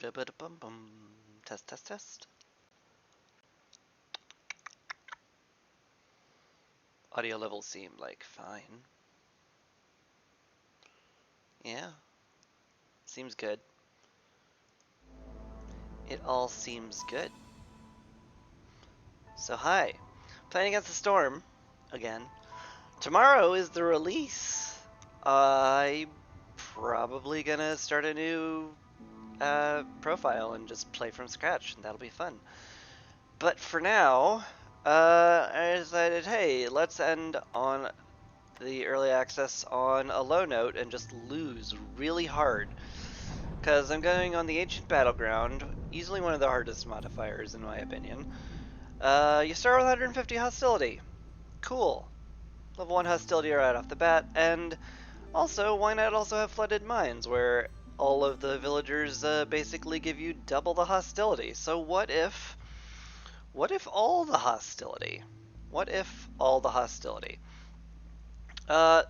Da-ba-da-bum-bum. Test, test, test. Audio levels seem like fine. Yeah, seems good. It all seems good. So hi, playing against the storm again. Tomorrow is the release. I'm probably gonna start a new profile and just play from scratch, and that'll be fun. But for now, I decided, hey, let's end on the early access on a low note and just lose really hard. Because I'm going on the Ancient Battleground, easily one of the hardest modifiers in my opinion. You start with 150 Hostility. Cool. Level 1 Hostility right off the bat, and also, why not also have Flooded Mines, where all of the villagers basically give you double the Hostility? So what if all the Hostility? What if all the Hostility? Uh,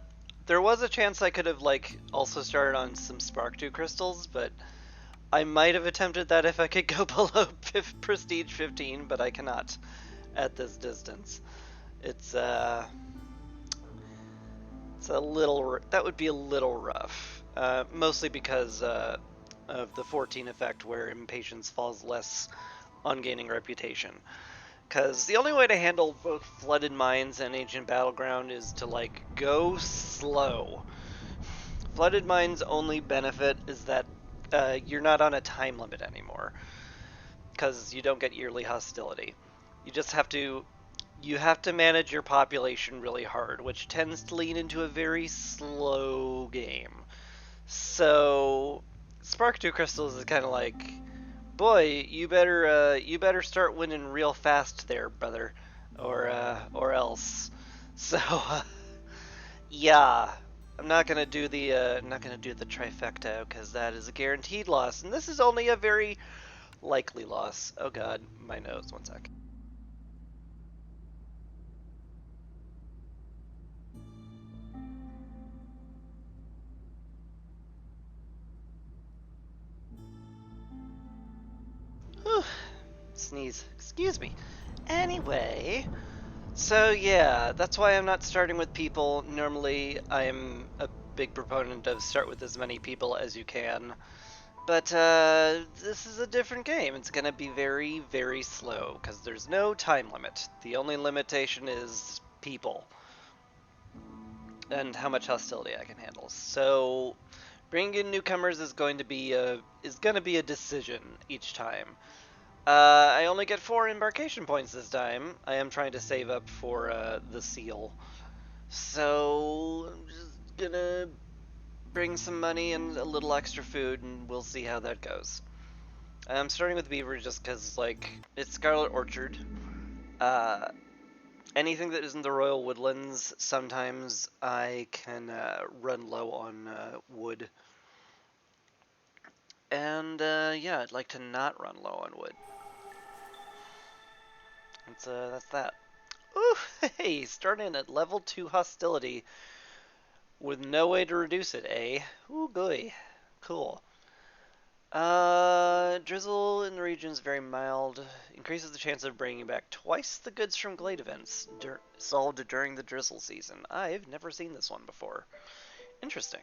there was a chance I could have, like, also started on some Spark 2 crystals, but I might have attempted that if I could go below Prestige 15, but I cannot at this distance. It's a little, that would be a little rough. Mostly because of the 14 effect where Impatience falls less on gaining reputation. Because the only way to handle both Flooded Mines and Ancient Battleground is to, like, go slow. Flooded Mines' only benefit is that you're not on a time limit anymore, because you don't get yearly hostility. You just have to manage your population really hard, which tends to lean into a very slow game. So Spark 2 crystals is kind of like, boy, you better start winning real fast there, brother, or else. So yeah, I'm not gonna do the trifecta because that is a guaranteed loss, and this is only a very likely loss. Oh god, my nose. One sec. Whew. Sneeze. Excuse me. Anyway, so yeah, that's why I'm not starting with people. Normally, I'm a big proponent of start with as many people as you can. But this is a different game. It's going to be very, very slow because there's no time limit. The only limitation is people and how much hostility I can handle. So bringing in newcomers is going to be a decision each time. I only get 4 embarkation points this time. I am trying to save up for the seal. So I'm just gonna bring some money and a little extra food, and we'll see how that goes. I'm starting with Beaver just because, like, it's Scarlet Orchard. Anything that isn't the Royal Woodlands, sometimes I can run low on wood. And yeah, I'd like to not run low on wood. That's that. Ooh, hey, starting at level 2 hostility with no way to reduce it, eh? Ooh, gooey. Cool. Drizzle in the region is very mild. Increases the chance of bringing back twice the goods from Glade events solved during the drizzle season. I've never seen this one before. Interesting.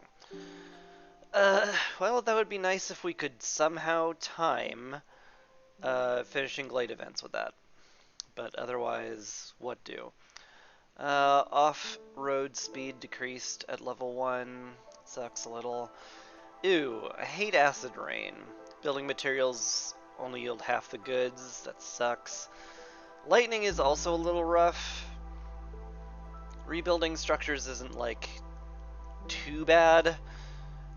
Well, that would be nice if we could somehow time finishing Glade events with that. But otherwise, what do? Off-road speed decreased at level 1. Sucks a little. Ew, I hate acid rain. Building materials only yield half the goods. That sucks. Lightning is also a little rough. Rebuilding structures isn't, like, too bad.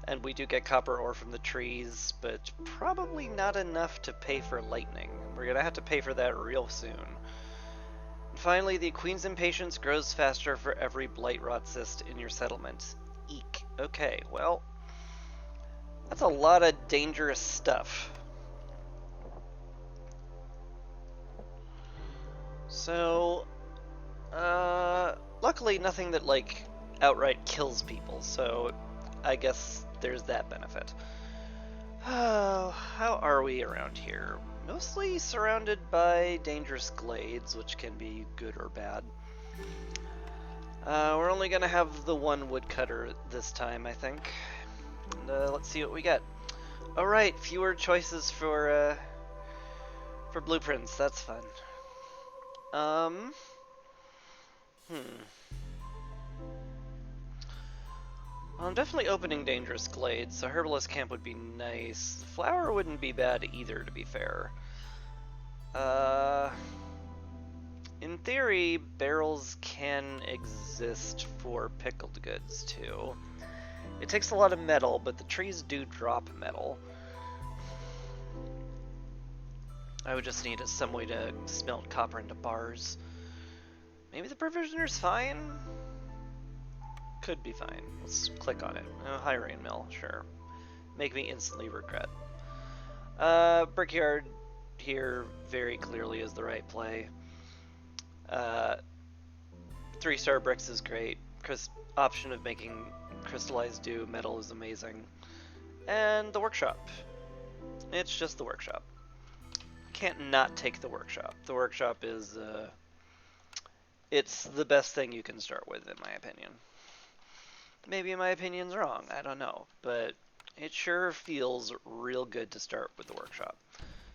And we do get copper ore from the trees, but probably not enough to pay for lightning. We're gonna have to pay for that real soon. And finally, the Queen's Impatience grows faster for every blight rot cyst in your settlement. Eek. Okay, well, that's a lot of dangerous stuff. So, luckily nothing that, like, outright kills people, so I guess there's that benefit. Oh, how are we around here? Mostly surrounded by dangerous glades, which can be good or bad. We're only gonna have the one woodcutter this time, I think. And, let's see what we get. Alright, fewer choices for blueprints, that's fun. Um, hmm. Well, I'm definitely opening dangerous glades, so herbalist camp would be nice. Flower wouldn't be bad either, to be fair. Uh, in theory, barrels can exist for pickled goods too. It takes a lot of metal, but the trees do drop metal. I would just need some way to smelt copper into bars. Maybe the provisioner's fine? Could be fine. Let's click on it. Oh, high rain mill, sure. Make me instantly regret. Brickyard here very clearly is the right play. 3-star bricks is great. Option of making crystallized dew metal is amazing. And the workshop. It's just the workshop. Can't not take the workshop. The workshop is, it's the best thing you can start with, in my opinion. Maybe my opinion's wrong, I don't know. But it sure feels real good to start with the workshop.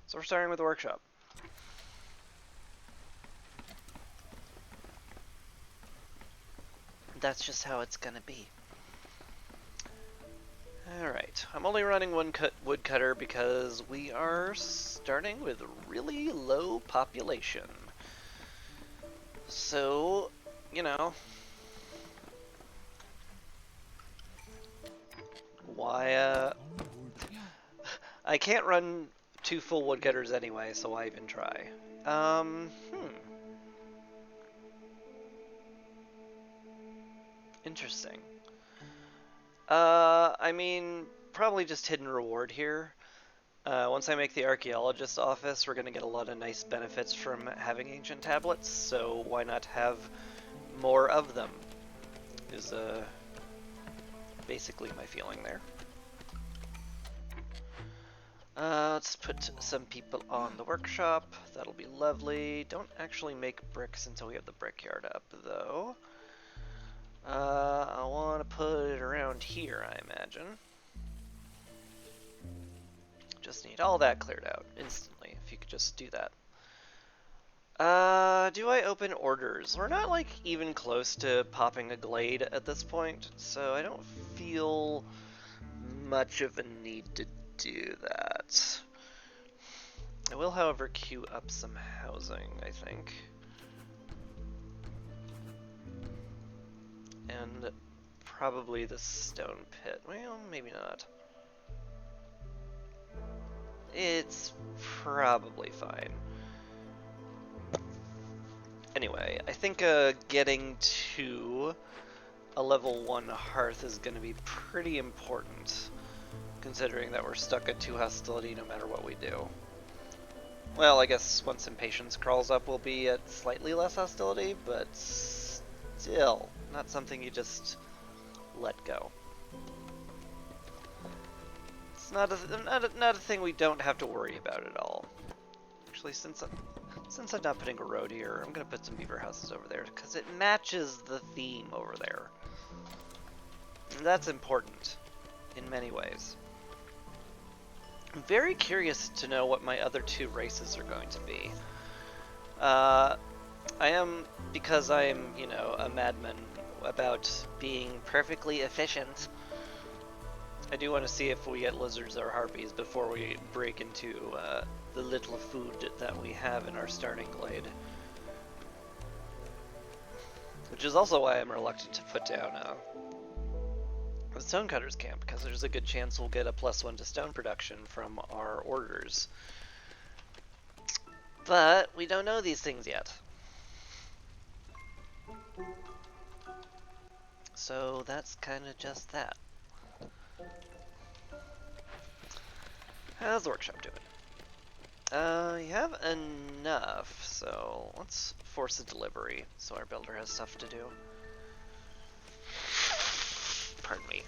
So we're starting with the workshop. That's just how it's gonna be. Alright, I'm only running one woodcutter because we are starting with really low population. So, you know, why, I can't run 2 full woodcutters anyway, so why even try? Interesting. I mean, probably just hidden reward here. Once I make the archaeologist's office, we're going to get a lot of nice benefits from having ancient tablets, so why not have more of them, is basically my feeling there. Let's put some people on the workshop. That'll be lovely. Don't actually make bricks until we have the brickyard up, though. I want to put it around here, I imagine. Just need all that cleared out instantly, if you could just do that. Do I open orders? We're not, like, even close to popping a glade at this point, so I don't feel much of a need to do that. I will, however, queue up some housing, I think. And probably the stone pit. Well, maybe not. It's probably fine. Anyway, I think getting to a level 1 hearth is going to be pretty important, considering that we're stuck at 2 hostility no matter what we do. Well, I guess once impatience crawls up, we'll be at slightly less hostility, but still, not something you just let go. It's not a thing we don't have to worry about at all. Actually, since I'm not putting a road here, I'm gonna put some beaver houses over there because it matches the theme over there. And that's important in many ways. I'm very curious to know what my other 2 races are going to be. I am, because I'm, you know, a madman about being perfectly efficient. I do want to see if we get lizards or harpies before we break into the little food that we have in our starting glade. Which is also why I'm reluctant to put down the stonecutter's camp, because there's a good chance we'll get a +1 to stone production from our orders. But we don't know these things yet. So that's kind of just that. How's the workshop doing? You have enough, so let's force a delivery so our builder has stuff to do. Pardon me.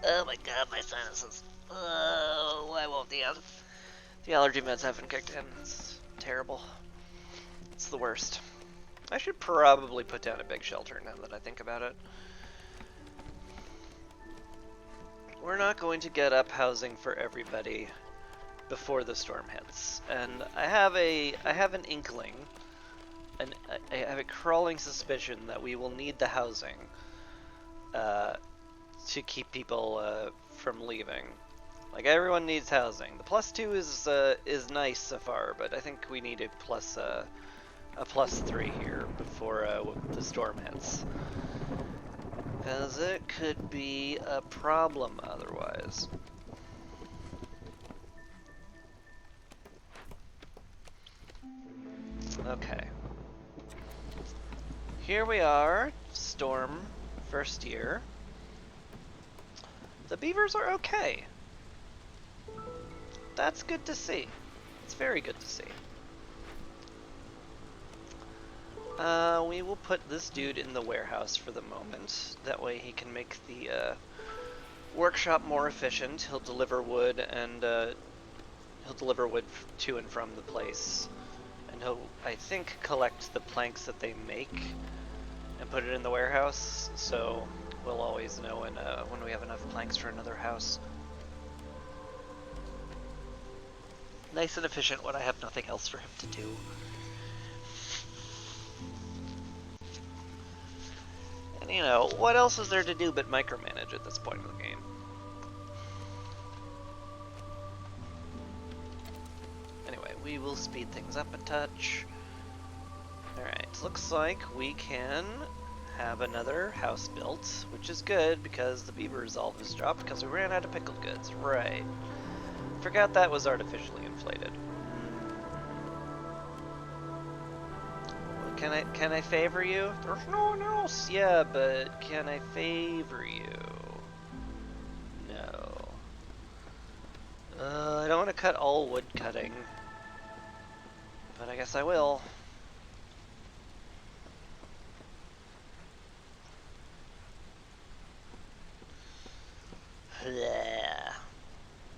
Oh my god, my sinuses. Oh, why won't the allergy meds haven't kicked in? It's terrible. It's the worst. I should probably put down a big shelter now that I think about it. We're not going to get up housing for everybody before the storm hits, and I have an inkling, and I have a crawling suspicion that we will need the housing to keep people from leaving. Like, everyone needs housing. The +2 is nice so far, but I think we need a +3 here before the storm hits, because it could be a problem otherwise. Okay. Here we are, storm, first year. The beavers are okay. That's good to see. It's very good to see. We will put this dude in the warehouse for the moment. That way he can make the workshop more efficient. He'll deliver wood and he'll deliver wood to and from the place. And he'll, I think, collect the planks that they make and put it in the warehouse. So we'll always know when we have enough planks for another house. Nice and efficient when I have nothing else for him to do. And you know, what else is there to do but micromanage at this point of the game? Anyway, we will speed things up a touch. Alright, looks like we can have another house built, which is good because the beaver resolve has dropped because we ran out of pickled goods. Right. Forgot that was artificially inflated. Can I favor you? There's no one else. Yeah, but can I favor you? No. I don't want to cut all wood cutting, but I guess I will.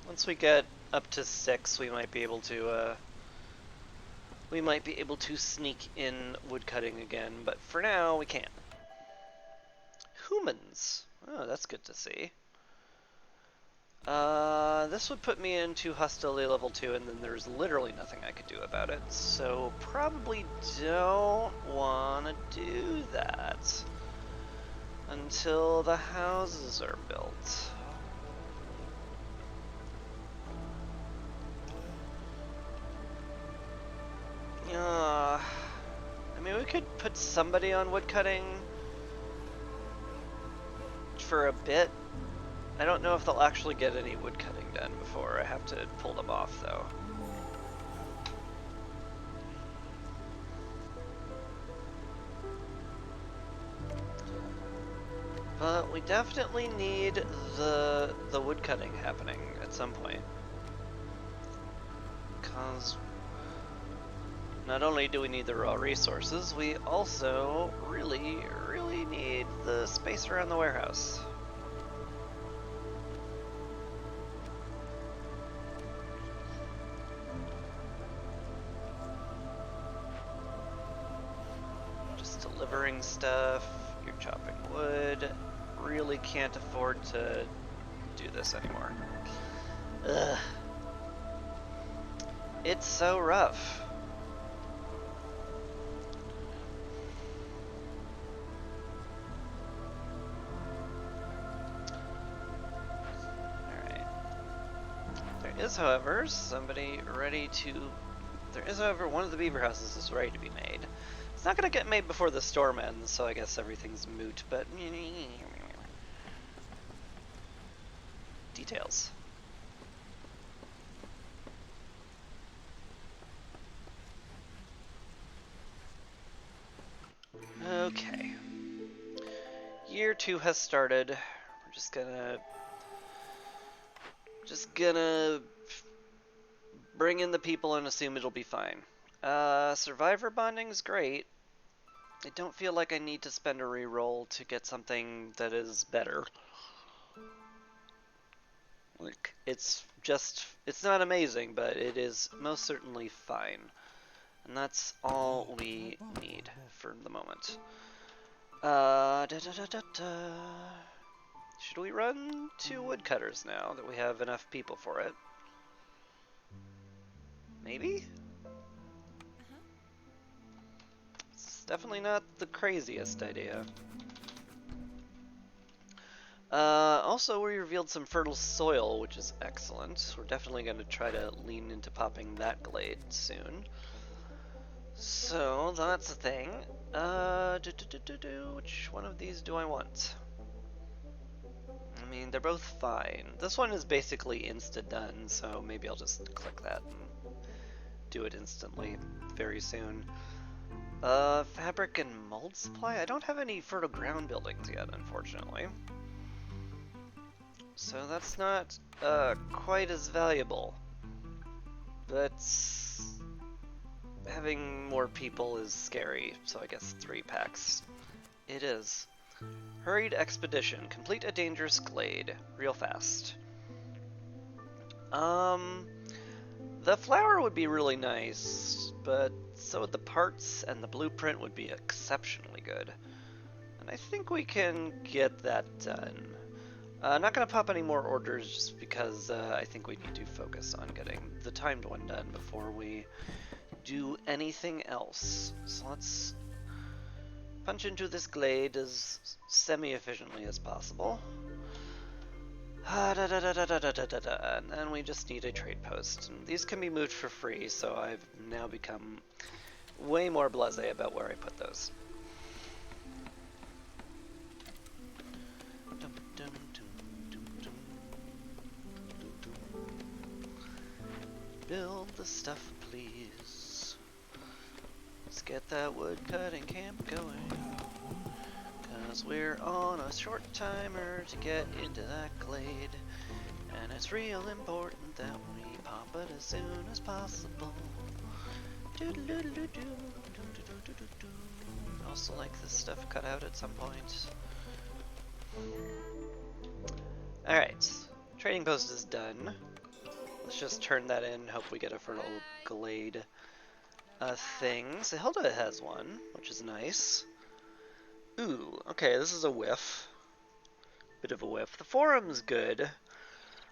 Once we get up to 6, we might be able to sneak in woodcutting again, but for now we can't. Humans. Oh, that's good to see. This would put me into hostility level 2, and then there's literally nothing I could do about it, so probably don't want to do that until the houses are built. I mean, we could put somebody on woodcutting for a bit. I don't know if they'll actually get any woodcutting done before I have to pull them off, though. But we definitely need the woodcutting happening at some point. Because not only do we need the raw resources, we also really, really need the space around the warehouse. Just delivering stuff, you're chopping wood. Really can't afford to do this anymore. Ugh. It's so rough. There is, however, one of the beaver houses is ready to be made. It's not going to get made before the storm ends, so I guess everything's moot, but details. Okay. Year 2 has started. We're just gonna bring in the people and assume it'll be fine. Survivor bonding's great. I don't feel like I need to spend a reroll to get something that is better. Like, it's not amazing, but it is most certainly fine. And that's all we need for the moment. Should we run 2 woodcutters now that we have enough people for it? Maybe? It's definitely not the craziest idea. Also, we revealed some fertile soil, which is excellent. We're definitely going to try to lean into popping that glade soon. So, that's a thing. Which one of these do I want? I mean, they're both fine. This one is basically insta-done, so maybe I'll just click that and do it instantly very soon. Fabric and mold supply? I don't have any fertile ground buildings yet, unfortunately. So that's not quite as valuable. But having more people is scary, so I guess 3 packs it is. Hurried expedition. Complete a dangerous glade. Real fast. The flower would be really nice, but so would the parts, and the blueprint would be exceptionally good. And I think we can get that done. Not going to pop any more orders just because I think we need to focus on getting the timed one done before we do anything else. So let's punch into this glade as semi-efficiently as possible. And then we just need a trade post. And these can be moved for free, so I've now become way more blasé about where I put those. Build the stuff, please. Let's get that wood cutting camp going. Cause we're on a short timer to get into that glade. And it's real important that we pop it as soon as possible. Also like this stuff cut out at some point. Alright, trading post is done. Let's just turn that in, hope we get a fertile glade thing. So Hilda has one, which is nice. Ooh, okay, this is a whiff. Bit of a whiff. The forum's good.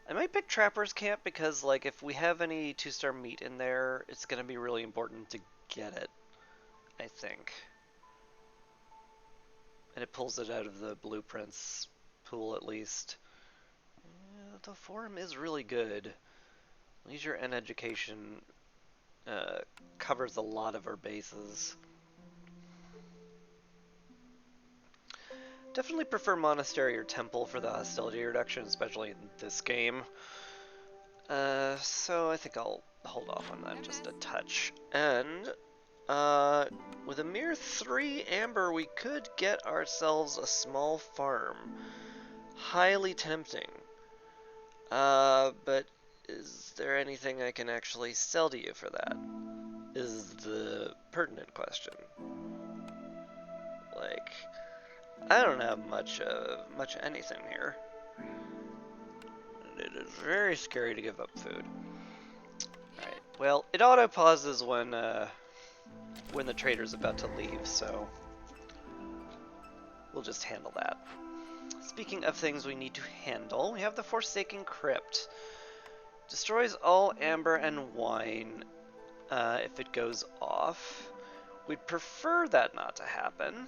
I might pick Trapper's Camp because, like, if we have any 2-star meat in there, it's going to be really important to get it, I think. And it pulls it out of the blueprints pool, at least. Yeah, the forum is really good. Leisure and education covers a lot of our bases. Definitely prefer monastery or temple for the hostility reduction, especially in this game. So I think I'll hold off on that just a touch. And with a mere 3 amber, we could get ourselves a small farm. Highly tempting. But is there anything I can actually sell to you for that? Is the pertinent question. Like, I don't have much anything here. It is very scary to give up food. Alright, well, it auto-pauses when the trader's about to leave, so we'll just handle that. Speaking of things we need to handle, we have the Forsaken Crypt. Destroys all amber and wine if it goes off. We'd prefer that not to happen.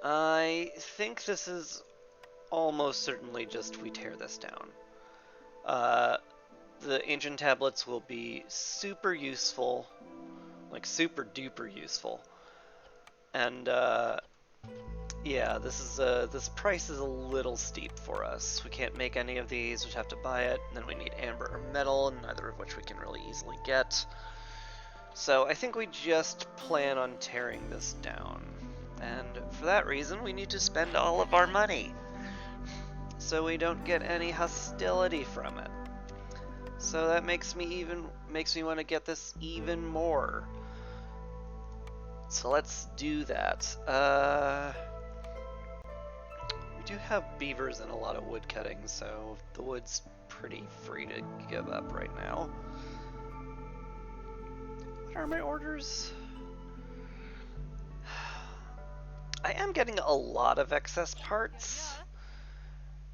I think this is almost certainly just we tear this down. The ancient tablets will be super useful, like super duper useful. And yeah, this price is a little steep for us. We can't make any of these, we'd have to buy it, and then we need amber or metal, neither of which we can really easily get. So I think we just plan on tearing this down. And for that reason, we need to spend all of our money, so we don't get any hostility from it. So that makes me want to get this even more. So let's do that. We do have beavers and a lot of wood cutting, so the wood's pretty free to give up right now. What are my orders? I am getting a lot of excess parts.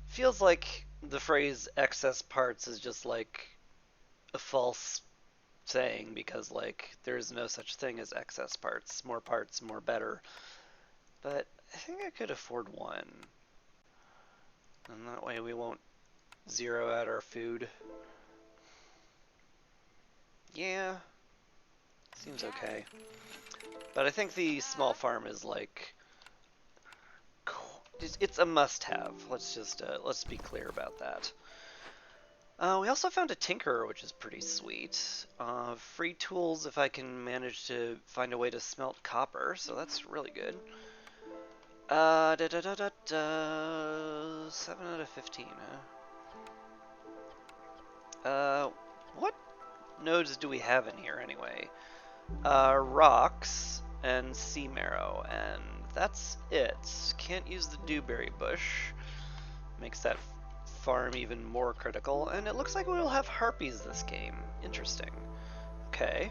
Feels like the phrase excess parts is just like a false saying because like there's no such thing as excess parts. More parts, more better. But I think I could afford one. And that way we won't zero out our food. Yeah, seems okay. But I think the small farm is like, it's a must-have. Let's be clear about that. We also found a tinkerer, which is pretty sweet. Free tools if I can manage to find a way to smelt copper, so that's really good. 7 out of 15, huh? What nodes do we have in here anyway? Rocks and sea marrow, and that's it. Can't use the dewberry bush. Makes that farm even more critical, and it looks like we'll have harpies this game. Interesting. Okay.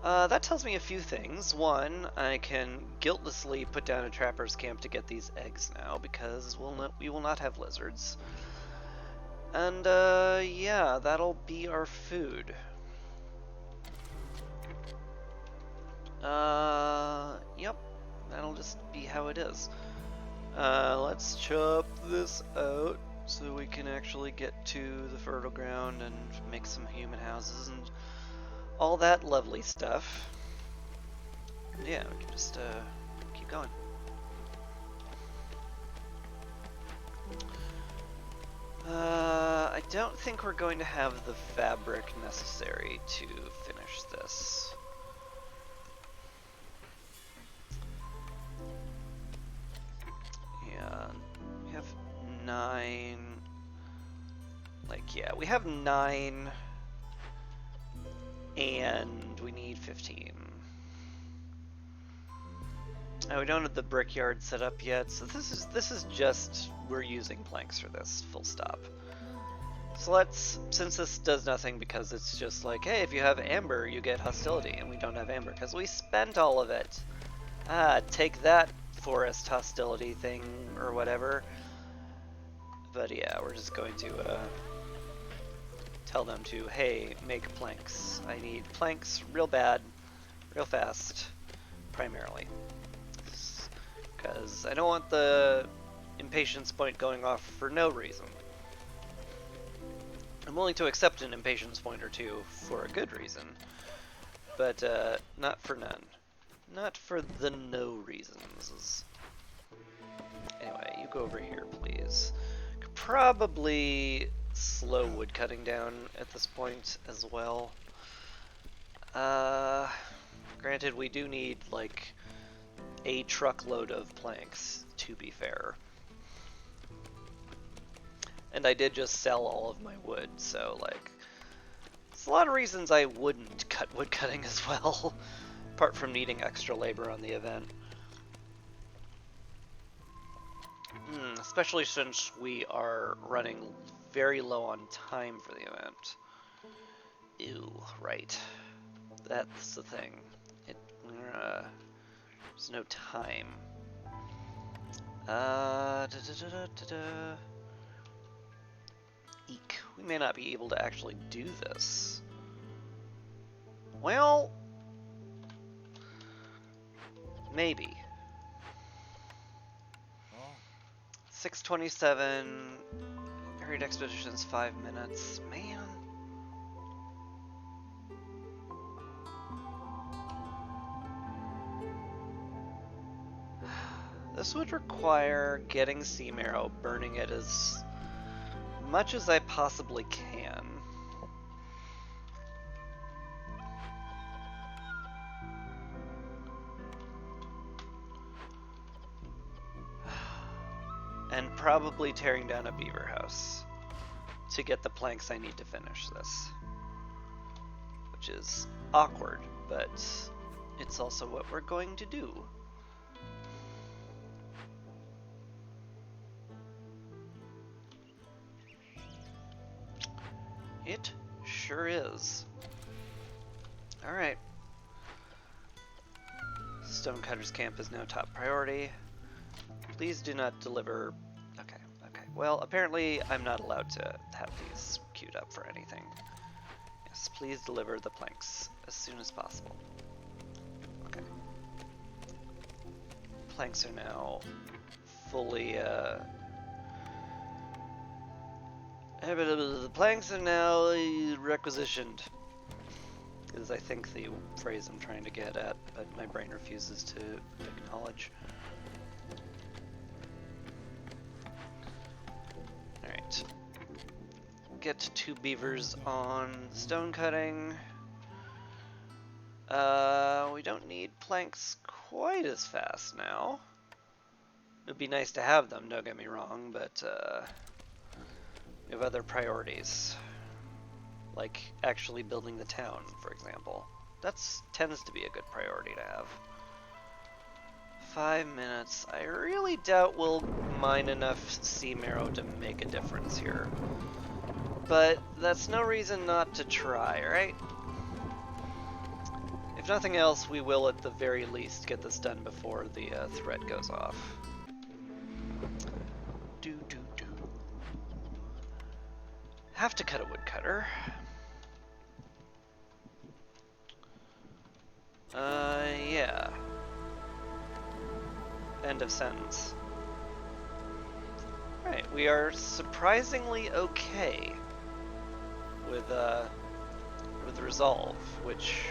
That tells me a few things. One, I can guiltlessly put down a trapper's camp to get these eggs now, because we will not have lizards. And, yeah, that'll be our food. Yep, that'll just be how it is. Let's chop this out so we can actually get to the fertile ground and make some human houses and all that lovely stuff. Yeah, we can just keep going. I don't think we're going to have the fabric necessary to finish this. Yeah, we have 9. Like, yeah, we have 9, and we need 15. Oh, we don't have the brickyard set up yet, so this is just, we're using planks for this, full stop. So let's, since this does nothing because it's just like, hey, if you have amber, you get hostility, and we don't have amber because we spent all of it. Take that forest hostility thing or whatever. But yeah, we're just going to tell them to, hey, make planks. I need planks real bad, real fast, primarily. Because I don't want the impatience point going off for no reason. I'm willing to accept an impatience point or two for a good reason, but not for none. Not for the no reasons. Anyway, you go over here, please. Could probably slow wood cutting down at this point as well. Granted, we do need like a truckload of planks, to be fair. And I did just sell all of my wood, so like, there's a lot of reasons I wouldn't cut wood cutting as well, apart from needing extra labor on the event. Especially since we are running very low on time for the event. Ew, right. That's the thing. There's no time. Eek. We may not be able to actually do this. Well, maybe. 6:27. Hurried expeditions 5 minutes. Man. This would require getting sea marrow, burning it as much as I possibly can. And probably tearing down a beaver house to get the planks I need to finish this. Which is awkward, but it's also what we're going to do. It sure is. Alright. Stonecutter's camp is now top priority. Please do not deliver... Okay, okay. Well, apparently I'm not allowed to have these queued up for anything. Yes, please deliver the planks as soon as possible. Okay. Planks are now fully, the planks are now requisitioned. Is I think the phrase I'm trying to get at, but my brain refuses to acknowledge. Alright. Get 2 beavers on stone cutting. We don't need planks quite as fast now. It'd be nice to have them, don't get me wrong, but we have other priorities. Like actually building the town, for example. That tends to be a good priority to have. 5 minutes. I really doubt we'll mine enough sea marrow to make a difference here. But that's no reason not to try, right? If nothing else, we will at the very least get this done before the threat goes off. Have to cut a woodcutter. Yeah. End of sentence. Right, we are surprisingly okay with resolve, which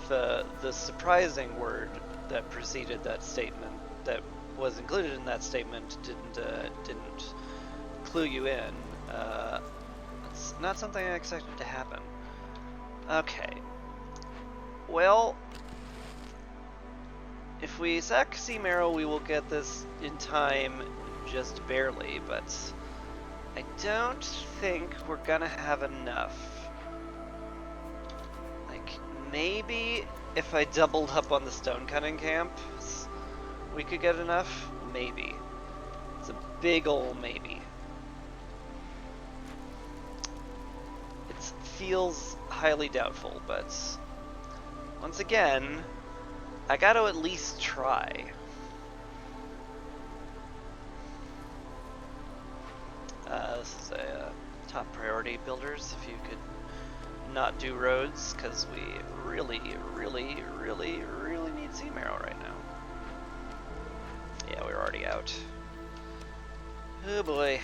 the surprising word that preceded that statement, that was included in that statement, didn't clue you in. It's not something I expected to happen. Okay. Well, if we sack sea marrow, we will get this in time, just barely, but I don't think we're gonna have enough. Like, maybe if I doubled up on the stone cutting camps, we could get enough? Maybe. It's a big ol' maybe. It feels highly doubtful, but once again, I gotta at least try. This is a top priority, builders, if you could not do roads, because we really need sea marrow right now. Yeah, we're already out. Oh boy.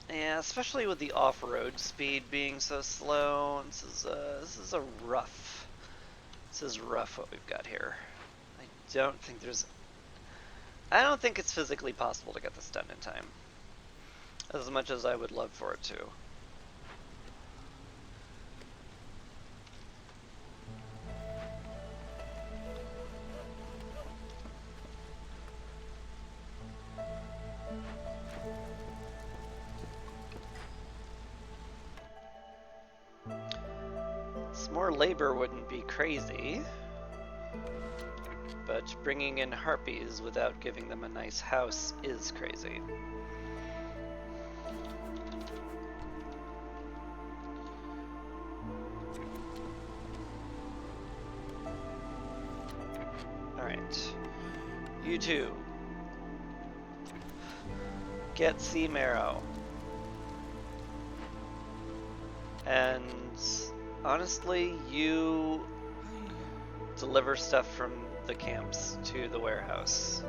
Yeah, especially with the off-road speed being so slow. This is a rough. This is rough what we've got here. I don't think it's physically possible to get this done in time. As much as I would love for it to. More labor wouldn't be crazy, but bringing in harpies without giving them a nice house is crazy. Alright. You two. Get sea marrow. And honestly, you deliver stuff from the camps to the warehouse.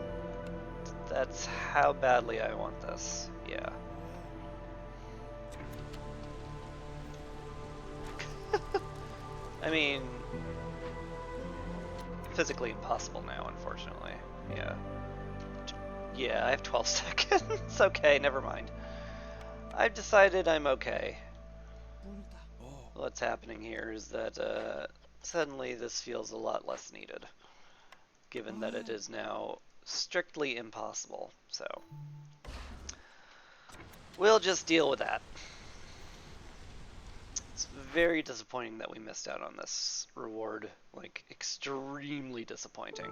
That's how badly I want this. Yeah. I mean, physically impossible now, unfortunately. Yeah. Yeah, I have 12 seconds. Okay, never mind. I've decided I'm okay. What's happening here is that suddenly this feels a lot less needed, given that it is now strictly impossible. So we'll just deal with that. It's very disappointing that we missed out on this reward. Like, extremely disappointing.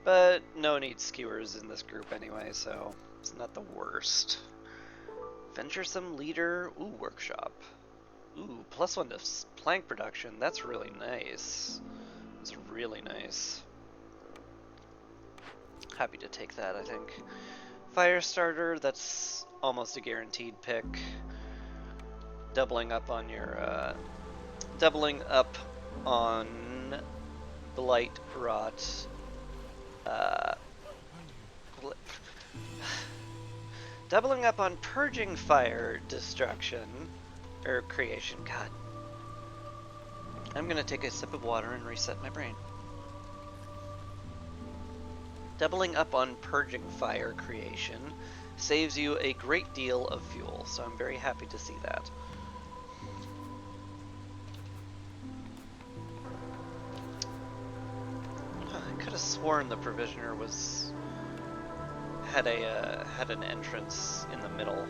But no need skewers in this group anyway, so it's not the worst. Venturesome leader, ooh, workshop. Ooh, +1 to plank production, that's really nice. That's really nice. Happy to take that, I think. Firestarter, that's almost a guaranteed pick. Doubling up on your, doubling up on Blight Rot. Doubling up on Purging Fire Destruction, or Creation, God. I'm gonna take a sip of water and reset my brain. Doubling up on Purging Fire Creation saves you a great deal of fuel, so I'm very happy to see that. I could have sworn the Provisioner had an entrance in the middle.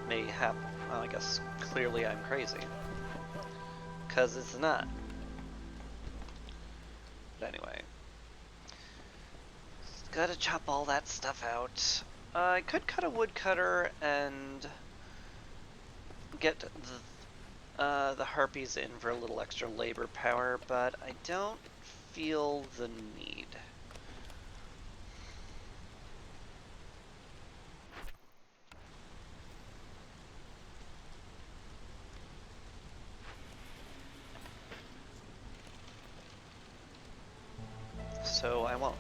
Mayhap, well, I guess clearly I'm crazy, cause it's not. But anyway, gotta chop all that stuff out. I could cut a woodcutter and get the harpies in for a little extra labor power, but I don't feel the need. So I won't.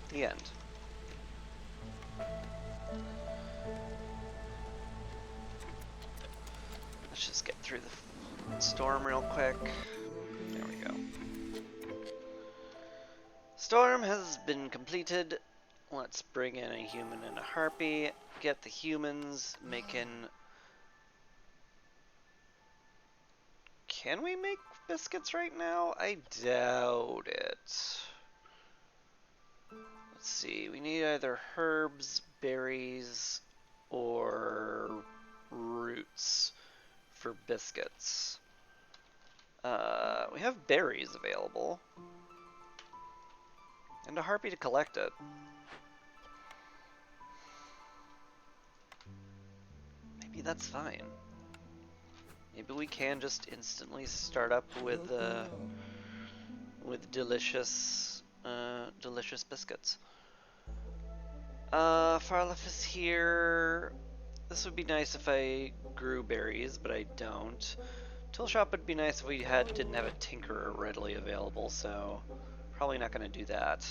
The end. Let's just get through the storm real quick. There we go. Storm has been completed. Let's bring in a human and a harpy. Get the humans making... Can we make biscuits right now? I doubt it. Let's see, we need either herbs, berries, or roots for biscuits. We have berries available. And a harpy to collect it. Maybe that's fine. Maybe we can just instantly start up with delicious biscuits. Farlef is here. This would be nice if I grew berries, but I don't. Tool shop would be nice if we didn't have a tinkerer readily available, so probably not going to do that.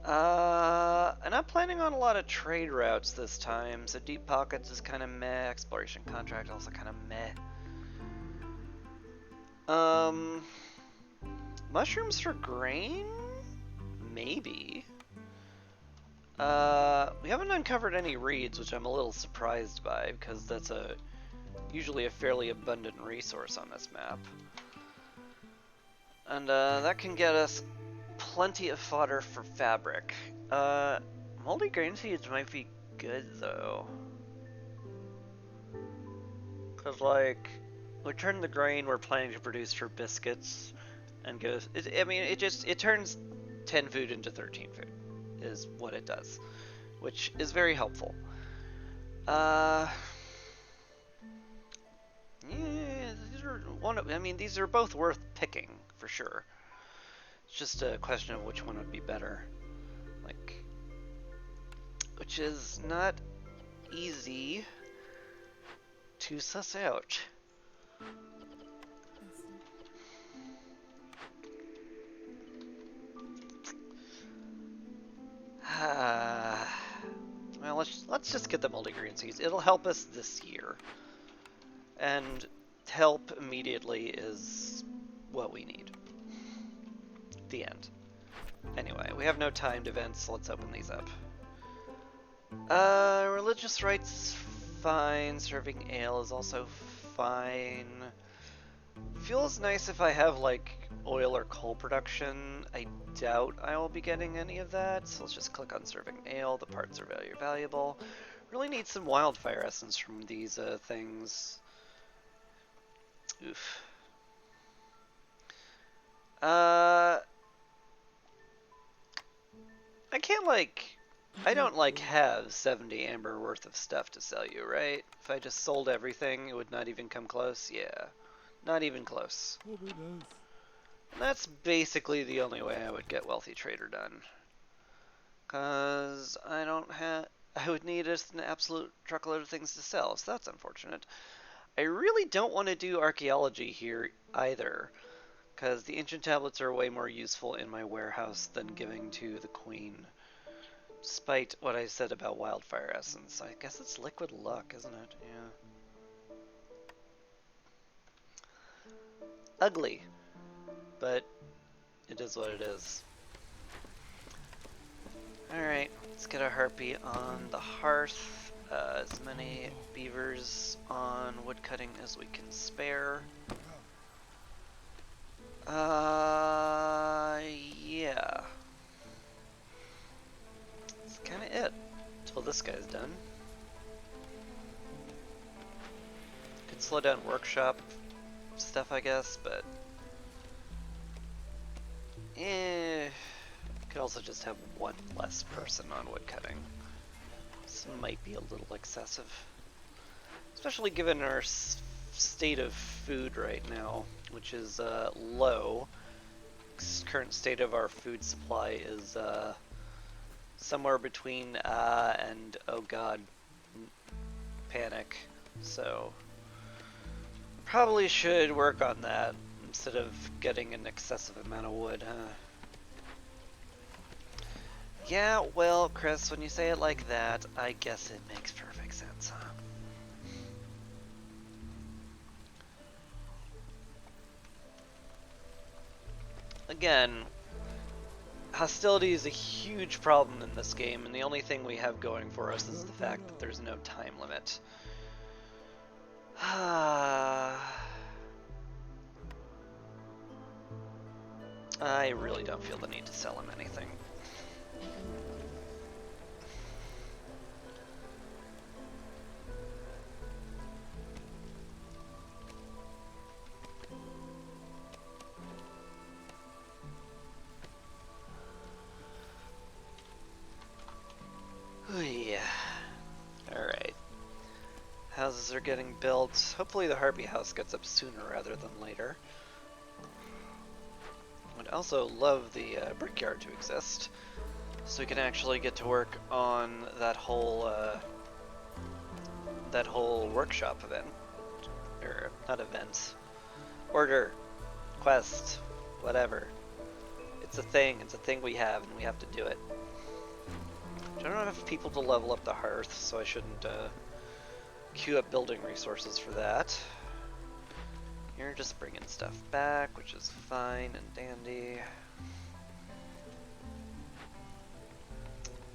I'm not planning on a lot of trade routes this time, so deep pockets is kind of meh. Exploration contract also kind of meh. Mushrooms for grain? Maybe. We haven't uncovered any reeds, which I'm a little surprised by, because that's usually a fairly abundant resource on this map. And that can get us plenty of fodder for fabric. Moldy grain seeds might be good though, cause like we turn the grain we're planning to produce for biscuits, and goes. It turns 10 food into 13 food, is what it does, which is very helpful. Yeah, these are both worth picking for sure. It's just a question of which one would be better. Like, which is not easy to suss out. Well, let's just get the multigrain seeds. It'll help us this year, and help immediately is what we need. The end. Anyway, we have no timed events, so let's open these up. Religious rites, fine. Serving ale is also fine. Feels nice if I have, like, oil or coal production. I doubt I will be getting any of that, so let's just click on serving ale. The parts are very valuable. Really need some wildfire essence from these things. Oof. I can't I don't have 70 amber worth of stuff to sell you, right? If I just sold everything, it would not even come close. Yeah, not even close. And that's basically the only way I would get Wealthy Trader done. Cause I don't have. I would need just an absolute truckload of things to sell, so that's unfortunate. I really don't want to do archaeology here either, because the ancient tablets are way more useful in my warehouse than giving to the queen. Despite what I said about wildfire essence, I guess it's liquid luck, isn't it? Yeah. Ugly, but it is what it is. Alright, let's get a harpy on the hearth. As many beavers on woodcutting as we can spare. Yeah. That's kind of it. Until this guy's done. Could slow down workshop stuff, I guess, but... Could also just have one less person on woodcutting. This might be a little excessive. Especially given our state of food right now, which is low. Current state of our food supply is somewhere between and oh god, panic. So probably should work on that instead of getting an excessive amount of wood, huh? Yeah, well, Chris, when you say it like that, I guess it makes perfect sense, huh? Again, hostility is a huge problem in this game, and the only thing we have going for us is the fact that there's no time limit. I really don't feel the need to sell him anything. Yeah. Alright. Houses are getting built. Hopefully the Harpy house gets up sooner rather than later. I'd also love the brickyard to exist, so we can actually get to work on that whole workshop event. Or, not event. Order. Quest. Whatever. It's a thing we have, and we have to do it. I don't have people to level up the hearth, so I shouldn't queue up building resources for that. You're just bringing stuff back, which is fine and dandy.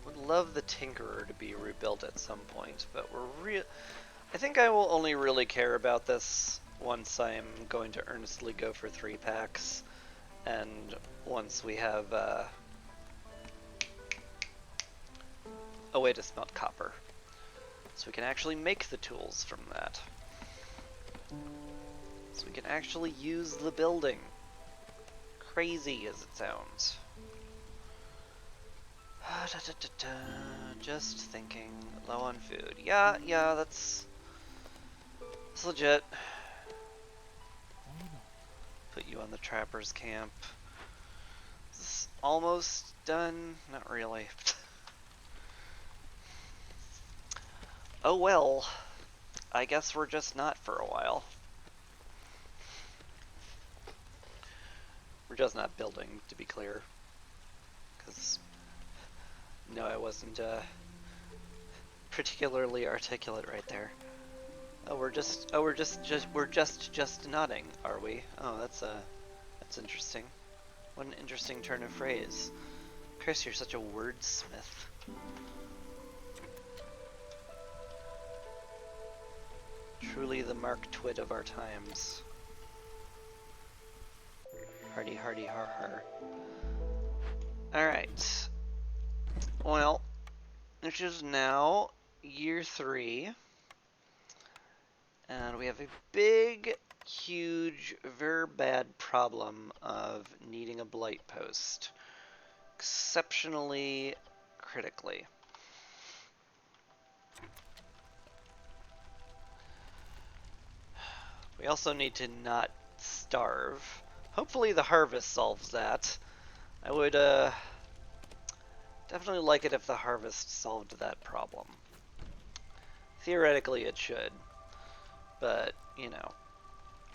Would love the Tinkerer to be rebuilt at some point, but I think I will only really care about this once I'm going to earnestly go for 3 packs, and once we have a way to smelt copper. So we can actually make the tools from that. So we can actually use the building. Crazy as it sounds. Just thinking, low on food. Yeah, that's legit. Put you on the trapper's camp. Is this almost done? Not really. Oh well, I guess we're just not for a while. We're just not building, to be clear. Because, no, I wasn't particularly articulate right there. Oh, we're just nodding, are we? Oh, that's interesting. What an interesting turn of phrase. Chris, you're such a wordsmith. Truly the Mark Twitt of our times. Hardy, hardy, har har. Alright. Well, which is now year 3. And we have a big, huge, very bad problem of needing a blight post. Exceptionally critically. We also need to not starve. Hopefully the harvest solves that. I would definitely like it if the harvest solved that problem. Theoretically it should, but, you know,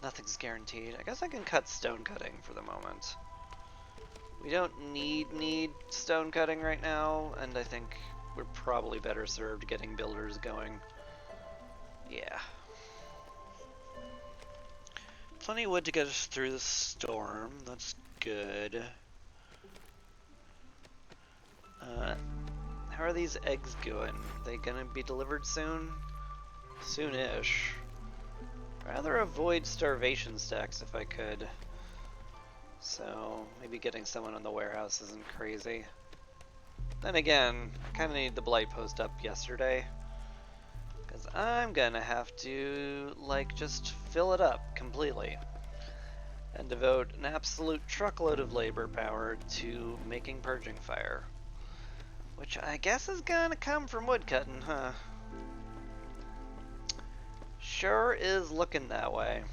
nothing's guaranteed. I guess I can cut stone cutting for the moment. We don't need stone cutting right now, and I think we're probably better served getting builders going. Yeah. Plenty of wood to get us through the storm. That's good. How are these eggs going? They gonna be delivered soon? Soonish. Rather avoid starvation stacks if I could. So maybe getting someone in the warehouse isn't crazy. Then again, I kind of need the blight post up yesterday. Because I'm gonna have to, like, just fill it up completely. And devote an absolute truckload of labor power to making purging fire. Which I guess is gonna come from woodcutting, huh? Sure is looking that way.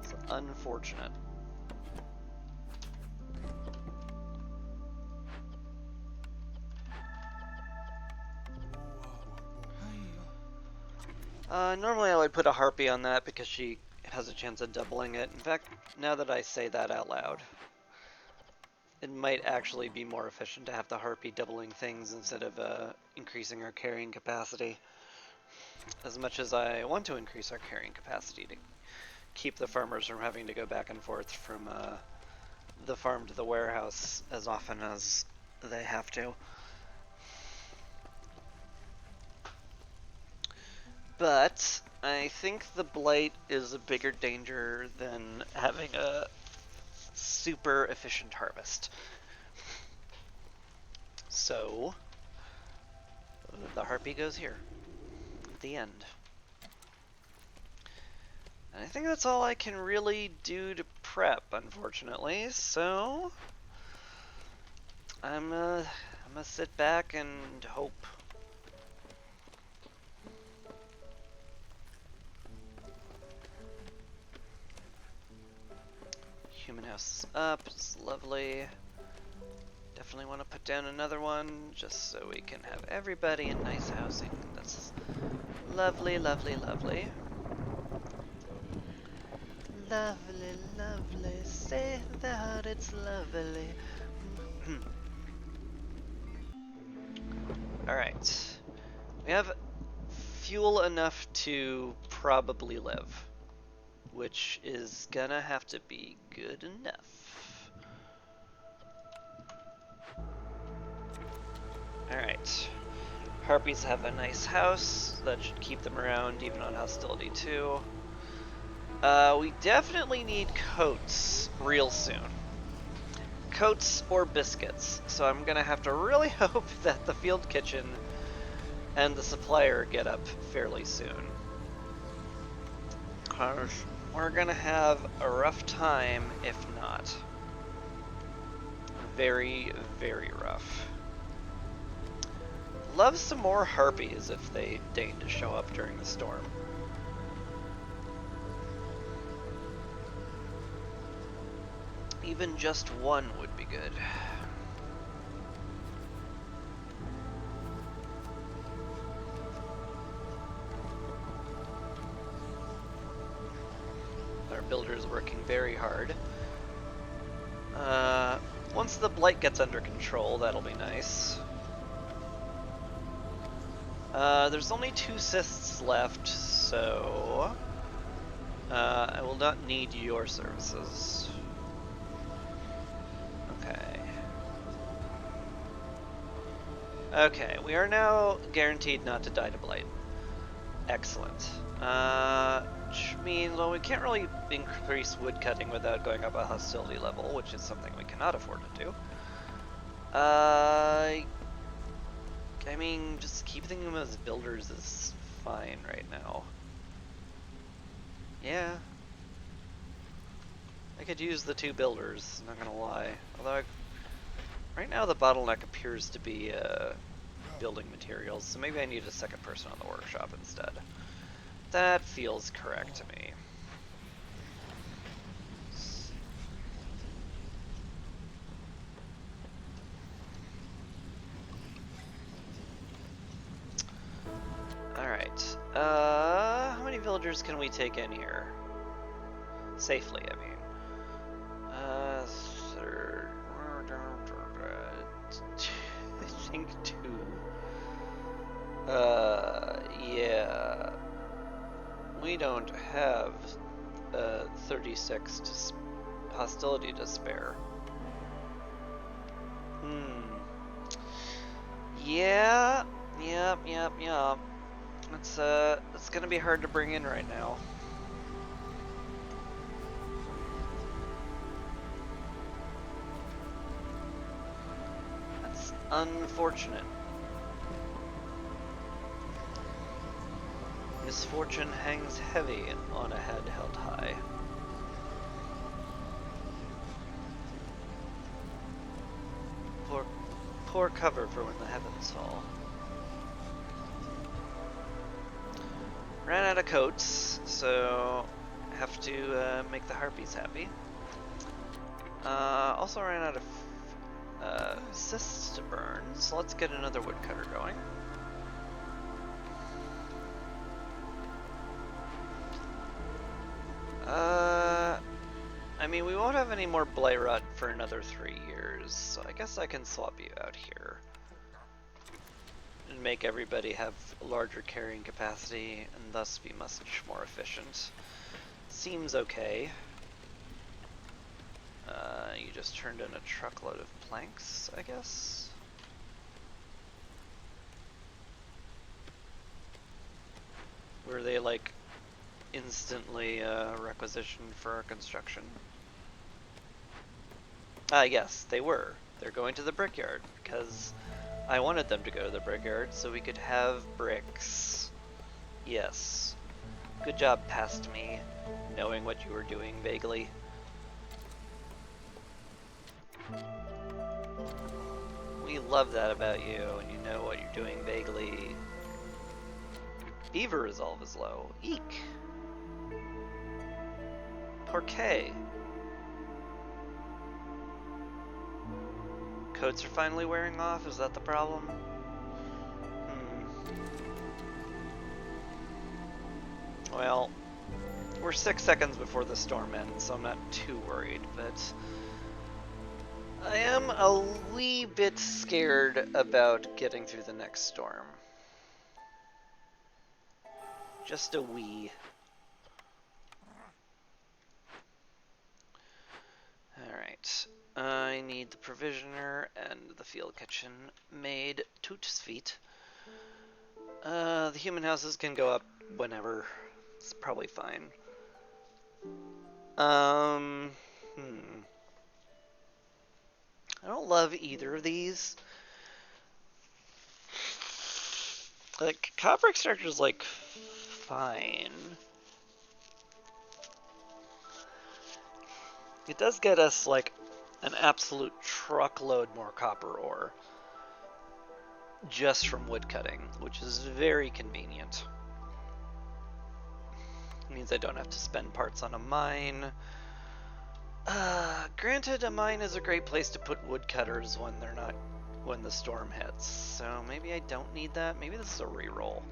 It's unfortunate. Normally I would put a harpy on that because she has a chance of doubling it. In fact, now that I say that out loud, it might actually be more efficient to have the harpy doubling things instead of increasing our carrying capacity. As much as I want to increase our carrying capacity to keep the farmers from having to go back and forth from the farm to the warehouse as often as they have to. But I think the blight is a bigger danger than having a super efficient harvest. So the harpy goes here. The end. And I think that's all I can really do to prep, unfortunately. So I'm gonna sit back and hope. Human house is up. It's lovely. Definitely want to put down another one just so we can have everybody in nice housing. That's lovely, lovely, lovely. Lovely, lovely, say that it's lovely. Alright. We have fuel enough to probably live, which is gonna have to be good enough. Alright. Harpies have a nice house. That should keep them around even on Hostility 2. We definitely need coats real soon. Coats or biscuits. So I'm gonna have to really hope that the field kitchen and the supplier get up fairly soon. Cause we're gonna have a rough time if not. Very, very rough. Love some more harpies if they deign to show up during the storm. Even just one would be good. Our builder's working very hard. Once the blight gets under control, that'll be nice. There's only 2 cysts left, so I will not need your services. Okay, we are now guaranteed not to die to blight. Excellent. Which means, well, we can't really increase woodcutting without going up a hostility level, which is something we cannot afford to do. I mean, just keeping them as builders is fine right now. Yeah. I could use the 2 builders, not gonna lie. Although, right now the bottleneck appears to be building materials, so maybe I need a second person on the workshop instead. That feels correct to me. Alright. How many villagers can we take in here? Safely, I mean. I think 2. Yeah. We don't have 36 hostility to spare. Yeah. Yep. It's gonna be hard to bring in right now. That's unfortunate. Misfortune hangs heavy on a head held high. Poor cover for when the heavens fall. Ran out of coats, so have to make the harpies happy. Also ran out of cysts to burn, so let's get another woodcutter going. I mean, we won't have any more Blightrot for another 3 years, so I guess I can swap you out here. And make everybody have larger carrying capacity, and thus be much more efficient. Seems okay. You just turned in a truckload of planks, I guess? Were they, like, instantly requisitioned for our construction? Yes, they were. They're going to the brickyard, because I wanted them to go to the brickyard so we could have bricks. Yes. Good job, past me, knowing what you were doing vaguely. We love that about you, and you know what you're doing vaguely. Beaver resolve is low. Eek! Porqué? Coats are finally wearing off? Is that the problem? Well, we're 6 seconds before the storm ends, so I'm not too worried, but I am a wee bit scared about getting through the next storm. Just a wee. Alright. I need the provisioner and the field kitchen made toots feet. The human houses can go up whenever. It's probably fine. I don't love either of these. Like, copper extractor is like fine. It does get us like an absolute truckload more copper ore just from woodcutting, which is very convenient. It means I don't have to spend parts on a mine. Granted, a mine is a great place to put woodcutters when the storm hits. So maybe I don't need that. Maybe this is a reroll.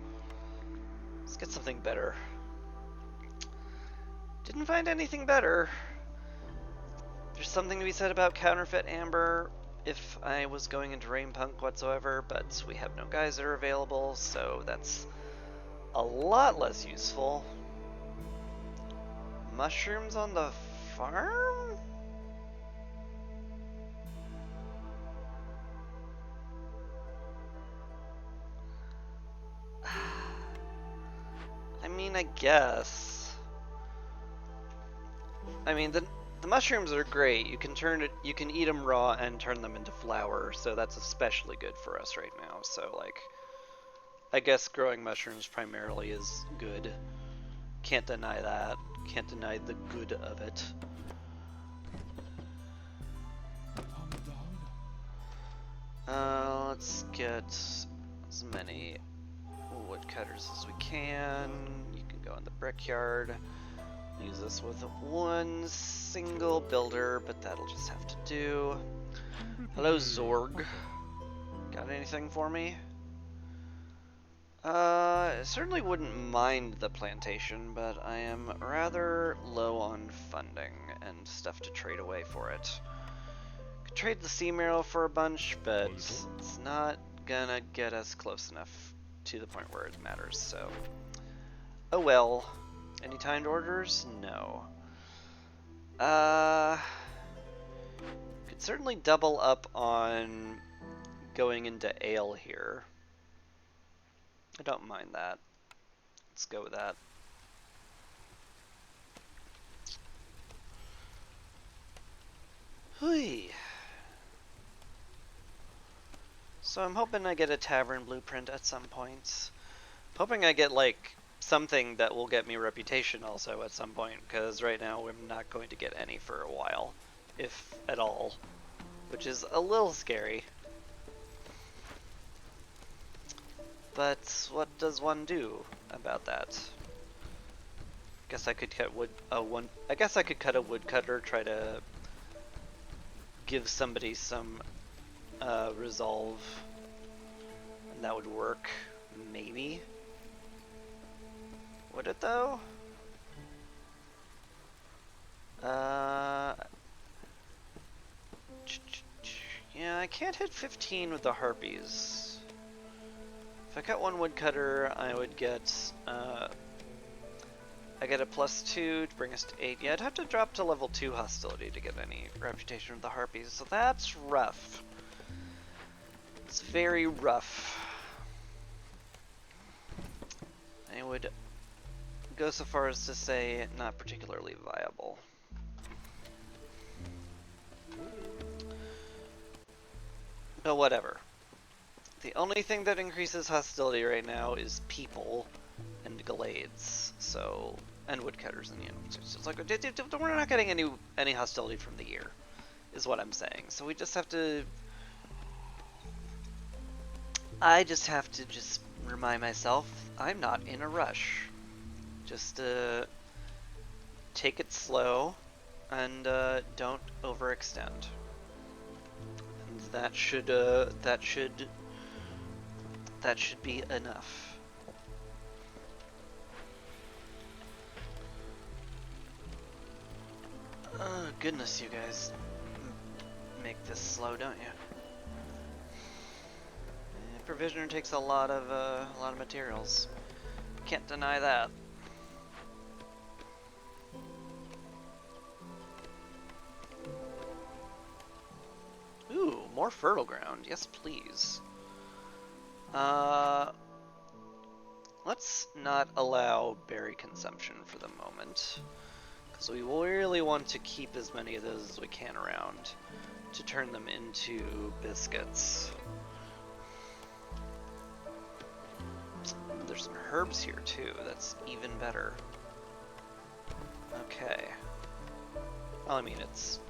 Let's get something better. Didn't find anything better. There's something to be said about counterfeit amber if I was going into Rainpunk whatsoever, but we have no guys that are available, so that's a lot less useful. Mushrooms on the farm? I mean, I guess. I mean, the mushrooms are great. You can eat them raw and turn them into flour, so that's especially good for us right now. So like, I guess growing mushrooms primarily is good. Can't deny that. Can't deny the good of it. Let's get as many woodcutters as we can. You can go in the brickyard. Use this with one single builder, but that'll just have to do. Hello, Zorg. Got anything for me? I certainly wouldn't mind the plantation, but I am rather low on funding and stuff to trade away for it. Could trade the sea marrow for a bunch, but it's not gonna get us close enough to the point where it matters, so. Oh well. Any timed orders? No. Could certainly double up on going into ale here. I don't mind that. Let's go with that. Hui. So I'm hoping I get a tavern blueprint at some point. I'm hoping I get like something that will get me reputation also at some point, because right now I'm not going to get any for a while, if at all, which is a little scary. But what does one do about that? Guess I could cut wood. I guess I could cut a woodcutter. Try to give somebody some resolve, and that would work. Maybe. Would it though? Yeah, I can't hit 15 with the harpies. If I cut one woodcutter, I would get, I get a +2 to bring us to 8. Yeah, I'd have to drop to level 2 hostility to get any reputation with the harpies, so that's rough. It's very rough. I would go so far as to say not particularly viable. But whatever. The only thing that increases hostility right now is people and glades, so, and woodcutters, and it's like we're not getting any hostility from the year, is what I'm saying. So we just have to. I just have to remind myself I'm not in a rush. Just take it slow and don't overextend. And that should be enough. Oh goodness, you guys make this slow, don't you? Provisioner takes a lot of materials. Can't deny that. Ooh, more fertile ground. Yes, please. Let's not allow berry consumption for the moment, because we really want to keep as many of those as we can around to turn them into biscuits. There's some herbs here too, that's even better. Okay. Well, I mean, it's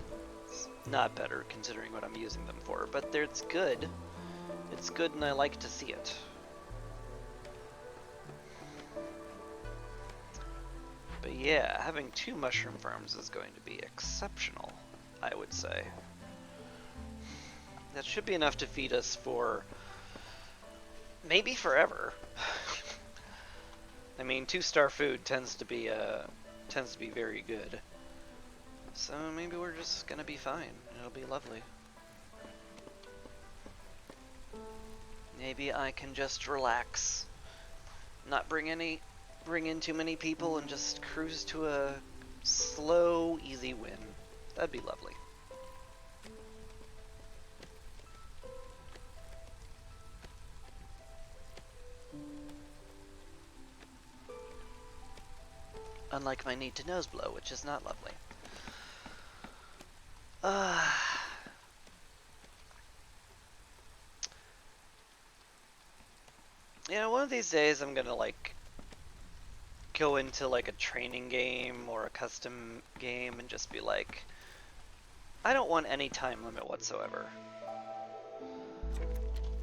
not better considering what I'm using them for, but it's good. It's good and I like to see it. But yeah, having 2 mushroom farms is going to be exceptional, I would say. That should be enough to feed us for maybe forever. I mean, 2-star food tends to be very good. So maybe we're just gonna be fine. It'll be lovely. Maybe I can just relax, not bring in too many people, and just cruise to a slow, easy win. That'd be lovely. Unlike my need to nose blow, which is not lovely. Uh, one of these days I'm gonna like go into like a training game or a custom game and just be like, I don't want any time limit whatsoever.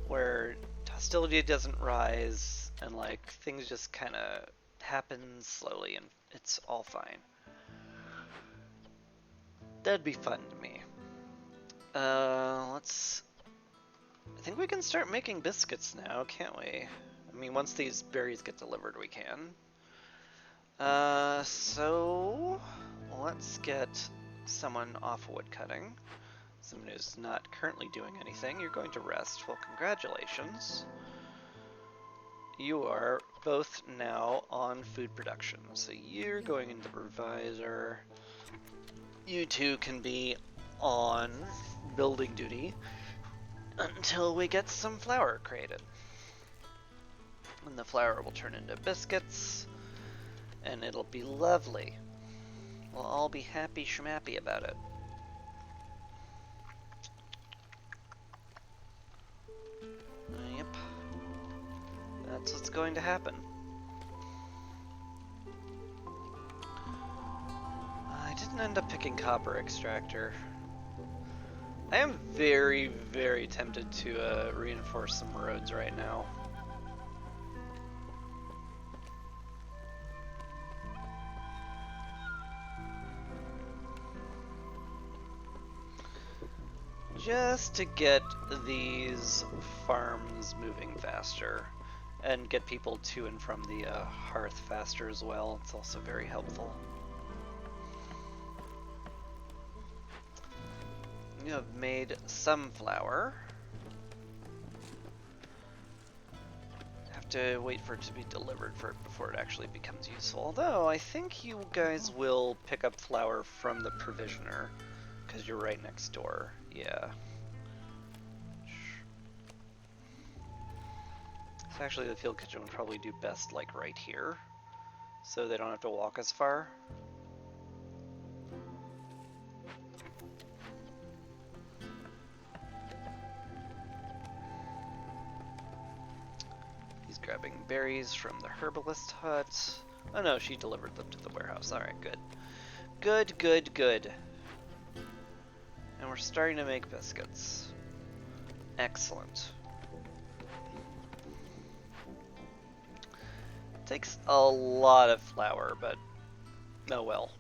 Where hostility doesn't rise and like things just kind of happen slowly and it's all fine. That'd be fun to me. Let's... I think we can start making biscuits now, can't we? I mean, once these berries get delivered, we can. So... let's get someone off woodcutting. Someone who's not currently doing anything. You're going to rest. Well, congratulations. You are both now on food production. So you're going into the revisor. You two can be on building duty until we get some flour created. And the flour will turn into biscuits, and it'll be lovely. We'll all be happy schmappy about it. Yep. That's what's going to happen. I didn't end up picking copper extractor. I am very, very tempted to reinforce some roads right now. Just to get these farms moving faster and get people to and from the hearth faster as well. It's also very helpful. You have made some flour. Have to wait for it to be delivered before it actually becomes useful. Although I think you guys will pick up flour from the provisioner because you're right next door. Yeah. So actually the field kitchen would probably do best like right here, so they don't have to walk as far. He's grabbing berries from the herbalist hut. Oh no, she delivered them to the warehouse. Alright, good. Good, good, good. And we're starting to make biscuits. Excellent. Takes a lot of flour, but oh well.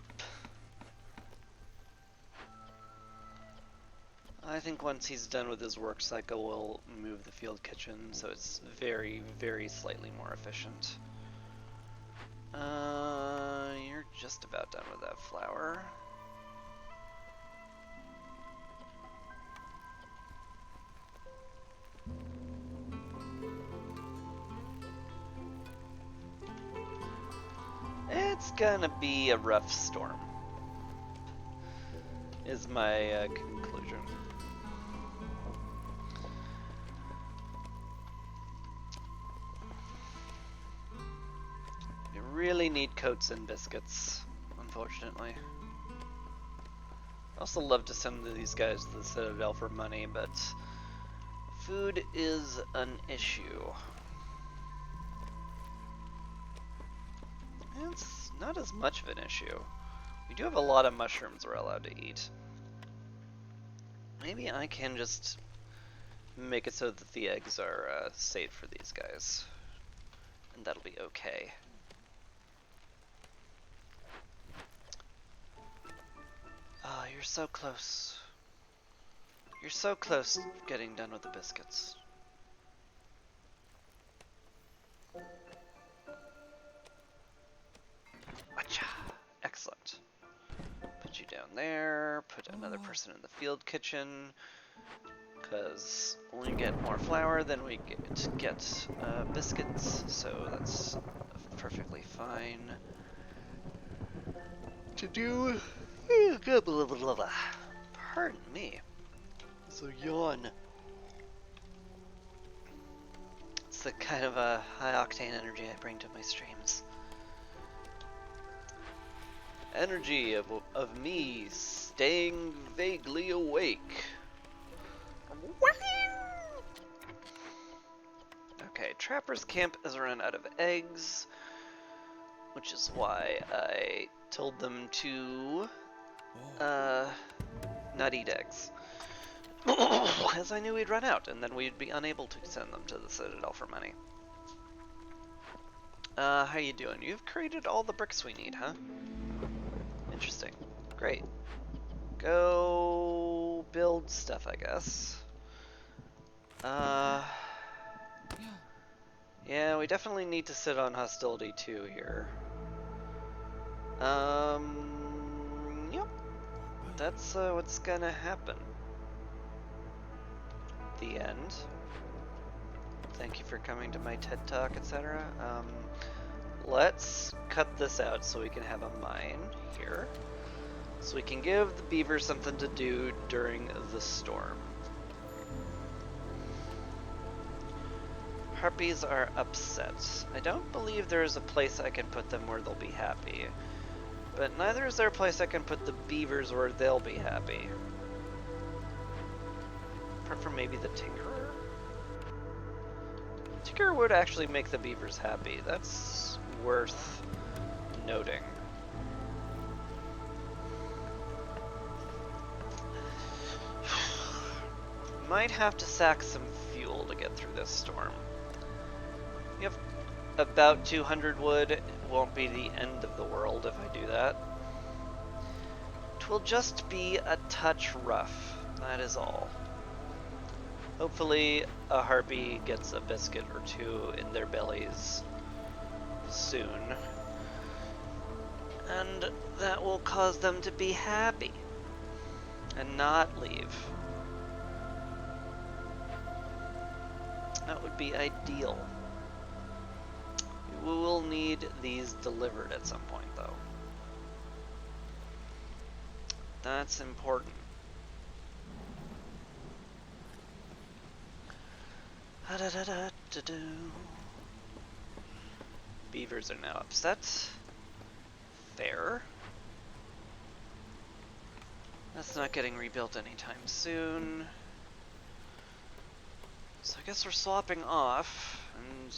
I think once he's done with his work cycle, we'll move the field kitchen so it's very, very slightly more efficient. You're just about done with that flour. It's gonna be a rough storm, is my conclusion. You really need coats and biscuits, unfortunately. I also love to send these guys to the Citadel for money, but food is an issue. It's not as much of an issue. We do have a lot of mushrooms we're allowed to eat. Maybe I can just make it so that the eggs are safe for these guys. And that'll be okay. Oh, you're so close. You're so close getting done with the biscuits. Gotcha. Excellent. Put you down there, put another person in the field kitchen, because when we get more flour, then we get biscuits, so that's perfectly fine to do. Pardon me. So yawn. It's the kind of high octane energy I bring to my streams. Energy of me staying vaguely awake. Okay, Trapper's Camp has run out of eggs, which is why I told them to not eat eggs. Because I knew we'd run out, and then we'd be unable to send them to the Citadel for money. How you doing? You've created all the bricks we need, huh? Interesting. Great. Go build stuff, I guess. Yeah, we definitely need to sit on Hostility 2 here. Yep. That's what's gonna happen. The end. Thank you for coming to my TED Talk, etc. Let's cut this out so we can have a mine here. So we can give the beavers something to do during the storm. Harpies are upset. I don't believe there is a place I can put them where they'll be happy. But neither is there a place I can put the beavers where they'll be happy. Apart from maybe the Tinkerer? Tinkerer would actually make the beavers happy. That's worth noting. Might have to sack some fuel to get through this storm. We have about 200 wood. It won't be the end of the world if I do that. It will just be a touch rough. That is all. Hopefully a harpy gets a biscuit or two in their bellies soon. And that will cause them to be happy and not leave. That would be ideal. We will need these delivered at some point, though. That's important. Beavers are now upset. Fair. That's not getting rebuilt anytime soon. So I guess we're swapping off and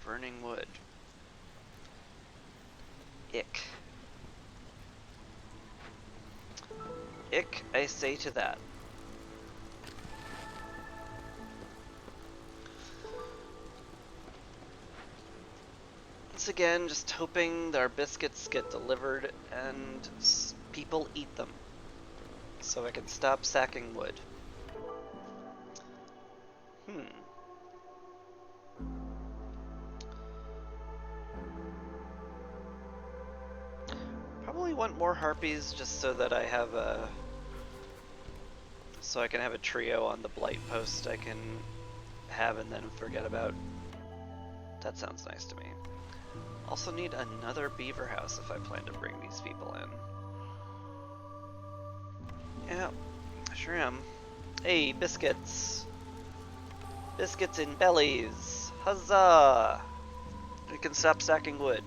burning wood. Ick. Ick, I say to that. Once again, just hoping that our biscuits get delivered and people eat them. So I can stop sacking wood. Probably want more harpies just so that I have a... So I can have a trio on the blight post I can have and then forget about. That sounds nice to me. Also need another beaver house if I plan to bring these people in. Yeah, sure am. Hey, biscuits! Biscuits in bellies! Huzzah! We can stop stacking wood.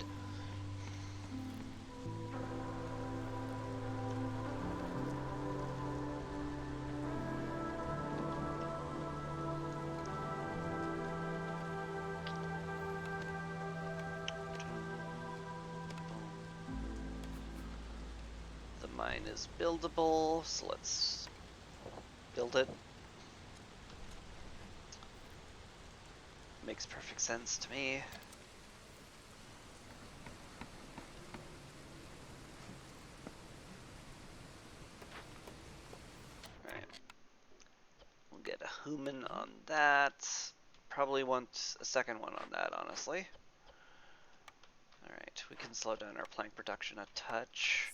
The mine is buildable, so let's build it. Makes perfect sense to me. Alright. We'll get a human on that. Probably want a second one on that, honestly. Alright, we can slow down our plank production a touch.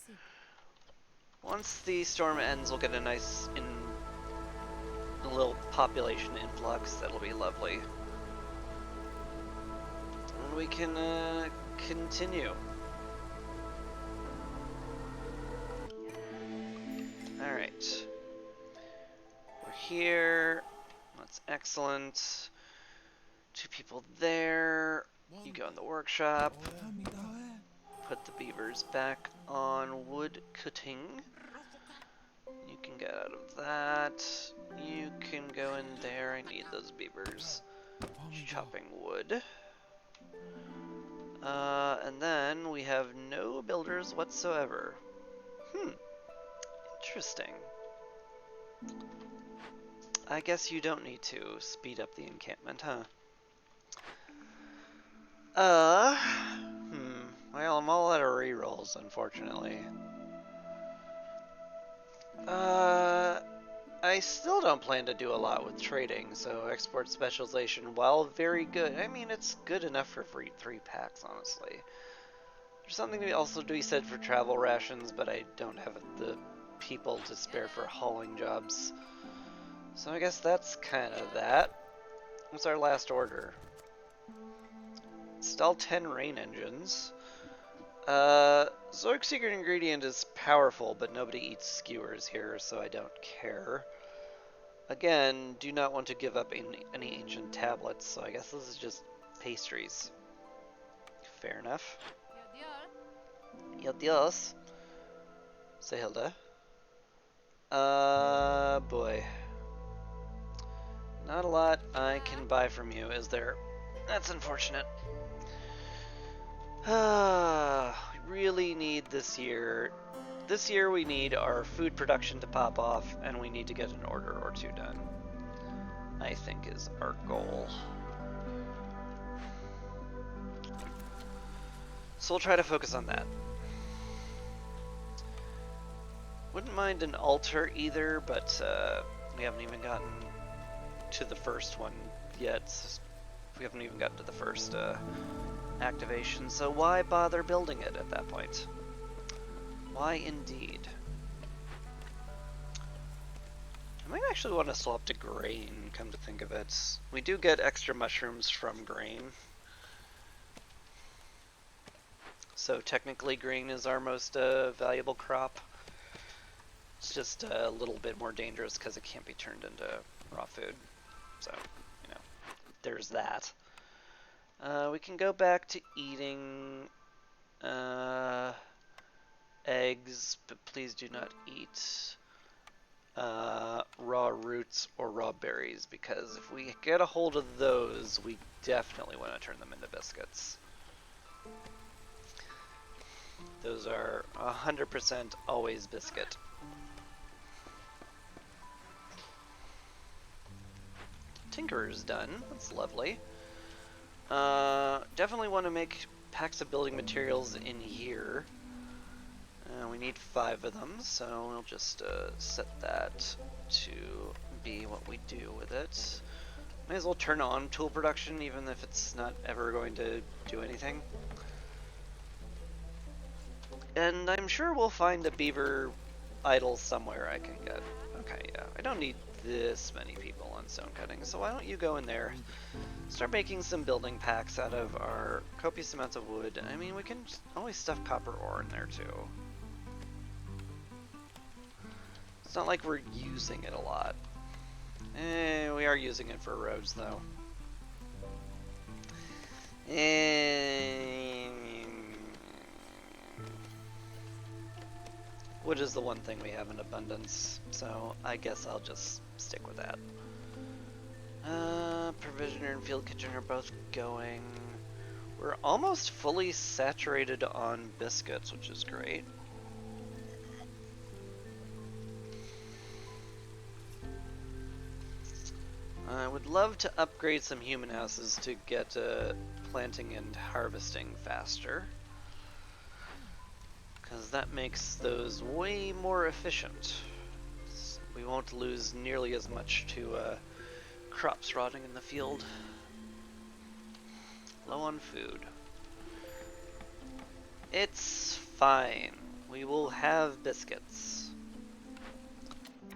Once the storm ends, we'll get a nice a little population influx. That'll be lovely. And we can continue. Alright. We're here. That's excellent. 2 people there. You go in the workshop. Put the beavers back on wood cutting. can get out of that. You can go in there. I need those beavers. Chopping wood. And then we have no builders whatsoever. Interesting. I guess you don't need to speed up the encampment, huh? Well, I'm all out of rerolls, unfortunately. I still don't plan to do a lot with trading, so export specialization, while very good, I mean, it's good enough for free 3 packs, honestly. There's something to also be said for travel rations, but I don't have the people to spare for hauling jobs. So I guess that's kind of that. What's our last order? Install 10 rain engines. Zorg's secret ingredient is powerful, but nobody eats skewers here, so I don't care. Again, do not want to give up any ancient tablets, so I guess this is just pastries. Fair enough. Dios. Say Hilda. Boy. Not a lot I can buy from you, is there? That's unfortunate. We really need this year. This year we need our food production to pop off, and we need to get an order or 2 done. I think is our goal. So we'll try to focus on that. Wouldn't mind an altar either, but we haven't even gotten to the first one yet. We haven't even gotten to the first activation, so why bother building it at that point? Why indeed? I might actually want to swap to grain, come to think of it. We do get extra mushrooms from grain. So technically grain is our most valuable crop. It's just a little bit more dangerous because it can't be turned into raw food. So, you know, there's that. We can go back to eating eggs, but please do not eat raw roots or raw berries, because if we get a hold of those, we definitely want to turn them into biscuits. Those are 100% always biscuit. Tinkerer's done. That's lovely. Definitely want to make packs of building materials in here. We need 5 of them, so we'll just set that to be what we do with it. Might as well turn on tool production, even if it's not ever going to do anything. And I'm sure we'll find a beaver idol somewhere I can get. Okay, yeah. I don't need this many people on stone cutting, so why don't you go in there, start making some building packs out of our copious amounts of wood. I mean, we can always stuff copper ore in there too. It's not like we're using it a lot. We are using it for roads though. Wood is the one thing we have in abundance, so I guess I'll just stick with that. Provisioner and field kitchen are both going. We're almost fully saturated on biscuits, which is great. I would love to upgrade some human houses to get planting and harvesting faster, because that makes those way more efficient. We won't lose nearly as much to crops rotting in the field. Low on food. It's fine. We will have biscuits.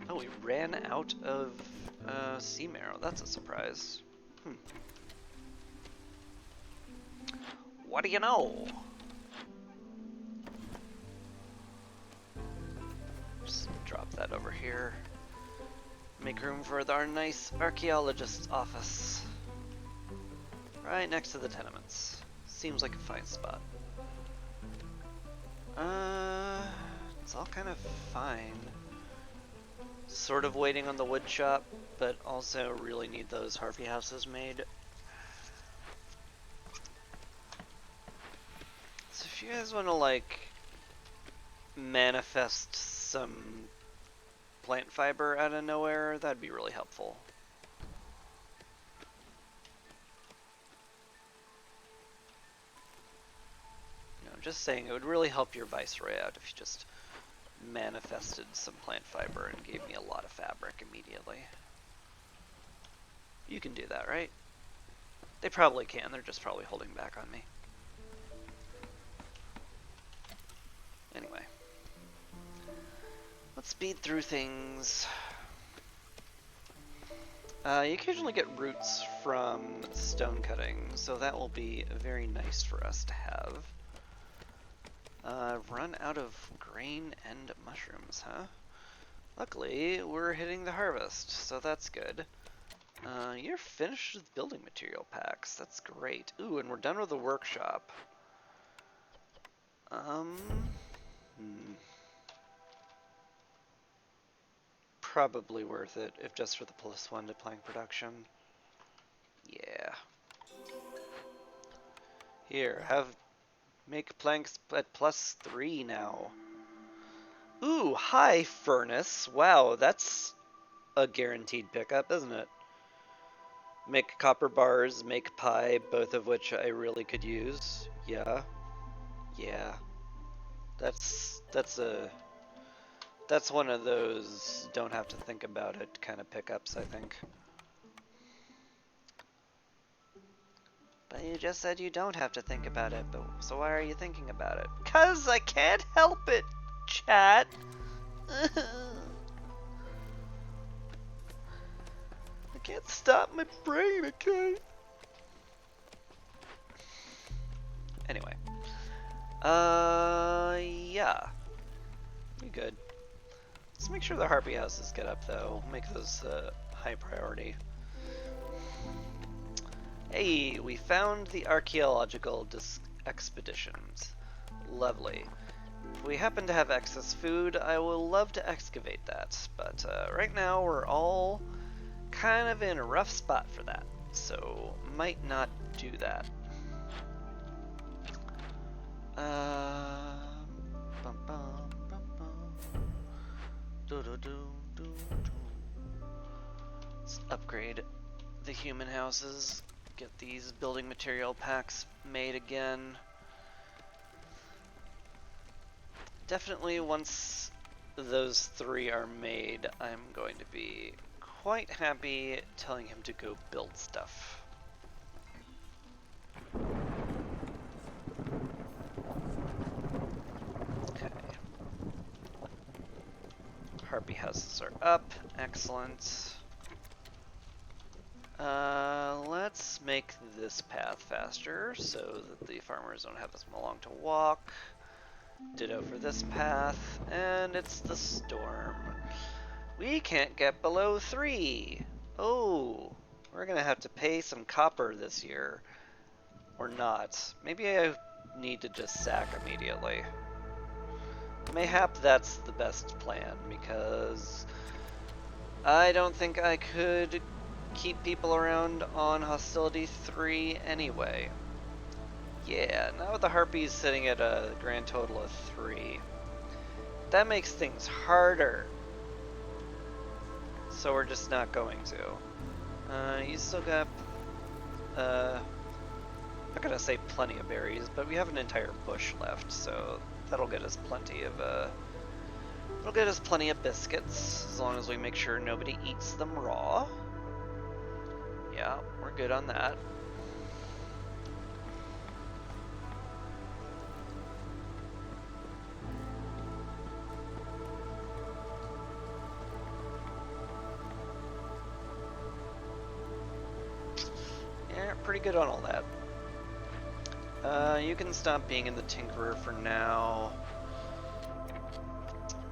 Oh, we ran out of sea marrow. That's a surprise. What do you know? Just drop that over here. Make room for our nice archaeologist's office. Right next to the tenements. Seems like a fine spot. It's all kind of fine. Sort of waiting on the wood shop, but also really need those harpy houses made. So if you guys want to, like, manifest some plant fiber out of nowhere, that'd be really helpful. You know, just saying, it would really help your Viceroy out if you just manifested some plant fiber and gave me a lot of fabric immediately. You can do that, right? They probably can, they're just probably holding back on me. Anyway. Let's speed through things. You occasionally get roots from stone cutting, so that will be very nice for us to have. Run out of grain and mushrooms, huh? Luckily, we're hitting the harvest, so that's good. You're finished with building material packs. That's great. Ooh, and we're done with the workshop. Probably worth it, if just for the +1 to plank production. Yeah. Here, make planks at +3 now. Ooh, hi, furnace. Wow, that's a guaranteed pickup, isn't it? Make copper bars, make pie, both of which I really could use. Yeah. Yeah. That's one of those don't have to think about it kind of pickups, I think. But you just said you don't have to think about it, but so why are you thinking about it? 'Cause I can't help it, chat. I can't stop my brain, I can't. Anyway. Yeah. You good. Let's make sure the harpy houses get up, though. Make those, high priority. Hey, we found the archaeological expeditions. Lovely. If we happen to have excess food, I will love to excavate that, but right now we're all kind of in a rough spot for that, so might not do that. Let's upgrade the human houses, get these building material packs made again. Definitely once those 3 are made, I'm going to be quite happy telling him to go build stuff. Okay. Harpy houses are up. Excellent. Let's make this path faster so that the farmers don't have as long to walk. Ditto for this path, and it's the storm. We can't get below 3. Oh, we're gonna have to pay some copper this year. Or not. Maybe I need to just sack immediately. Mayhap that's the best plan, because I don't think I could keep people around on Hostility 3 anyway. Yeah, now with the Harpies sitting at a grand total of 3. That makes things harder. So we're just not going to. You still got, I'm not gonna say plenty of berries, but we have an entire bush left, so that'll get us plenty of, it'll get us plenty of biscuits, as long as we make sure nobody eats them raw. Yeah, we're good on that. Yeah, pretty good on all that. You can stop being in the Tinkerer for now.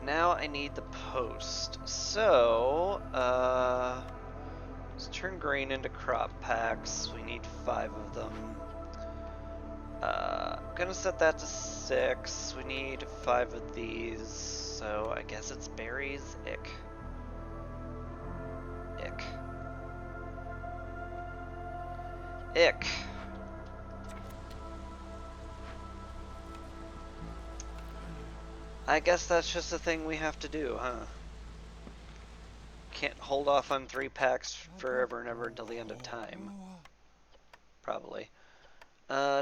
Now I need the post. So, let's turn grain into crop packs. We need 5 of them. I'm gonna set that to 6. We need 5 of these, so I guess it's berries. Ick. Ick. Ick. I guess that's just a thing we have to do, huh? Can't hold off on 3 packs forever and ever until the end of time. Probably. Yeah,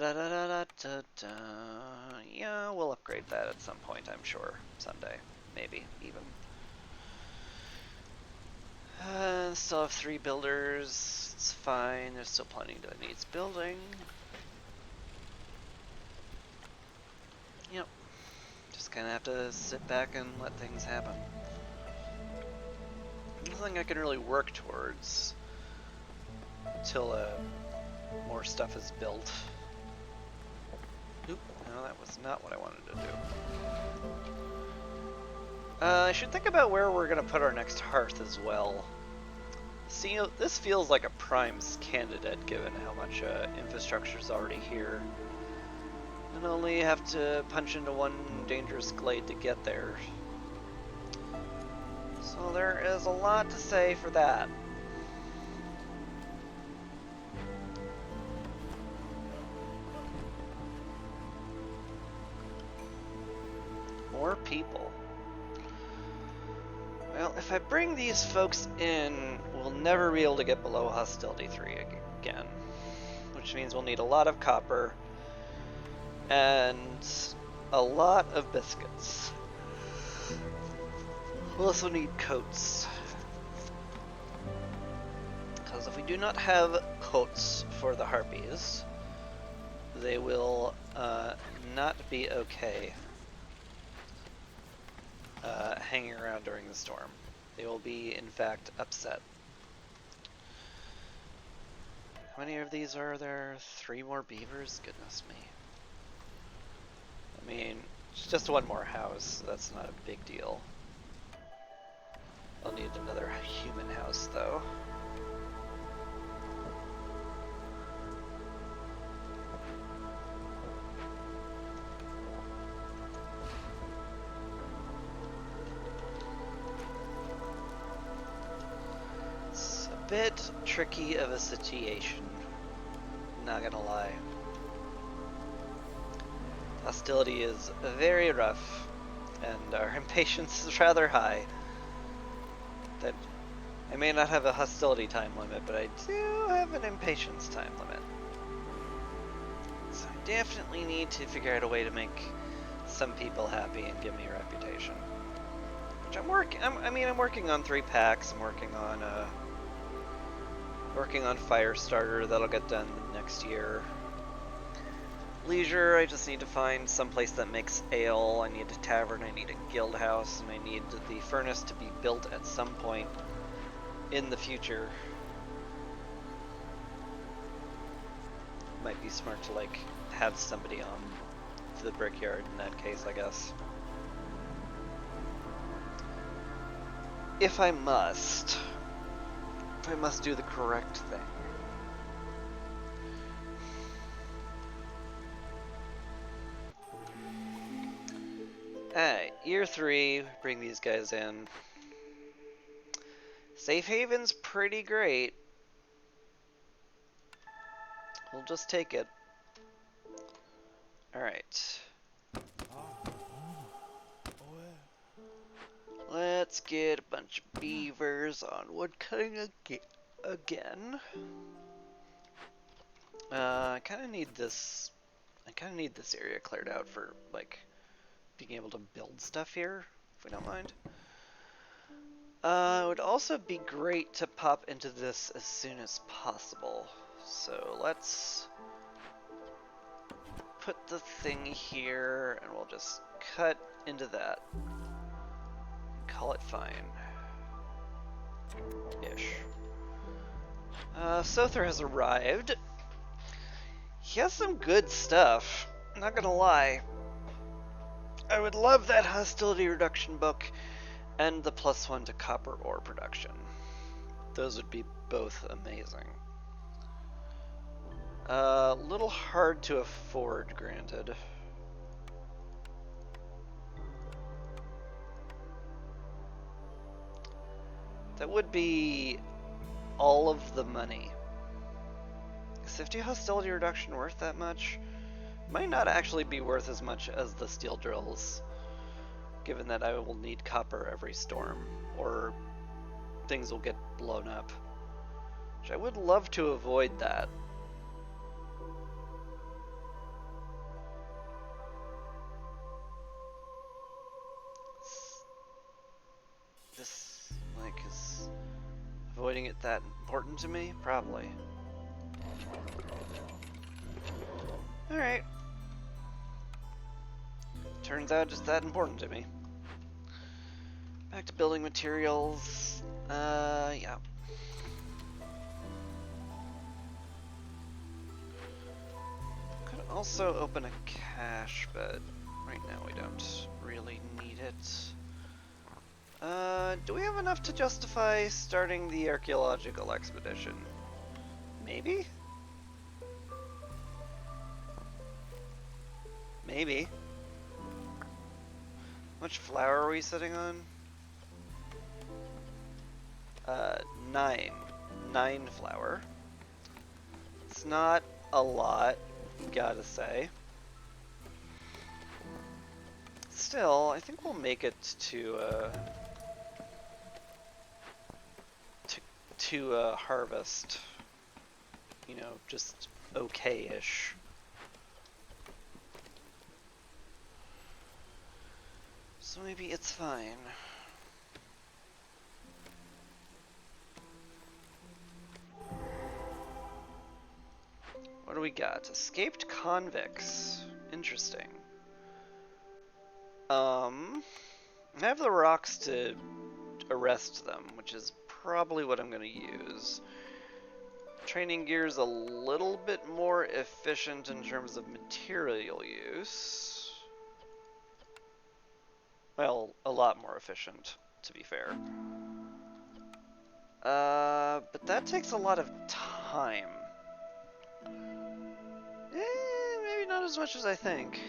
we'll upgrade that at some point, I'm sure. Someday. Maybe, even. Still have 3 builders. It's fine. There's still plenty that needs building. Yep. Just kind of have to sit back and let things happen. Nothing I can really work towards till more stuff is built. Oop, no, that was not what I wanted to do. I should think about where we're going to put our next hearth as well. See, this feels like a prime candidate given how much infrastructure is already here. And only have to punch into one dangerous glade to get there. So there is a lot to say for that. More people. Well, if I bring these folks in, we'll never be able to get below Hostility 3 again. Which means we'll need a lot of copper and a lot of biscuits. We'll also need coats. Because if we do not have coats for the harpies, they will not be okay hanging around during the storm. They will be, in fact, upset. How many of these are there? 3 more beavers? Goodness me. I mean, it's just 1 more house, so that's not a big deal. I'll need another human house, though. It's a bit tricky of a situation, not gonna lie. Hostility is very rough, and our impatience is rather high. That I may not have a hostility time limit, but I do have an impatience time limit. So I definitely need to figure out a way to make some people happy and give me a reputation. Which I'm working on 3 packs. I'm working on Firestarter. That'll get done next year. Leisure, I just need to find some place that makes ale. I need a tavern, I need a guild house, and I need the furnace to be built at some point in the future. Might be smart to like have somebody on to the brickyard in that case, I guess. If I must do the correct thing. Alright, year 3, bring these guys in. Safe haven's pretty great. We'll just take it. Alright. Let's get a bunch of beavers on woodcutting again. I kind of need this area cleared out for, like, being able to build stuff here, if we don't mind. It would also be great to pop into this as soon as possible. So let's put the thing here, and we'll just cut into that. Call it fine. Ish. Sother has arrived. He has some good stuff, not gonna lie. I would love that hostility reduction book and the +1 to copper ore production. Those would be both amazing. Little hard to afford, granted. That would be all of the money. Is 50 hostility reduction worth that much? Might not actually be worth as much as the steel drills, given that I will need copper every storm, or things will get blown up. Which I would love to avoid that. This, like, is avoiding it that important to me? Probably. Alright. Turns out it's that important to me. Back to building materials. Yeah. Could also open a cache, but right now we don't really need it. Do we have enough to justify starting the archaeological expedition? Maybe? Maybe. How much flour are we sitting on? 9. 9 flour. It's not a lot, gotta say. Still, I think we'll make it to harvest. You know, just okay-ish. So maybe it's fine. What do we got? Escaped convicts. Interesting. I have the rocks to arrest them, which is probably what I'm going to use. Training gear's a little bit more efficient in terms of material use. Well, a lot more efficient, to be fair. But that takes a lot of time. Maybe not as much as I think.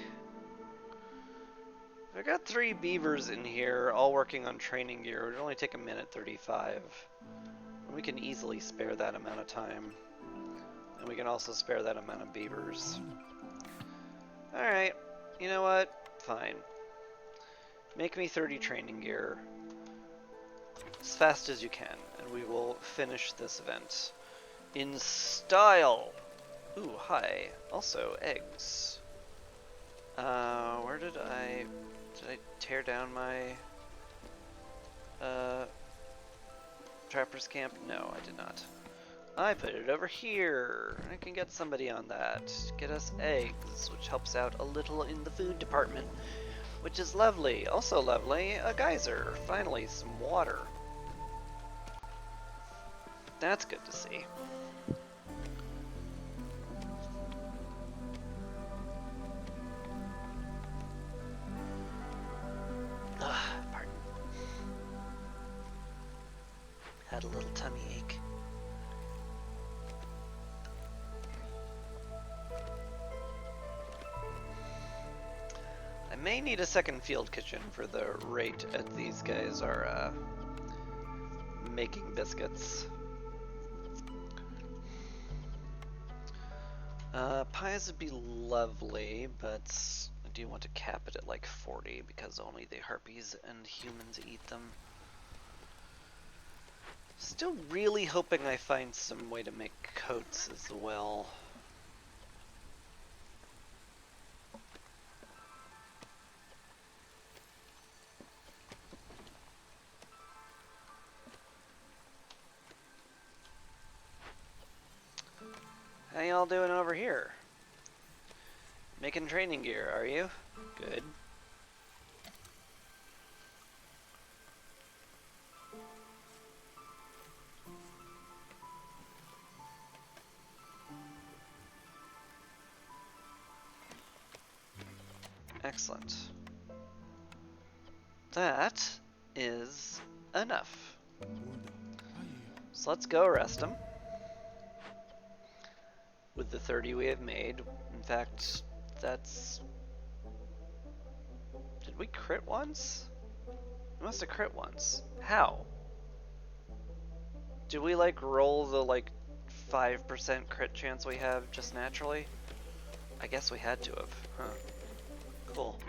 If I got 3 beavers in here, all working on training gear, it would only take a minute 35. We can easily spare that amount of time. And we can also spare that amount of beavers. Alright, you know what? Fine. Make me 30 training gear as fast as you can, and we will finish this event in style. Ooh, hi. Also, eggs. Where did I tear down my trapper's camp? No, I did not. I put it over here. I can get somebody on that. Get us eggs, which helps out a little in the food department, which is lovely. Also lovely, a geyser. Finally, some water. That's good to see. Pardon. Had a little tummy ache. I may need a second field kitchen for the rate at these guys are making biscuits. Pies would be lovely, but I do want to cap it at like 40 because only the harpies and humans eat them. Still really hoping I find some way to make coats as well. How y'all doing over here? Making training gear, are you? Good. Excellent. That is enough. So let's go arrest him. With the 30 we have made. In fact, that's... Did we crit once? We must have crit once. How? do we like roll the like 5% crit chance we have just naturally? I guess we had to have. Huh. Cool.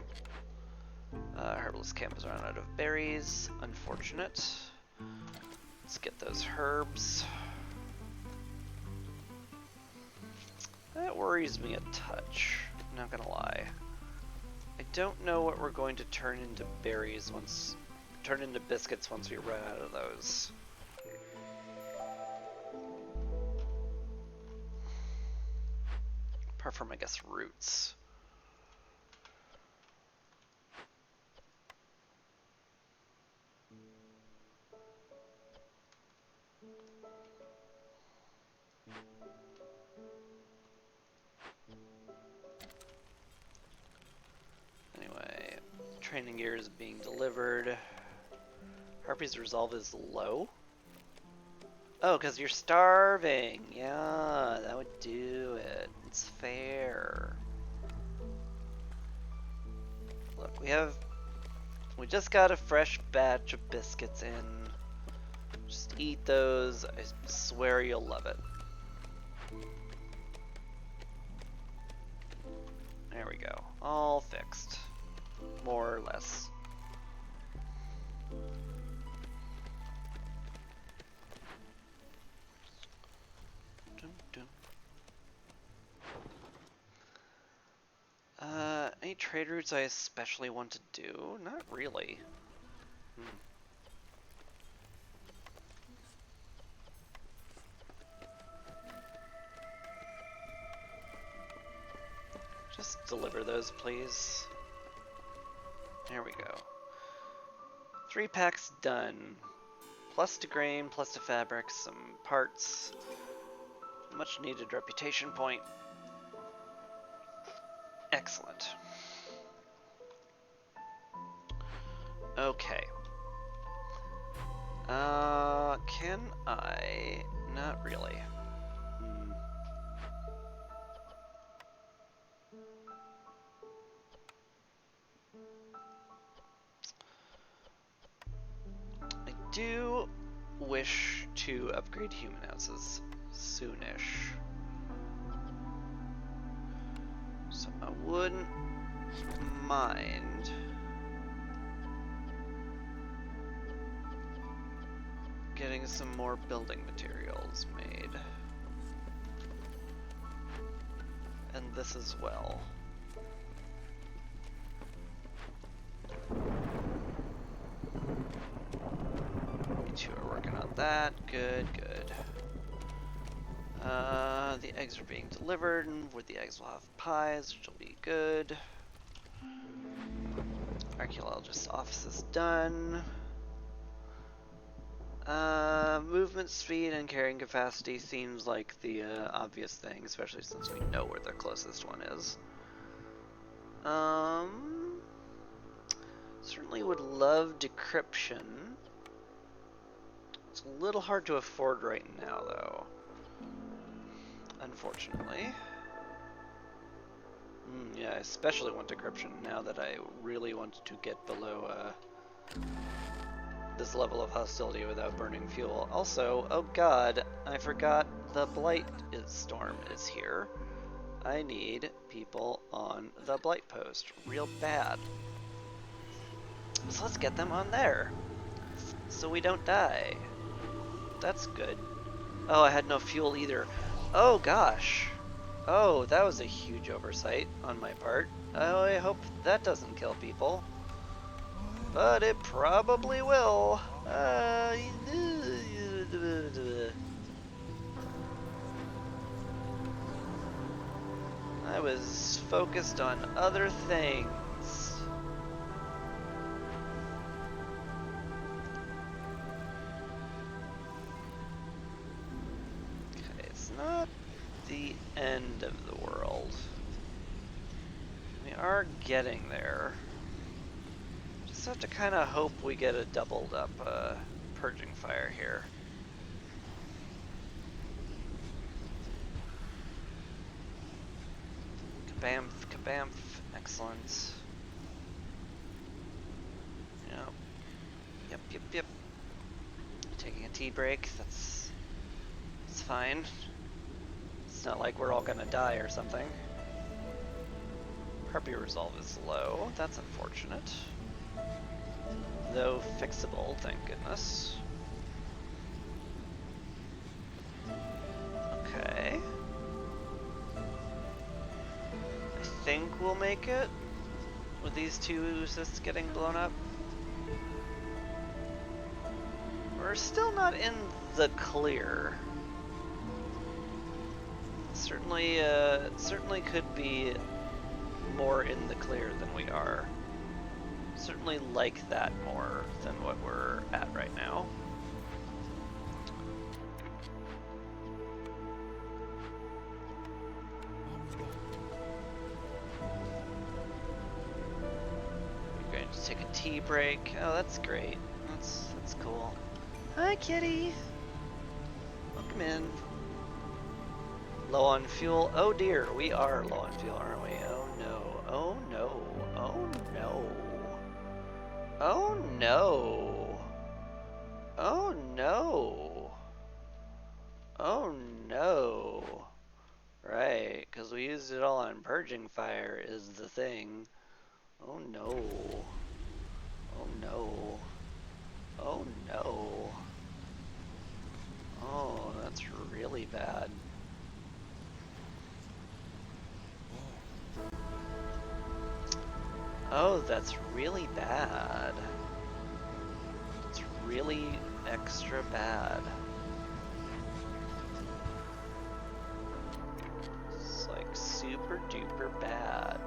Herbalist camp has run out of berries. Unfortunate. Let's get those herbs. That worries me a touch, not gonna lie. I don't know what we're going to turn into berries once... turn into biscuits once we run out of those. Apart from, I guess, roots. Anyway, training gear is being delivered. Harpy's resolve is low? Oh, because you're starving. Yeah, that would do it. It's fair. Look, we just got a fresh batch of biscuits in. Just eat those. I swear you'll love it. There we go. All fixed. More or less. Dum, dum. Any trade routes I especially want to do? Not really. Just deliver those, please. There we go. 3 packs done. Plus to grain, plus to fabric, some parts. Much needed reputation point. Excellent. Okay. Can I? Not really. I do wish to upgrade human houses soonish. So I wouldn't mind getting some more building materials made. And this as well. You two are working on that. Good, good. The eggs are being delivered, and with the eggs we'll have pies, which will be good. Archaeologist's office is done. Movement speed and carrying capacity seems like the obvious thing, especially since we know where the closest one is. Certainly would love decryption. It's a little hard to afford right now, though. Unfortunately. Yeah, I especially want decryption now that I really want to get below this level of hostility without burning fuel. Also, oh god, I forgot the Blight storm is here. I need people on the Blight post real bad. So let's get them on there, so we don't die. That's good. Oh, I had no fuel either. Oh gosh. Oh, that was a huge oversight on my part. Oh, I hope that doesn't kill people. But it probably will. I was focused on other things. Okay, it's not the end of the world. We are getting there. Just have to kind of hope we get a doubled up purging fire here. Kabamf, kabamf, excellent. Yep. Yep. Taking a tea break, that's fine. It's not like we're all gonna die or something. Harpy resolve is low. That's unfortunate. Though fixable, thank goodness. Okay. I think we'll make it with these two assists getting blown up. We're still not in the clear. Certainly, certainly could be more in the clear than we are. Certainly like that more than what we're at right now. We're going to take a tea break. Oh, that's great. That's cool. Hi, kitty. Welcome in. Low on fuel. Oh dear, we are low on fuel, aren't we? Oh no. Oh no. Oh no. Oh no. Oh no. Oh no. Right, because we used it all on purging fire is the thing. Oh no. Oh no. Oh no. Oh, that's really bad. Oh, that's really bad. It's really extra bad. It's like super duper bad.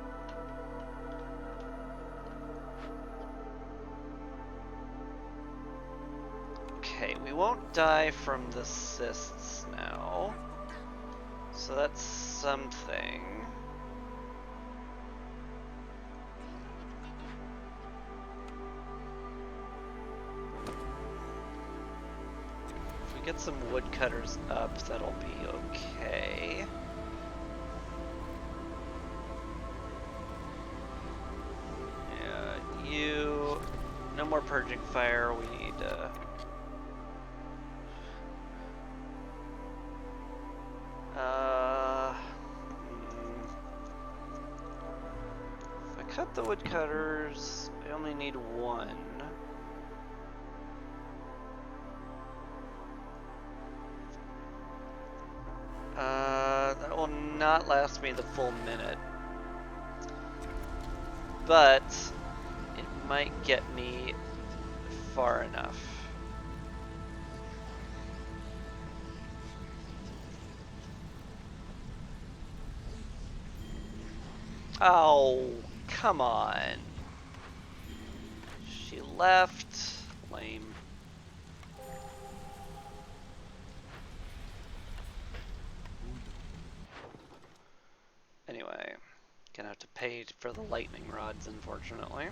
Okay, we won't die from the cysts now. So that's something. If we get some woodcutters up, that'll be okay. Yeah, you... No more purging fire, we need if I cut the woodcutters, I only need one. That will not last me the full minute. But it might get me far enough. Oh, come on. She left. Lame. Anyway, gonna have to pay for the lightning rods, unfortunately.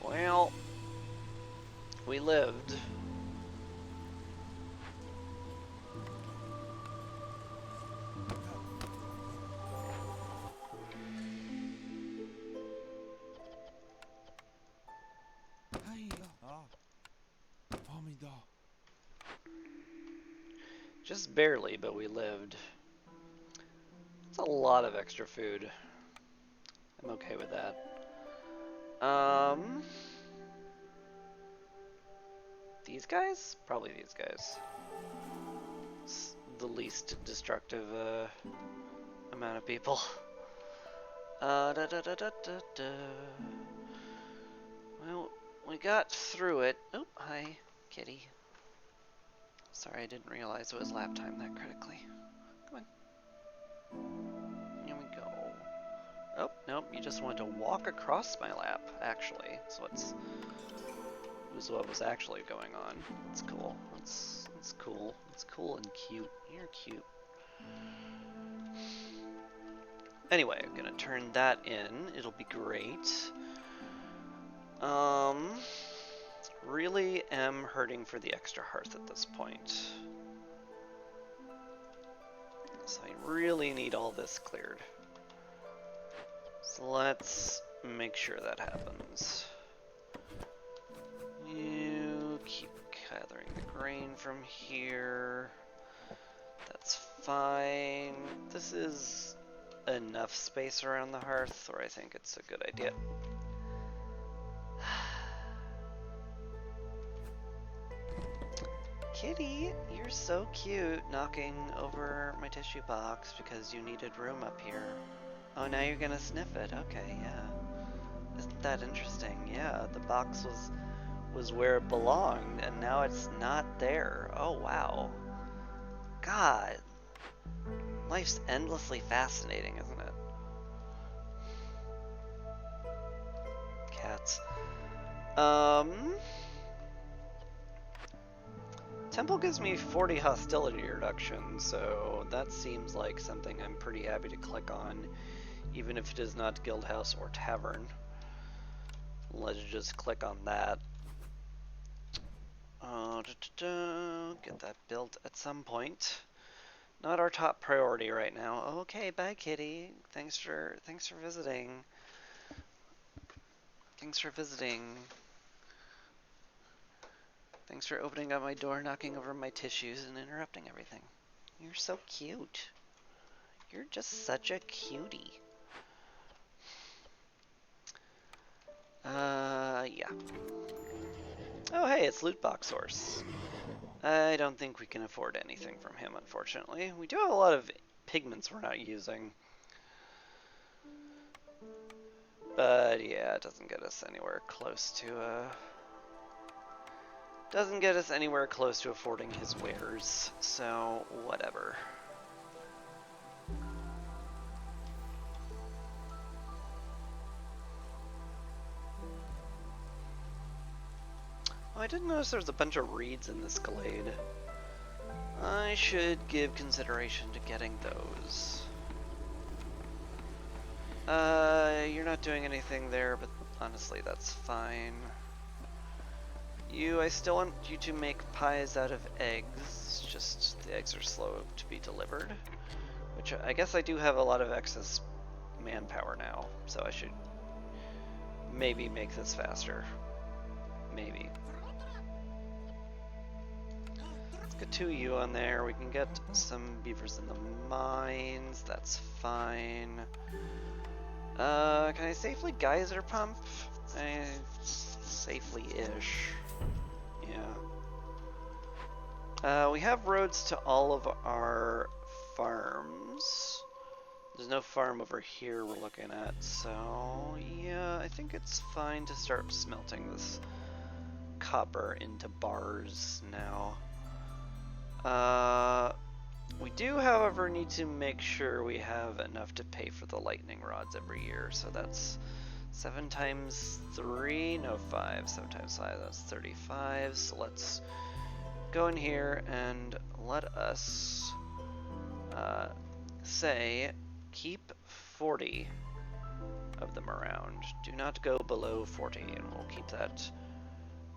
Well, we lived. Just barely, but we lived. It's a lot of extra food. I'm okay with that. These guys? Probably these guys. It's the least destructive amount of people. Da, da, da, da, da, da. Well, we got through it. Oh, hi, kitty. Sorry, I didn't realize it was lap time that critically. Come on. Here we go. Oh, nope, you just wanted to walk across my lap, actually. So it's was what was actually going on. That's cool. That's cool. It's cool and cute. You're cute. Anyway, I'm gonna turn that in. It'll be great. Really am hurting for the extra hearth at this point. So I really need all this cleared. So let's make sure that happens. You keep gathering the grain from here. That's fine. This is enough space around the hearth where I think it's a good idea. Kitty, you're so cute, knocking over my tissue box because you needed room up here. Oh, now you're gonna sniff it. Okay, yeah. Isn't that interesting? Yeah, the box was where it belonged, and now it's not there. Oh, wow. God. Life's endlessly fascinating, isn't it? Cats. Temple gives me 40 hostility reduction, so that seems like something I'm pretty happy to click on, even if it is not Guildhouse or Tavern. Let's just click on that. Get that built at some point. Not our top priority right now. Okay, bye, kitty. Thanks for visiting. Thanks for visiting. Thanks for opening up my door, knocking over my tissues, and interrupting everything. You're so cute. You're just such a cutie. Yeah. Oh, hey, it's Lootbox Source. I don't think we can afford anything from him, unfortunately. We do have a lot of pigments we're not using. But yeah, it doesn't get us anywhere close to, doesn't get us anywhere close to affording his wares, so whatever. Oh, I didn't notice there's a bunch of reeds in this glade. I should give consideration to getting those. You're not doing anything there, but honestly, that's fine. I still want you to make pies out of eggs, just the eggs are slow to be delivered. Which I guess I do have a lot of excess manpower now, so I should maybe make this faster. Maybe. Let's get 2 of you on there. We can get some beavers in the mines. That's fine. Can I safely geyser pump? Safely-ish. Yeah. We have roads to all of our farms. There's no farm over here we're looking at, so yeah, I think it's fine to start smelting this copper into bars now. We do, however, need to make sure we have enough to pay for the lightning rods every year, so that's 7 times 3, no 5, 7 times 5, that's 35, so let's go in here and let us say keep 40 of them around. Do not go below 40, and we'll keep that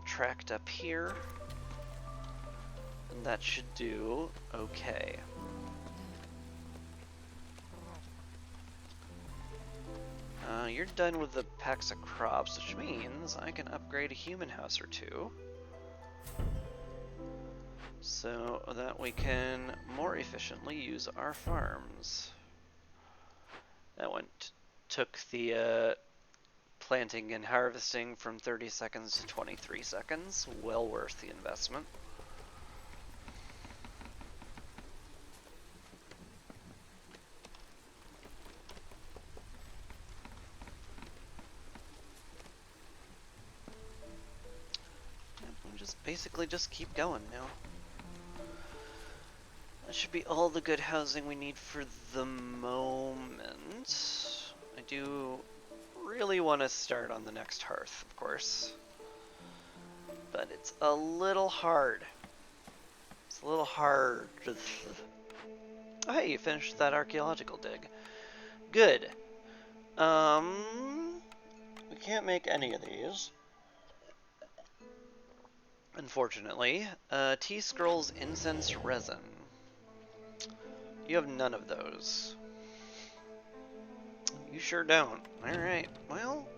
tracked up here. And that should do okay. You're done with the packs of crops, which means I can upgrade a human house or 2. So that we can more efficiently use our farms. That took the planting and harvesting from 30 seconds to 23 seconds. Well worth the investment. Basically just keep going now. That should be all the good housing we need for the moment. I do really want to start on the next hearth, of course. But it's a little hard. It's a little hard. Oh, hey, you finished that archaeological dig. Good. We can't make any of these. Unfortunately. Tea scrolls, incense, resin. You have none of those. You sure don't. Alright, well,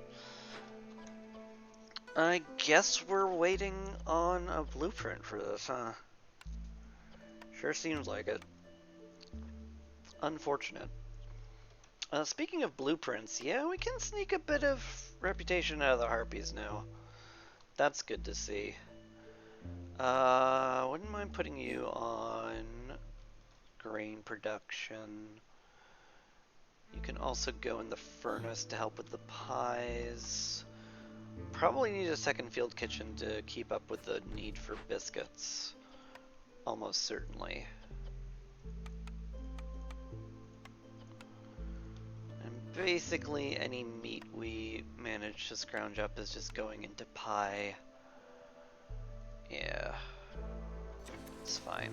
I guess we're waiting on a blueprint for this, huh? Sure seems like it. Unfortunate. Speaking of blueprints, yeah, we can sneak a bit of reputation out of the Harpies now. That's good to see. Wouldn't mind putting you on grain production. You can also go in the furnace to help with the pies. Probably need a second field kitchen to keep up with the need for biscuits. Almost certainly. And basically any meat we manage to scrounge up is just going into pie. Yeah. It's fine.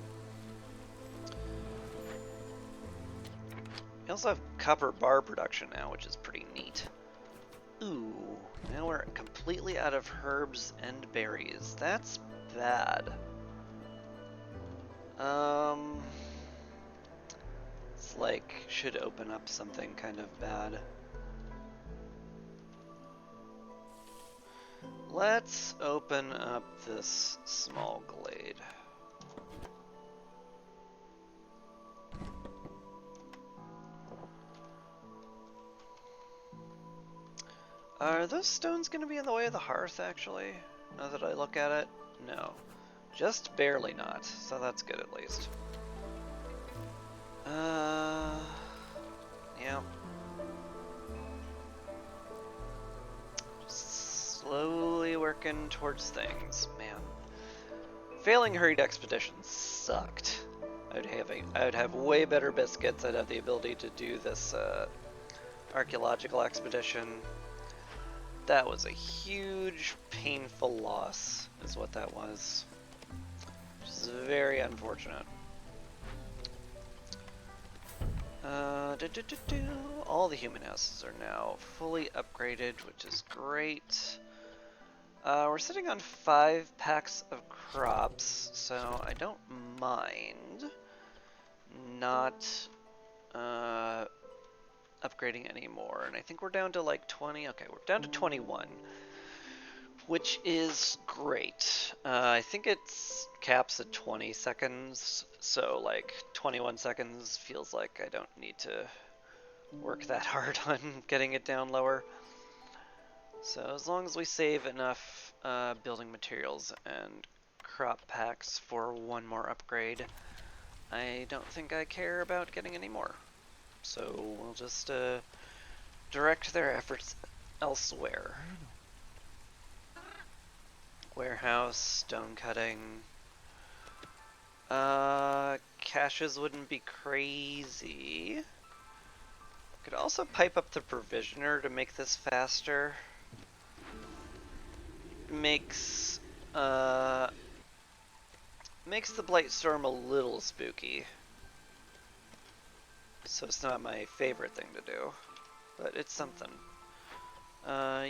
We also have copper bar production now, which is pretty neat. Ooh, now we're completely out of herbs and berries. That's bad. It's like, should open up something kind of bad. Let's open up this small glade. Are those stones going to be in the way of the hearth, actually? Now that I look at it? No. Just barely not, so that's good at least. Yeah. Just slowly working towards things, man. Failing hurried expeditions sucked. I'd have way better biscuits. I'd have the ability to do this archaeological expedition. That was a huge, painful loss, is what that was. Which is very unfortunate. All the human houses are now fully upgraded, which is great. We're sitting on 5 packs of crops, so I don't mind not upgrading anymore. And I think we're down to like 20. Okay, we're down to 21, which is great. I think it's caps at 20 seconds, so like 21 seconds feels like I don't need to work that hard on getting it down lower. So as long as we save enough building materials and crop packs for one more upgrade, I don't think I care about getting any more. So we'll just direct their efforts elsewhere. Warehouse, stone cutting. Caches wouldn't be crazy. Could also pipe up the provisioner to make this faster. Makes the Blightstorm a little spooky. So it's not my favorite thing to do, but it's something.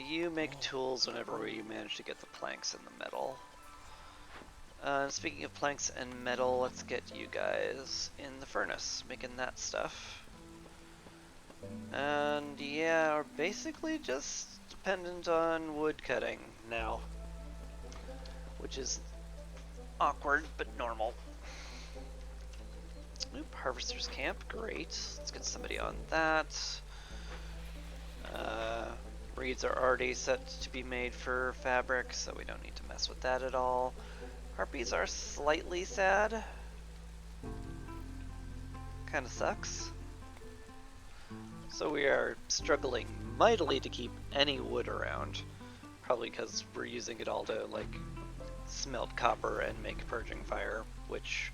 You make tools whenever you manage to get the planks and the metal. Speaking of planks and metal, let's get you guys in the furnace, making that stuff. And yeah, we're basically just dependent on wood cutting now, which is awkward but normal. Oop, Harvester's Camp, great. Let's get somebody on that. Reeds are already set to be made for fabric, so we don't need to mess with that at all. Harpies are slightly sad. Kinda sucks. So we are struggling mightily to keep any wood around. Probably because we're using it all to, like, smelt copper and make purging fire, which,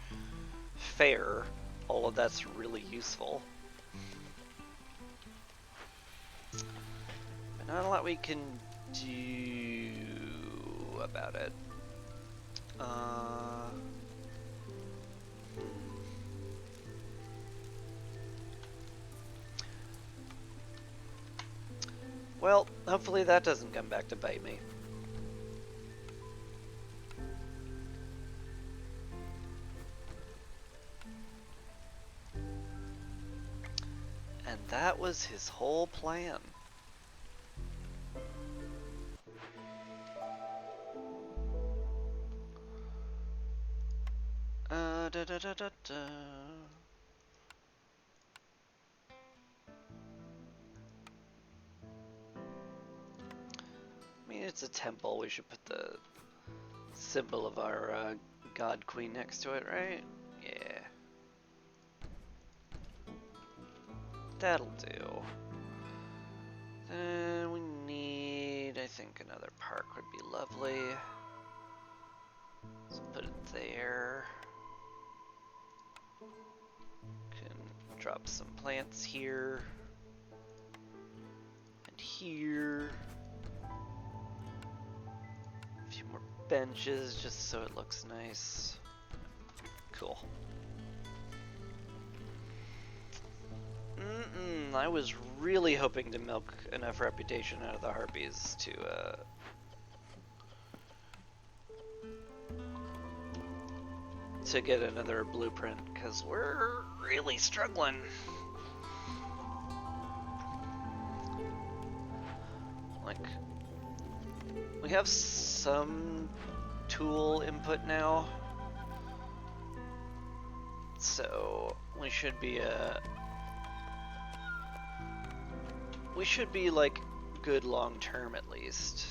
fair, all of that's really useful. But not a lot we can do about it. Well, hopefully that doesn't come back to bite me. And that was his whole plan. Da, da, da, da, da. I mean, it's a temple. We should put the symbol of our god queen next to it, right? Yeah. That'll do. Then we need, I think, another park would be lovely. Let's put it there. Can drop some plants here. And here. A few more benches just so it looks nice. Cool. I was really hoping to milk enough reputation out of the Harpies to get another blueprint, because we're really struggling. Like, we have some tool input now, so we should be like good long term at least.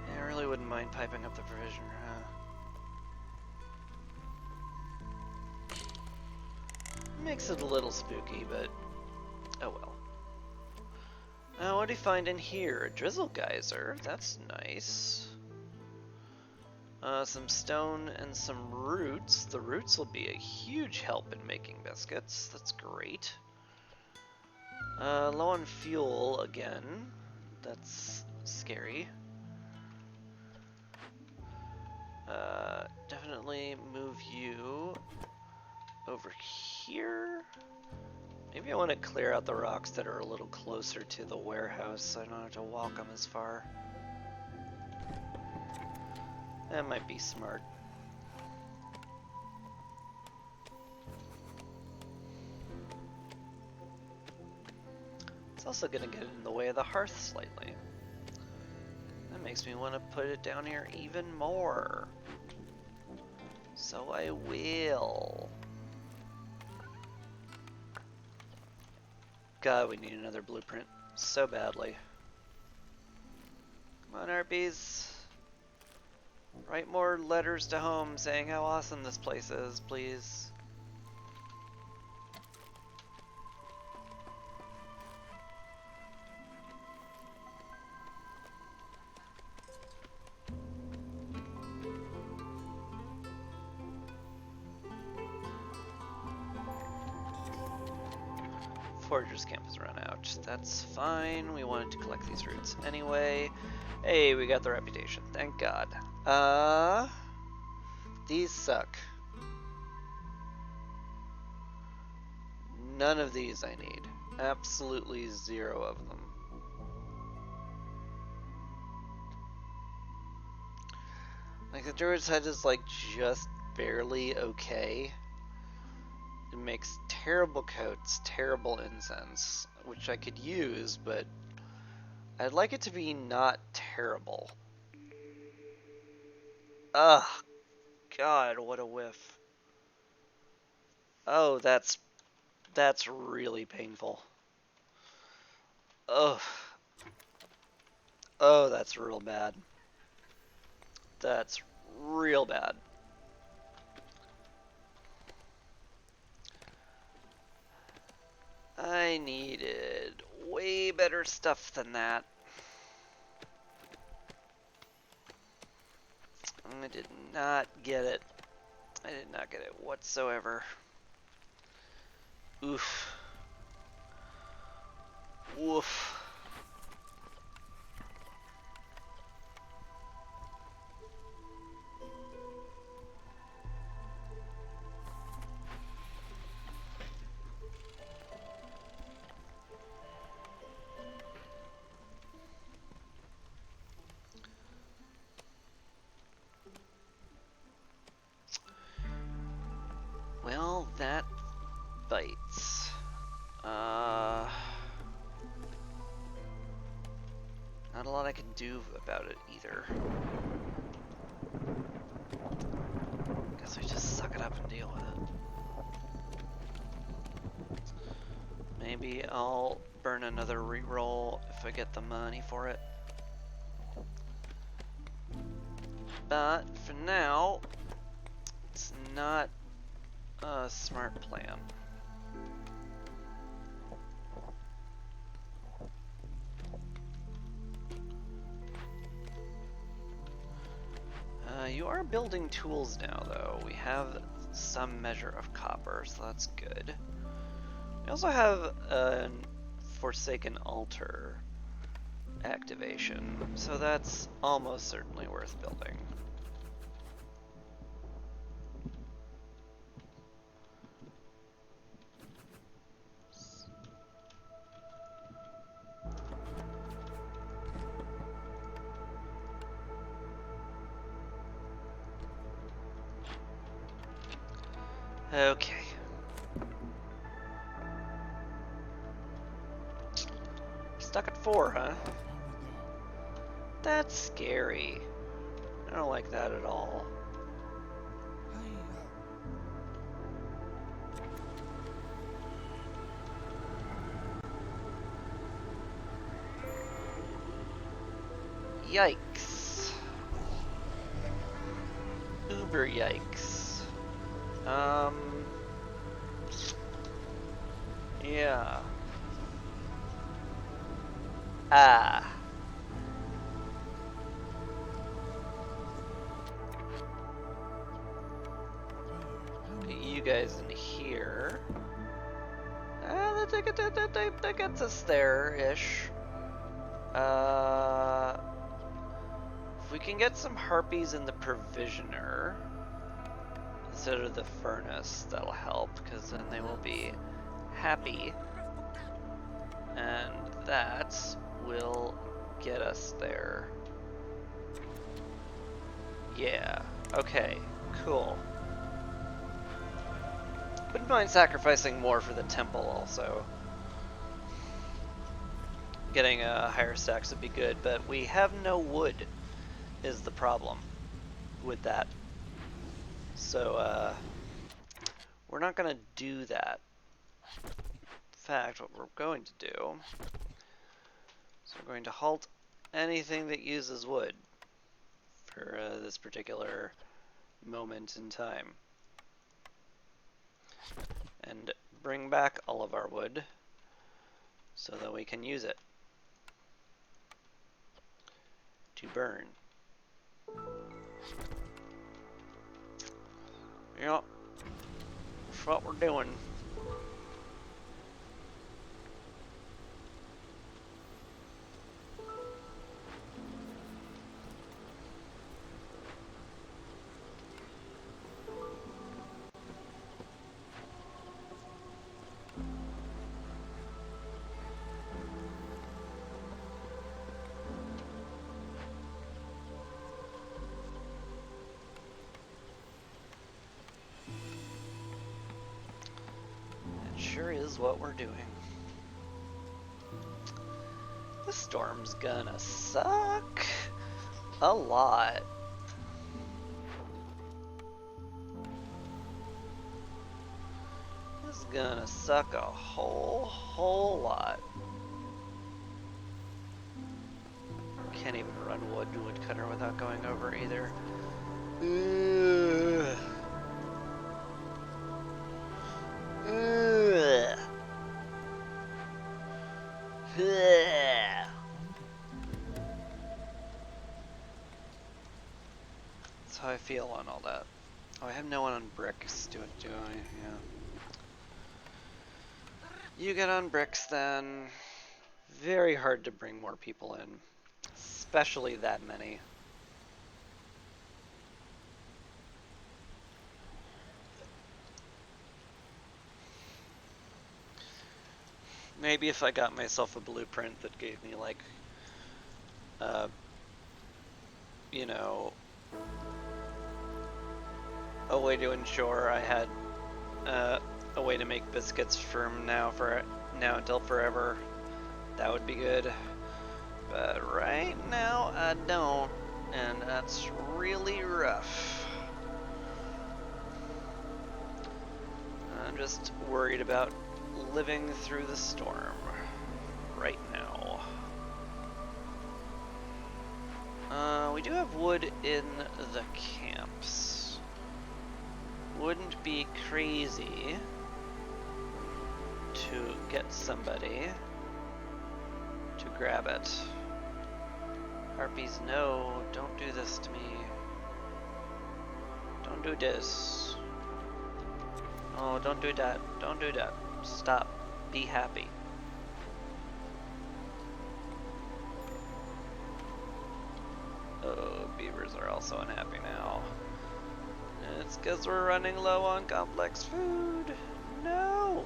Yeah, I really wouldn't mind piping up the provision. Makes it a little spooky, but oh well. Now, what do you find in here? A drizzle geyser. That's nice. Some stone and some roots. The roots will be a huge help in making biscuits. That's great. Low on fuel again. That's scary. Definitely move you over here. Maybe I want to clear out the rocks that are a little closer to the warehouse so I don't have to walk them as far. That might be smart. It's also going to get in the way of the hearth slightly. That makes me want to put it down here even more. So I will. God, we need another blueprint so badly. Come on, Harpies. Write more letters to home saying how awesome this place is, please. Forager's camp has run out. That's fine. We wanted to collect these roots anyway. Hey, we got the reputation. Thank God. These suck. None of these I need. Absolutely zero of them. Like, the Druid's Head is, like, just barely okay. It makes terrible coats, terrible incense, which I could use, but I'd like it to be not terrible. Ugh. God, what a whiff. Oh, that's really painful. Ugh. Oh, that's real bad. That's real bad. I needed way better stuff than that. I did not get it. I did not get it whatsoever. Oof. Woof. Well, that bites. Not a lot I can do about it either. Guess we just suck it up and deal with it. Maybe I'll burn another reroll if I get the money for it. But for now, it's not a smart plan. You are building tools now, though. We have some measure of copper, so that's good. We also have a Forsaken Altar activation, so that's almost certainly worth building. Okay. Stuck at 4, huh? That's scary. I don't like that at all. Yikes. Uber yikes. Yeah. Ah. Get you guys in here. That gets us there-ish. If we can get some harpies in the provisioner instead of the furnace, that'll help, because then they will be happy. And that will get us there. Yeah, okay, cool. Wouldn't mind sacrificing more for the temple also. Getting higher stacks would be good, but we have no wood is the problem with that. So we're not going to do that. In fact, what we're going to do is we're going to halt anything that uses wood for this particular moment in time. And bring back all of our wood so that we can use it to burn. Yep, that's what we're doing. Sure is what we're doing. This storm's gonna suck a lot. This is gonna suck a whole lot. Can't even run woodcutter without going over either. Ugh. Ugh. Ugh. That's how I feel on all that. Oh, I have no one on bricks. Do I? Yeah. You get on bricks then. Very hard to bring more people in. Especially that many. Maybe if I got myself a blueprint that gave me like, uh, you know, a way to ensure I had a way to make biscuits from now until forever, that would be good. But right now I don't, and that's really rough. I'm just worried about living through the storm right now. We do have wood in the camps. Wouldn't be crazy to get somebody to grab it. Harpies, no, don't do this to me. Don't do this. Oh, don't do that. Don't do that. Stop. Be happy. Oh, beavers are also unhappy now. It's because we're running low on complex food. No!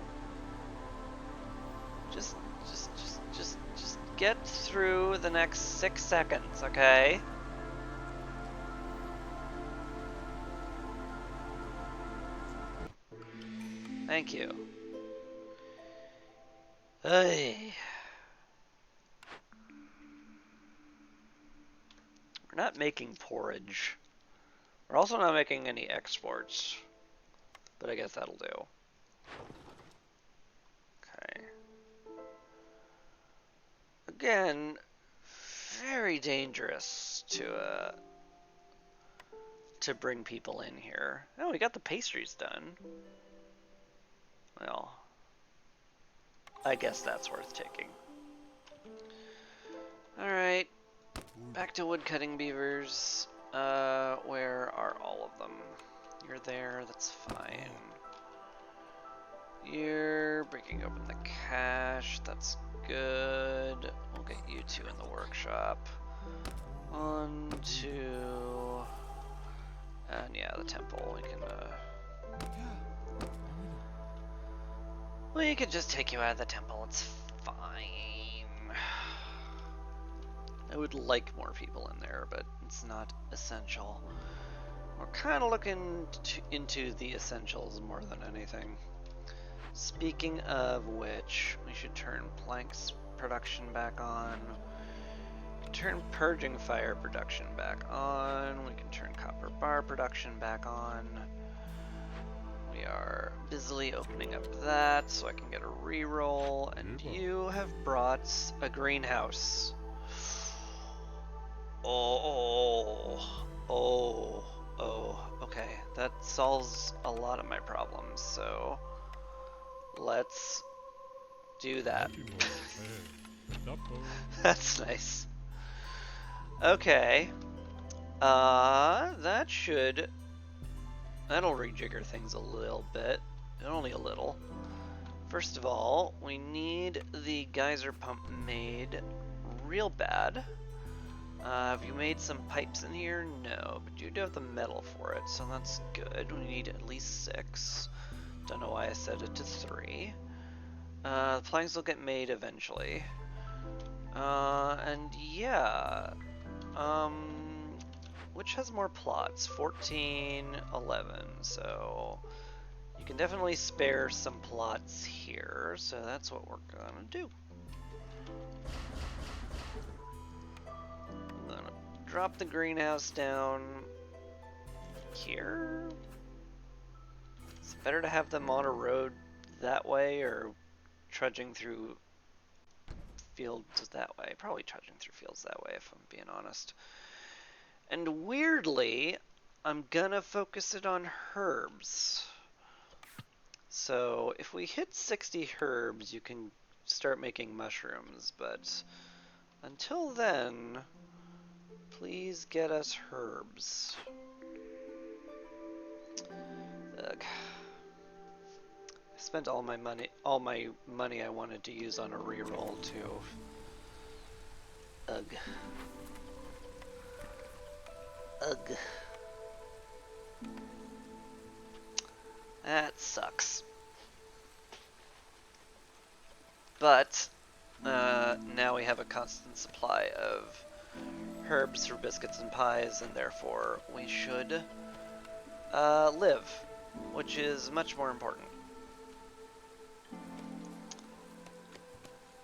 Just get through the next 6 seconds, okay? Thank you. Hey. We're not making porridge. We're also not making any exports. But I guess that'll do. Okay. Again, very dangerous to bring people in here. Oh, we got the pastries done. Well, I guess that's worth taking. Alright, back to woodcutting beavers. Where are all of them? You're there, that's fine. You're breaking open the cache, that's good. We'll get you two in the workshop. 1, 2... And yeah, the temple, we can just take you out of the temple, it's fine. I would like more people in there, but it's not essential. We're kind of looking into the essentials more than anything. Speaking of which, we should turn planks production back on. We can turn purging fire production back on. We can turn copper bar production back on. We are busily opening up that so I can get a reroll. And you have brought a greenhouse. Okay. That solves a lot of my problems, so let's do that. That's nice. Okay. That'll rejigger things a little bit. Only a little. First of all, we need the geyser pump made real bad. Have you made some pipes in here? No, but you do have the metal for it, so that's good. We need at least 6. Don't know why I set it to 3. The planks will get made eventually. And yeah. Which has more plots? 14, 11, so you can definitely spare some plots here, so that's what we're gonna do. I'm gonna drop the greenhouse down here. It's better to have them on a road that way or trudging through fields that way. Probably trudging through fields that way if I'm being honest. And weirdly, I'm gonna focus it on herbs. So if we hit 60 herbs, you can start making mushrooms, but until then, please get us herbs. Ugh. I spent all my money I wanted to use on a reroll too. Ugh. Ugh. That sucks. But now we have a constant supply of herbs for biscuits and pies, and therefore we should live, which is much more important.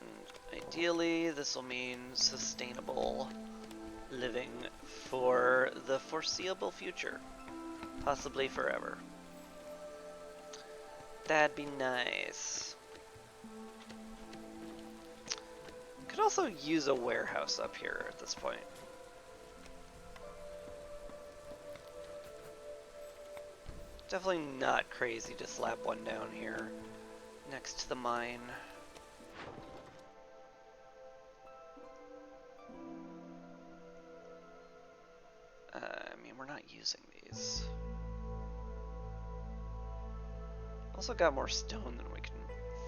And ideally, this will mean sustainable living for the foreseeable future, possibly forever. That'd be nice. Could also use a warehouse up here at this point. Definitely not crazy to slap one down here next to the mine. I mean, we're not using these. Also got more stone than we can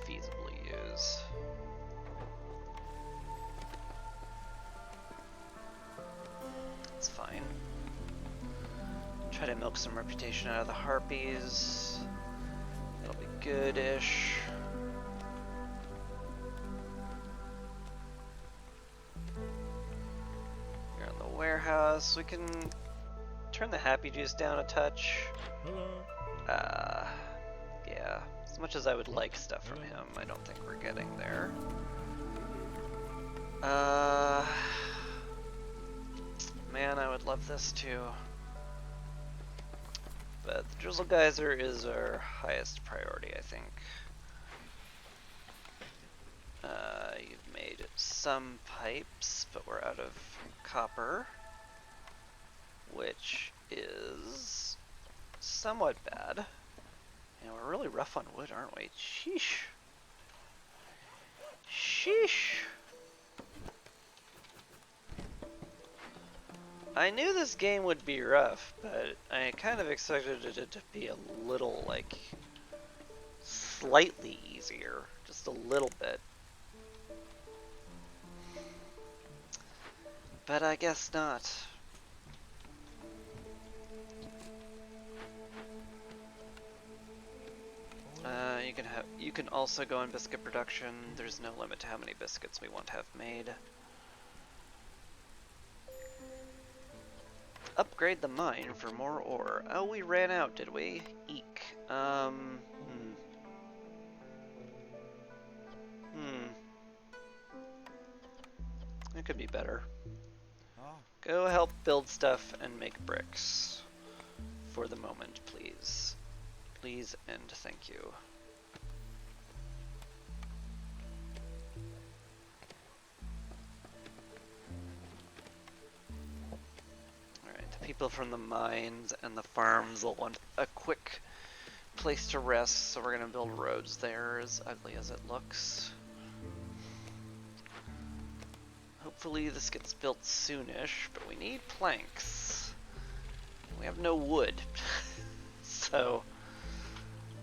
feasibly use. It's fine. Try to milk some reputation out of the harpies. It'll be good-ish. Here in the warehouse, we can turn the happy juice down a touch. Yeah. As much as I would like stuff from him, I don't think we're getting there. Man, I would love this too. But the Drizzle Geyser is our highest priority, I think. You've made some pipes, but we're out of copper, which is somewhat bad. And we're really rough on wood, aren't we? Sheesh. Sheesh. I knew this game would be rough, but I kind of expected it to be a little, like, slightly easier. Just a little bit. But I guess not. You can also go on biscuit production. There's no limit to how many biscuits we want to have made. Upgrade the mine for more ore. Oh, we ran out, did we? Eek. It could be better. Go help build stuff and make bricks. For the moment, please. Please and thank you. Alright, the people from the mines and the farms will want a quick place to rest, so we're gonna build roads there, as ugly as it looks. Hopefully this gets built soonish, but we need planks. We have no wood. So,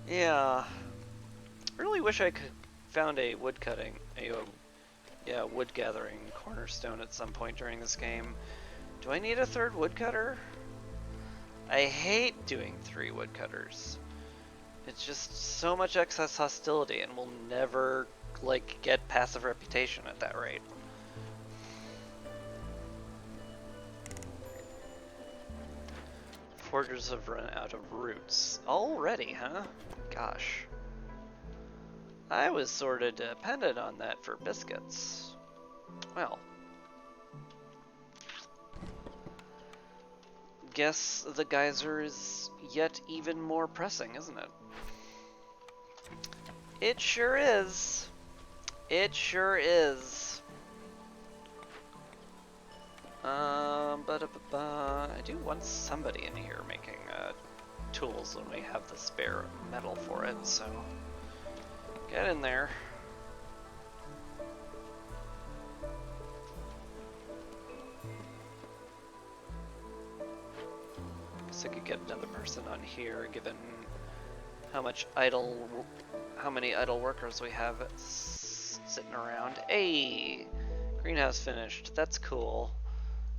yeah. I really wish I could found a wood gathering cornerstone at some point during this game. Do I need a third woodcutter? I hate doing 3 woodcutters. It's just so much excess hostility, and we'll never, like, get passive reputation at that rate. Forgers have run out of roots. Already, huh? Gosh. I was sort of dependent on that for biscuits. Well. Guess the geyser is yet even more pressing, isn't it? It sure is. It sure is. I do want somebody in here making tools when we have the spare metal for it, so get in there. guess I could get another person on here, given how many idle workers we have sitting around. Hey, greenhouse finished. That's cool.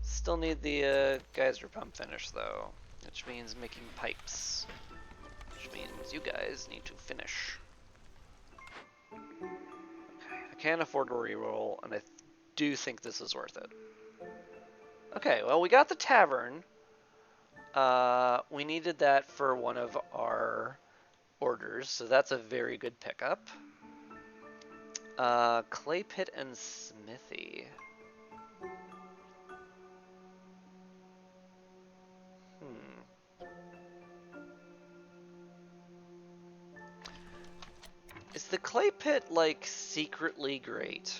Still need the geyser pump finished though, which means making pipes, which means you guys need to finish. Okay, I can't afford to reroll, and I do think this is worth it. Okay, well, we got the tavern. We needed that for one of our orders, so that's a very good pickup. Clay pit and smithy. Is the clay pit, like, secretly great?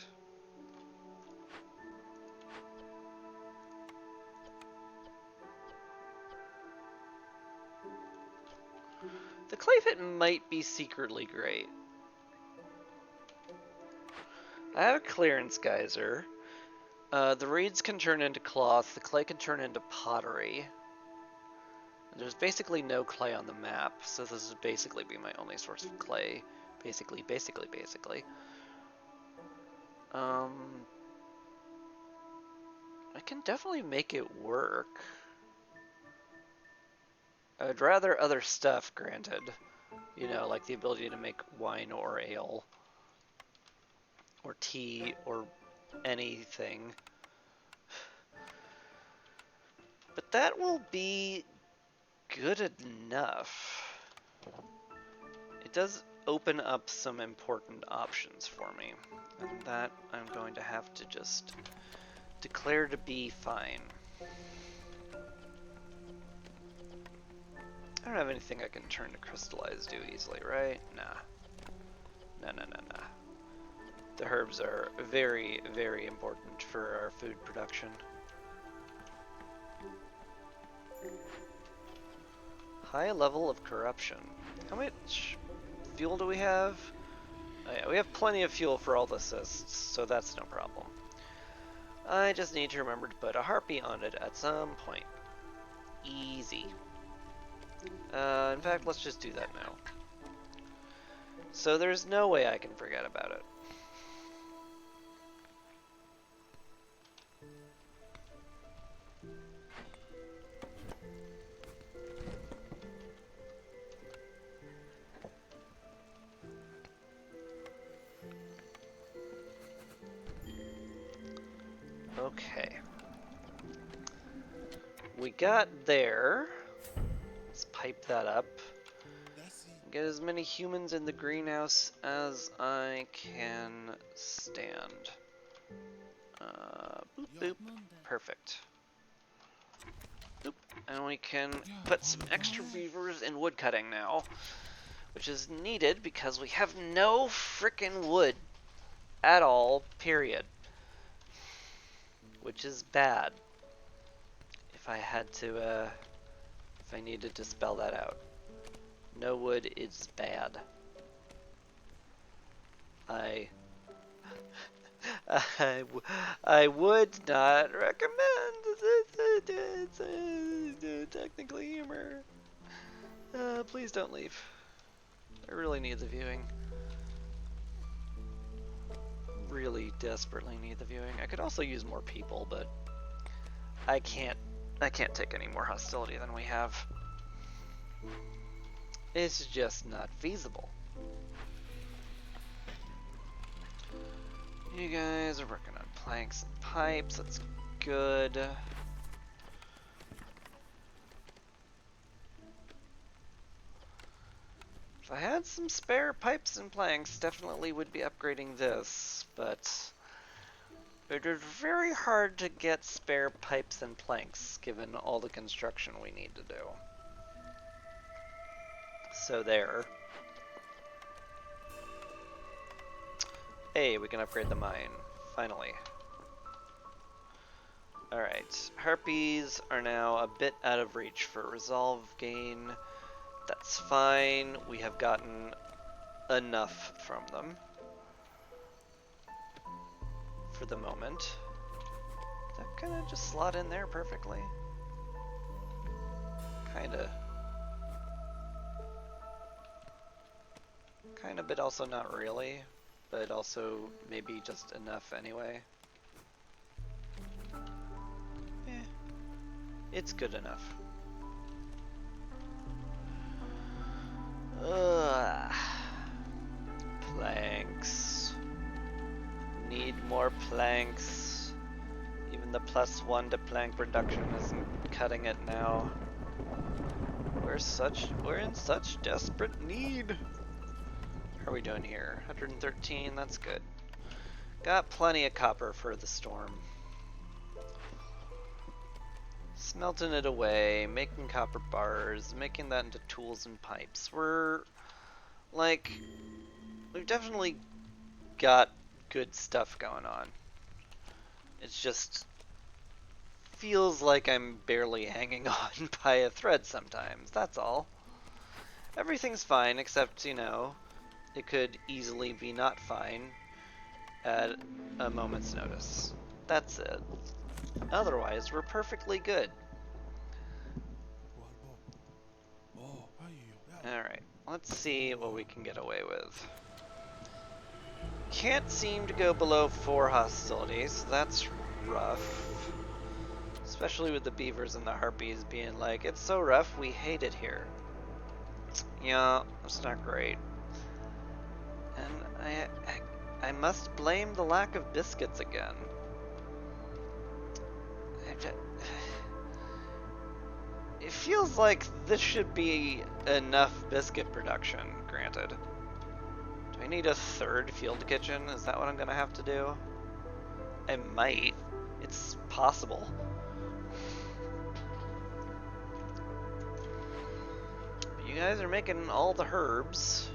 The clay pit might be secretly great. I have a clearance geyser. The reeds can turn into cloth, the clay can turn into pottery. There's basically no clay on the map, so this would basically be my only source of clay. Basically. I can definitely make it work. I'd rather other stuff, granted. You know, like the ability to make wine or ale. Or tea, or anything. But that will be good enough. It does open up some important options for me. And that I'm going to have to just declare to be fine. I don't have anything I can turn to crystallize do easily, right? Nah. Nah. The herbs are very, very important for our food production. High level of corruption. How much fuel do we have? Oh yeah, we have plenty of fuel for all the assists, so that's no problem. I just need to remember to put a harpy on it at some point. Easy. In fact, let's just do that now. So there's no way I can forget about it. Okay. We got there. Let's pipe that up. Get as many humans in the greenhouse as I can stand. Boop, boop. Perfect. Boop. And we can put some extra beavers in woodcutting now, which is needed because we have no frickin' wood at all, period. Which is bad. If I had to, if I needed to spell that out. No wood is bad. I would not recommend it's technically humor. Please don't leave. I really need the viewing. Really desperately need the viewing. I could also use more people, but I can't take any more hostility than we have. It's just not feasible. You guys are working on planks and pipes, that's good. If I had some spare pipes and planks, definitely would be upgrading this, but it is very hard to get spare pipes and planks given all the construction we need to do. So there. Hey, we can upgrade the mine. Finally. Alright. Harpies are now a bit out of reach for resolve gain. That's fine. We have gotten enough from them. For the moment. That kind of just slot in there perfectly. Kinda. Kinda, but also not really. But also maybe just enough anyway. Eh, it's good enough. Ugh. Planks. Need more planks. Even the +1 to plank reduction isn't cutting it now. We're in such desperate need. How are we doing here? 113, that's good. Got plenty of copper for the storm. Smelting it away, making copper bars, making that into tools and pipes. We've definitely got good stuff going on. It's just feels like I'm barely hanging on by a thread sometimes, that's all. Everything's fine except, you know, it could easily be not fine at a moment's notice. That's it. Otherwise, we're perfectly good. Alright, let's see what we can get away with. Can't seem to go below 4 hostilities, so that's rough. Especially with the beavers and the harpies being like, it's so rough, we hate it here. Yeah, that's not great. And I must blame the lack of biscuits again. It feels like this should be enough biscuit production, granted. Do I need a 3rd field kitchen? Is that what I'm gonna have to do? I might. It's possible. But you guys are making all the herbs.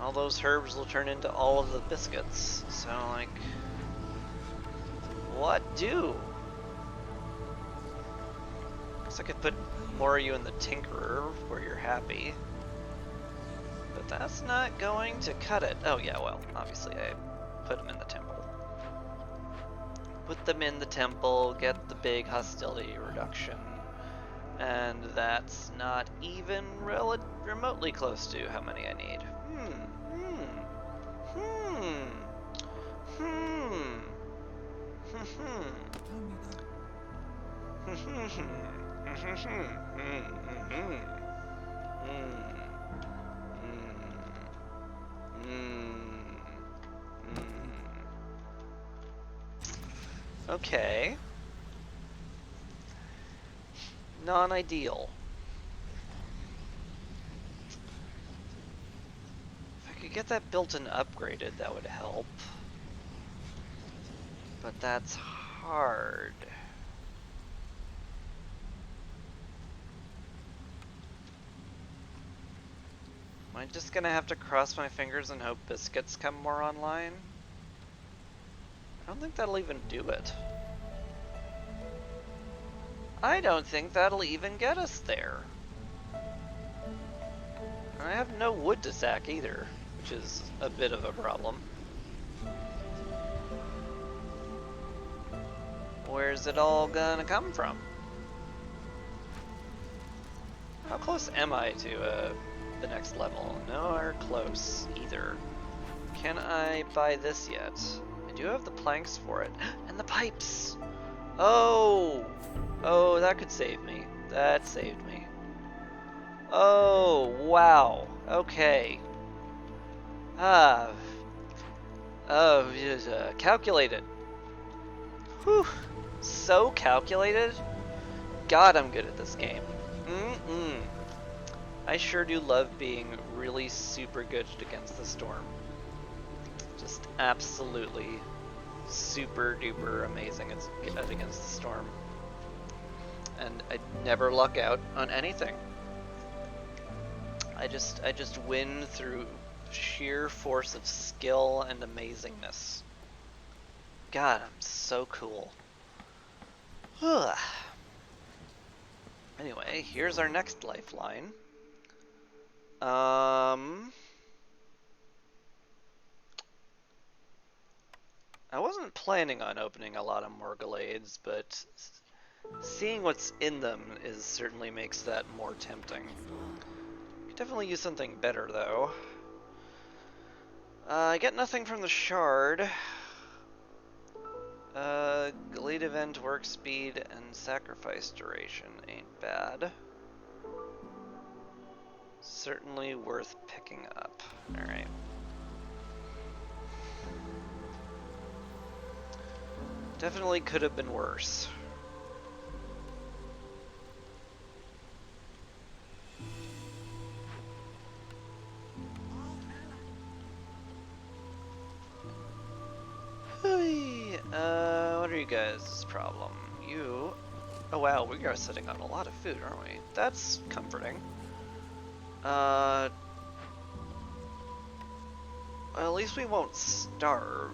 All those herbs will turn into all of the biscuits. So, like, what do? Guess I could put more of you in the Tinkerer where you're happy. But that's not going to cut it. Oh yeah, well, obviously I put them in the temple. Put them in the temple, get the big hostility reduction. And that's not even remotely close to how many I need. Okay. Non-ideal. If I could get that built and upgraded, that would help. But that's hard. Am I just gonna have to cross my fingers and hope biscuits come more online? I don't think that'll even do it. I don't think that'll even get us there. I have no wood to sack either, which is a bit of a problem. Where's it all gonna come from? How close am I to the next level? Nowhere close either. Can I buy this yet? I do have the planks for it. And the pipes! Oh! Oh, that could save me. That saved me. Oh, wow. Okay. Oh, calculated. Whew. So calculated. God, I'm good at this game. I sure do love being really super good against the storm. Just absolutely super duper amazing against the storm. And I never luck out on anything. I just win through sheer force of skill and amazingness. God, I'm so cool. Anyway, here's our next lifeline. I wasn't planning on opening a lot of more Glades, but Seeing what's in them is certainly makes that more tempting. Could definitely use something better though. I get nothing from the shard. Glade event, work speed, and sacrifice duration ain't bad. Certainly worth picking up. Alright. Definitely could have been worse. What are you guys' problem? You... Oh wow, we are sitting on a lot of food, aren't we? That's comforting. Well, at least we won't starve.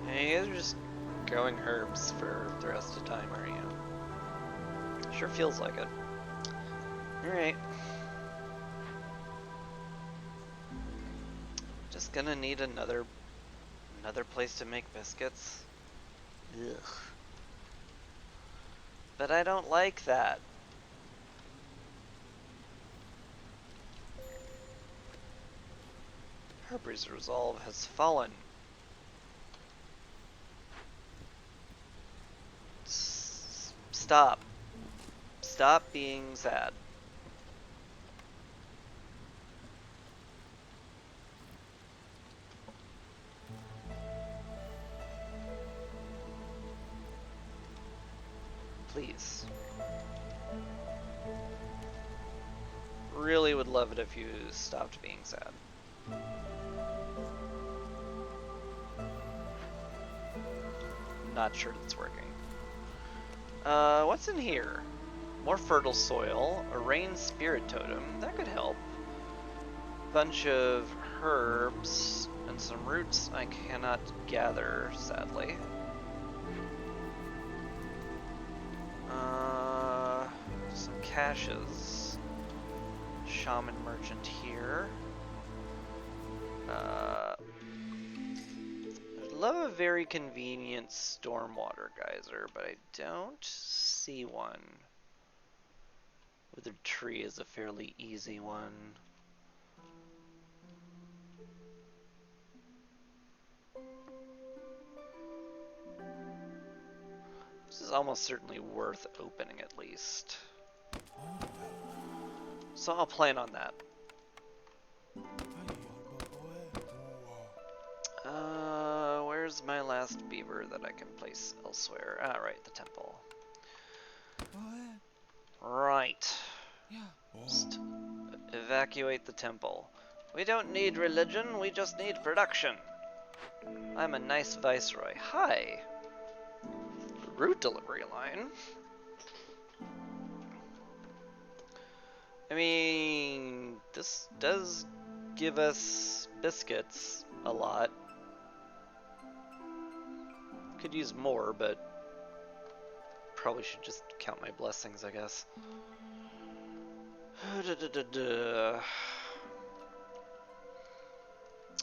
Hey, you guys are just growing herbs for the rest of the time, aren't you? Sure feels like it. Alright. Just gonna need another place to make biscuits. Ugh. But I don't like that. Harper's resolve has fallen. Stop. Stop being sad. Please. Really would love it if you stopped being sad. Not sure that's working. What's in here? More fertile soil, a rain spirit totem, that could help. Bunch of herbs and some roots I cannot gather, sadly. Some caches. Shaman merchant here. I'd love a very convenient stormwater geyser, but I don't see one. Withered tree is a fairly easy one. This is almost certainly worth opening at least. So I'll plan on that. Where's my last beaver that I can place elsewhere? Ah, right, the temple. Right. Just evacuate the temple. We don't need religion, we just need production. I'm a nice viceroy. Hi. Route delivery line. I mean, this does give us biscuits a lot. Could use more, but probably should just count my blessings, I guess.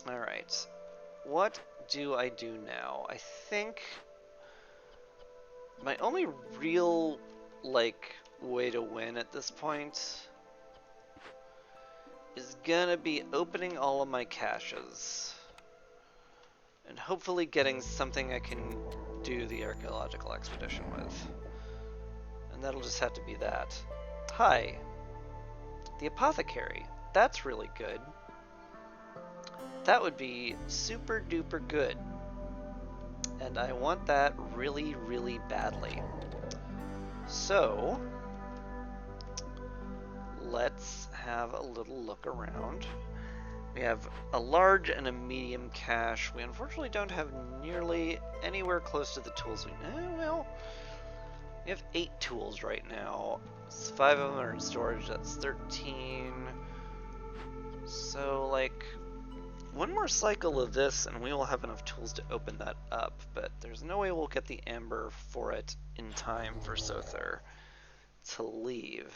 Alright. What do I do now? I think my only real, way to win at this point is gonna be opening all of my caches. And hopefully getting something I can do the archaeological expedition with. And that'll just have to be that. Hi. The apothecary. That's really good. That would be super duper good. And I want that really, really badly. So, let's have a little look around. We have a large and a medium cache. We unfortunately don't have nearly anywhere close to the tools we need. Well, we have 8 tools right now. 5 of them are in storage. That's 13. So, one more cycle of this and we will have enough tools to open that up. But there's no way we'll get the amber for it in time for Sother to leave.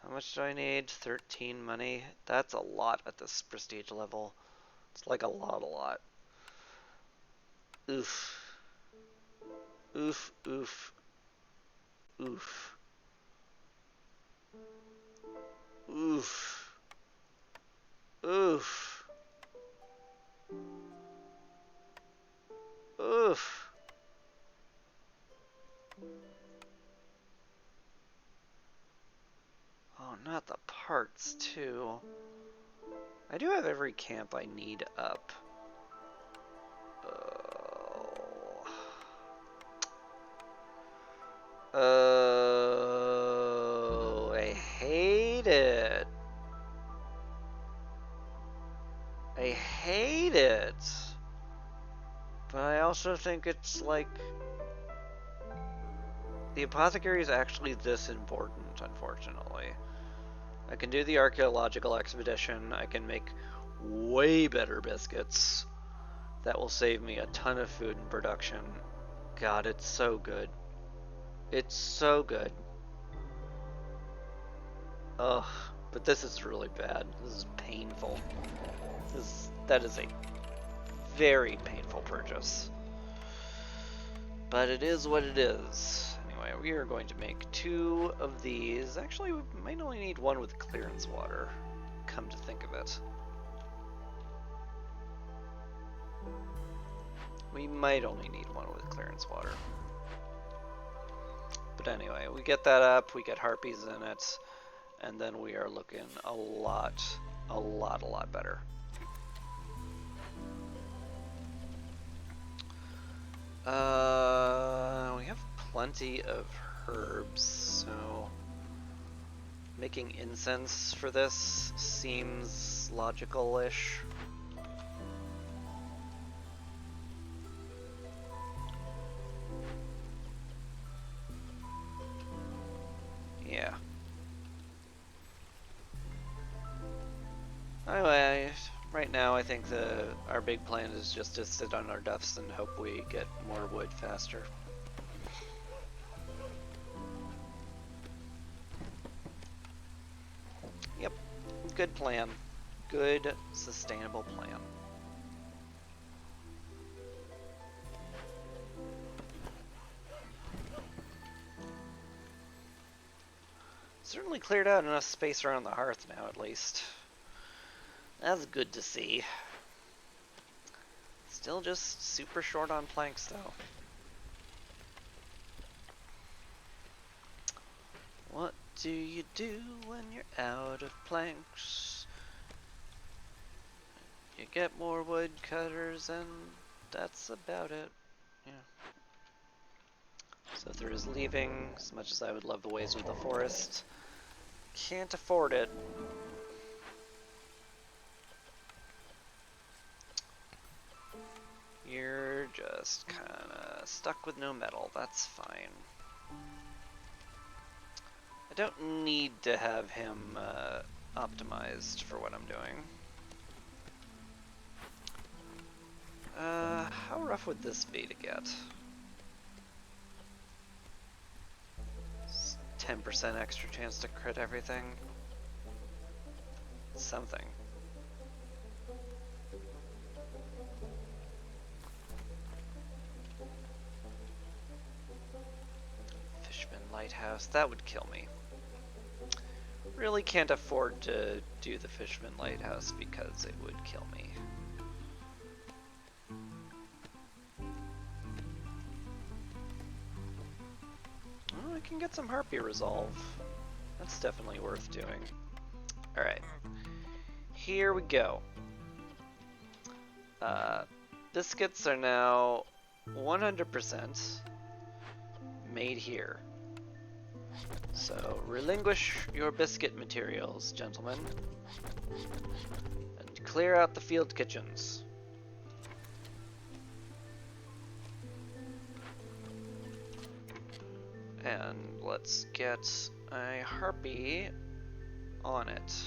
How much do I need? 13 money. That's a lot at this prestige level. It's like a lot. Oof. Oof, oof, oof. Oof. Oof. Oof. Oh, not the parts, too. I do have every camp I need up. Oh, I hate it. I hate it. But I also think it's like the apothecary is actually this important, unfortunately. I can do the archaeological expedition. I can make way better biscuits. That will save me a ton of food and production. God, it's so good. It's so good. Ugh, but this is really bad. This is painful. That is a very painful purchase. But it is what it is. Anyway, we are going to make 2 of these. Actually, we might only need 1 with clearance water, come to think of it. We might only need 1 with clearance water. But anyway, we get that up, we get harpies in it, and then we are looking a lot better. We have plenty of herbs, so making incense for this seems logical-ish. Yeah. Anyway, right now I think our big plan is just to sit on our duffs and hope we get more wood faster. Yep, good plan. Good, sustainable plan. Certainly cleared out enough space around the hearth now, at least. That's good to see. Still just super short on planks, though. What do you do when you're out of planks? You get more wood cutters, and that's about it. Yeah. So there is leaving, as much as I would love the ways of the forest. Can't afford it. You're just kinda stuck with no metal, that's fine. I don't need to have him optimized for what I'm doing. How rough would this be to get? 10% extra chance to crit everything. Something. Fishman Lighthouse, that would kill me. Really can't afford to do the Fishman Lighthouse because it would kill me. Oh, I can get some Harpy Resolve. That's definitely worth doing. Alright. Here we go. Biscuits are now 100% made here. So relinquish your biscuit materials, gentlemen, and clear out the field kitchens. And let's get a harpy on it.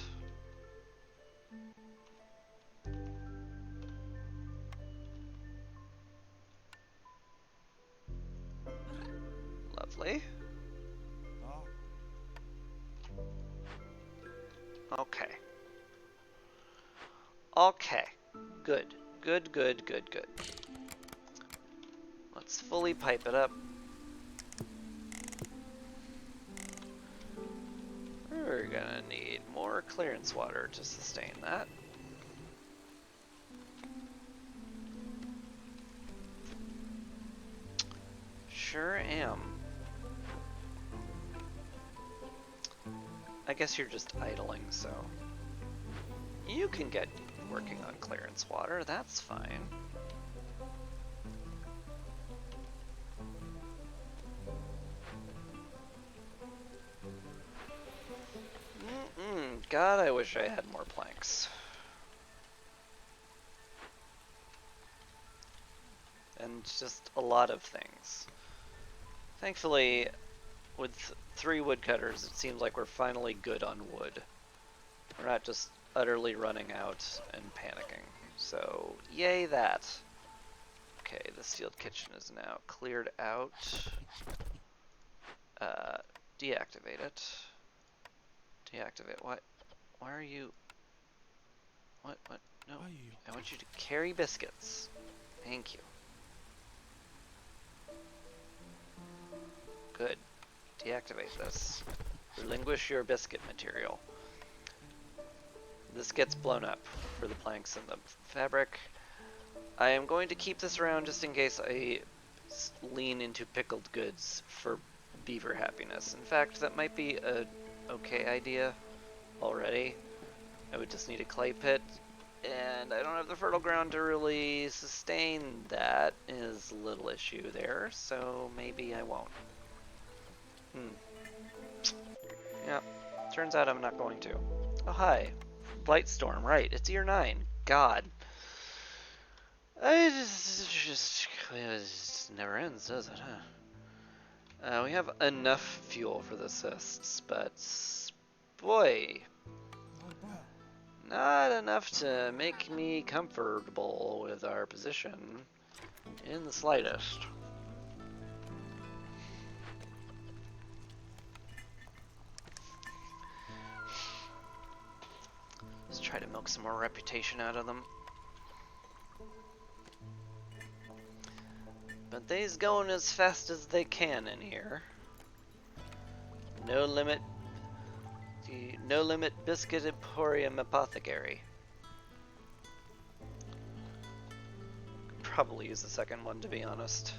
Lovely. Okay. Okay. Good. Good, good, good, good. Let's fully pipe it up. We're gonna need more clearance water to sustain that. Sure am. I guess you're just idling, so... You can get working on clearance water, that's fine. God, I wish I had more planks. And just a lot of things. Thankfully, with 3 woodcutters, it seems like we're finally good on wood. We're not just utterly running out and panicking. So, yay that. Okay, the sealed kitchen is now cleared out. Deactivate it. Deactivate what? Why are you... What? No. I want you to carry biscuits. Thank you. Good. Deactivate this. Relinquish your biscuit material. This gets blown up for the planks and the fabric. I am going to keep this around just in case I lean into pickled goods for beaver happiness. In fact, that might be a okay idea already. I would just need a clay pit, and I don't have the fertile ground to really sustain that, is a little issue there, so maybe I won't. Yeah, turns out I'm not going to. Oh, hi. Blightstorm, right, it's year 9. God. It just never ends, does it, huh? We have enough fuel for the cysts, but boy, not enough to make me comfortable with our position in the slightest. Let's try to milk some more reputation out of them. But they's going as fast as they can in here. No limit. The No Limit Biscuit Emporium Apothecary. Could probably use the second one, to be honest.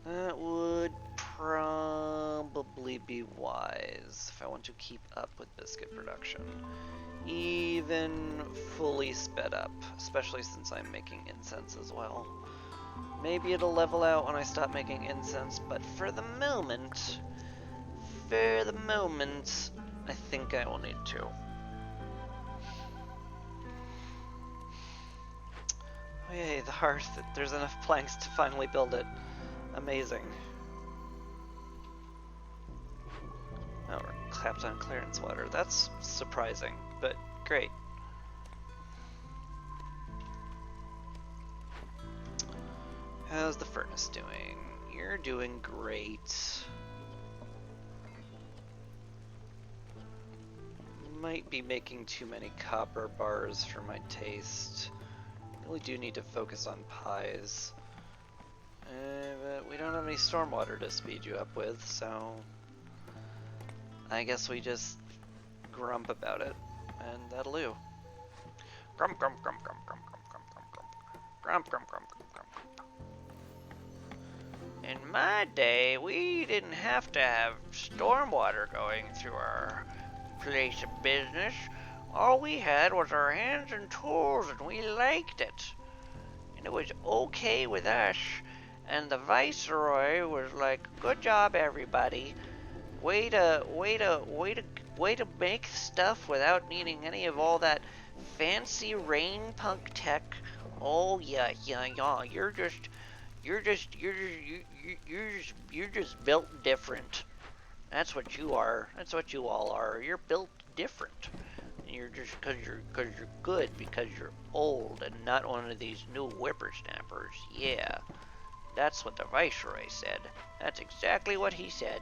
That would probably be wise if I want to keep up with biscuit production. Even fully sped up, especially since I'm making incense as well. Maybe it'll level out when I stop making incense, but for the moment, I think I will need to. Oh yay, the hearth. There's enough planks to finally build it. Amazing. Oh, we're clapped on clearance water. That's surprising, but great. How's the furnace doing? You're doing great. Might be making too many copper bars for my taste. Really do need to focus on pies. But we don't have any stormwater to speed you up with, so I guess we just grump about it, and that'll do. Grump, grump, grump, grump, grump, grump, grump, grump, grump, grump, grump, grump, grump, grump. In my day, we didn't have to have stormwater going through our place of business. All we had was our hands and tools, and we liked it. And it was okay with us. And the viceroy was like, "Good job, everybody. Way to make stuff without needing any of all that fancy rain punk tech. Oh yeah. You're just built different. That's what you are. That's what you all are. You're built different. And you're just because you're good, because you're old and not one of these new whippersnappers. Yeah, that's what the viceroy said. That's exactly what he said."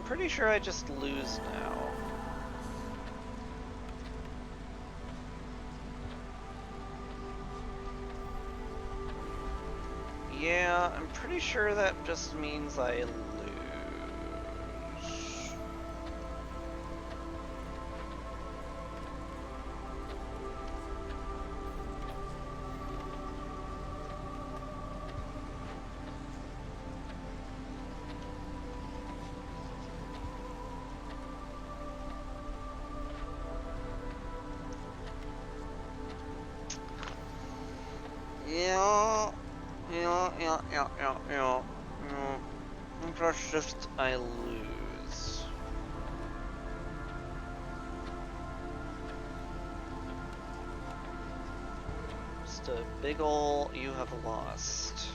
I'm pretty sure I just lose now. Yeah, I'm pretty sure that just means I lose. Yeah, yeah. That's just I lose. Just a big ol' you have lost.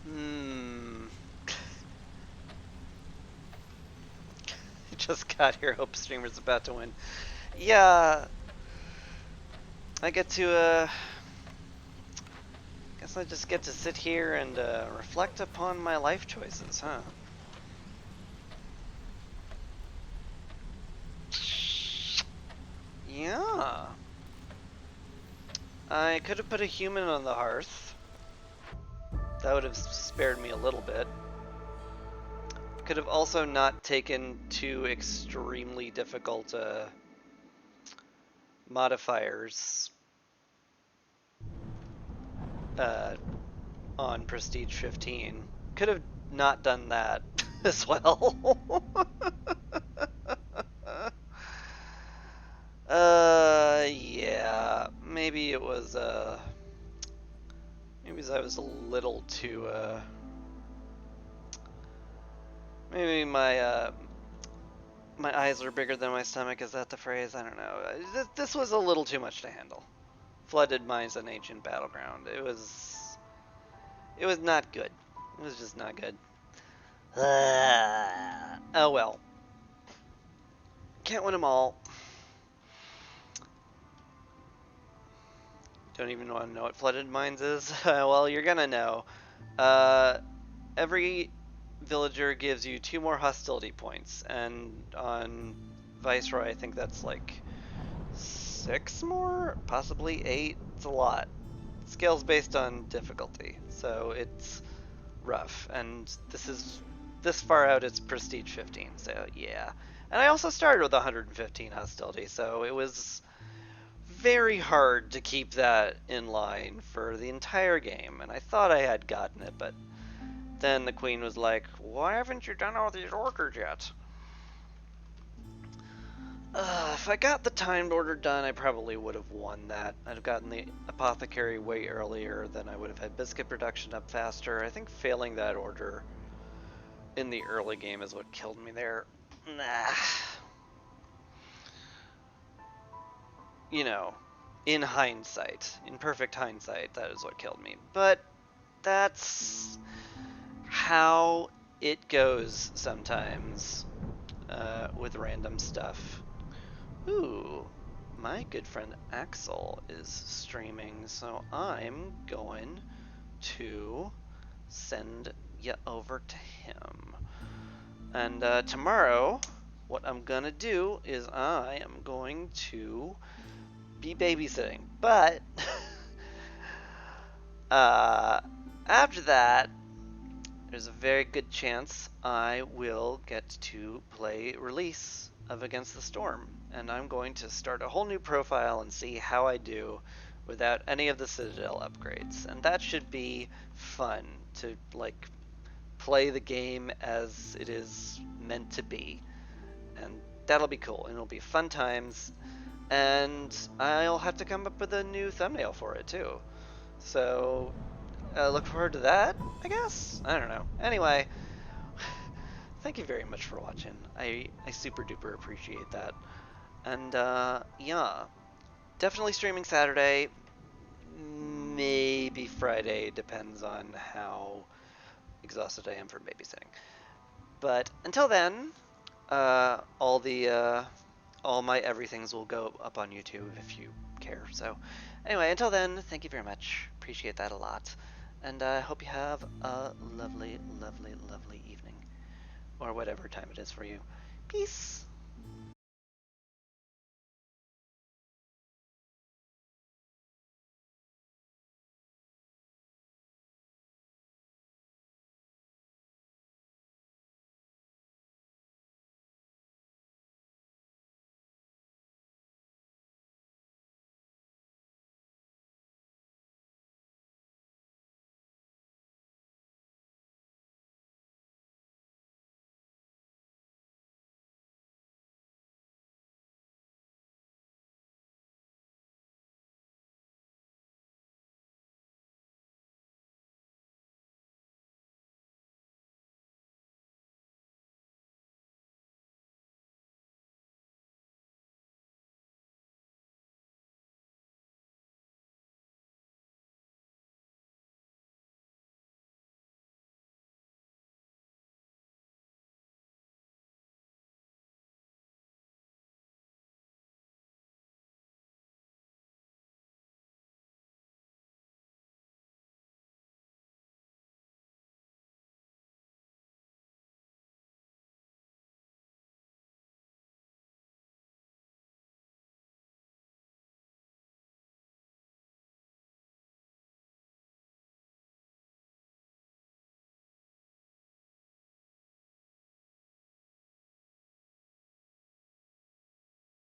Hmm. Just got here. Hope streamer's about to win. Yeah, I get to guess I just get to sit here and reflect upon my life choices, huh? Yeah. I could have put a human on the hearth. That would have spared me a little bit. Could have also not taken two extremely difficult modifiers uh, on Prestige 15. Could have not done that as well. Yeah. Maybe I was a little too, maybe my eyes are bigger than my stomach, is that the phrase? I don't know. This was a little too much to handle. Flooded mines on ancient battleground. It was not good. It was just not good. Oh well. Can't win them all. Don't even want to know what flooded mines is? Well, you're gonna know. Uh, every villager gives you 2 more hostility points, and on Viceroy, I think that's like 6 more, possibly 8. It's a lot. Scales based on difficulty, so it's rough. And this far out, it's Prestige 15, so yeah. And I also started with 115 hostility, so it was very hard to keep that in line for the entire game. And I thought I had gotten it, but then the queen was like, "Why haven't you done all these orders yet?" If I got the timed order done, I probably would have won that. I'd have gotten the apothecary way earlier, then I would have had biscuit production up faster. I think failing that order in the early game is what killed me there. Nah. You know, in hindsight, in perfect hindsight, that is what killed me. But that's how it goes sometimes with random stuff. Ooh, my good friend Axel is streaming, so I'm going to send you over to him. And tomorrow, what I'm gonna do is I am going to be babysitting. But uh, after that, there's a very good chance I will get to play release of Against the Storm. And I'm going to start a whole new profile and see how I do without any of the Citadel upgrades. And that should be fun to, like, play the game as it is meant to be. And that'll be cool. And it'll be fun times. And I'll have to come up with a new thumbnail for it, too. So, look forward to that, I guess? I don't know. Anyway, thank you very much for watching. I super duper appreciate that. And, yeah. Definitely streaming Saturday. Maybe Friday, depends on how exhausted I am from babysitting. But until then, all the all my everythings will go up on YouTube if you care. So, anyway, until then, thank you very much. Appreciate that a lot. And I hope you have a lovely, lovely, lovely evening. Or whatever time it is for you. Peace.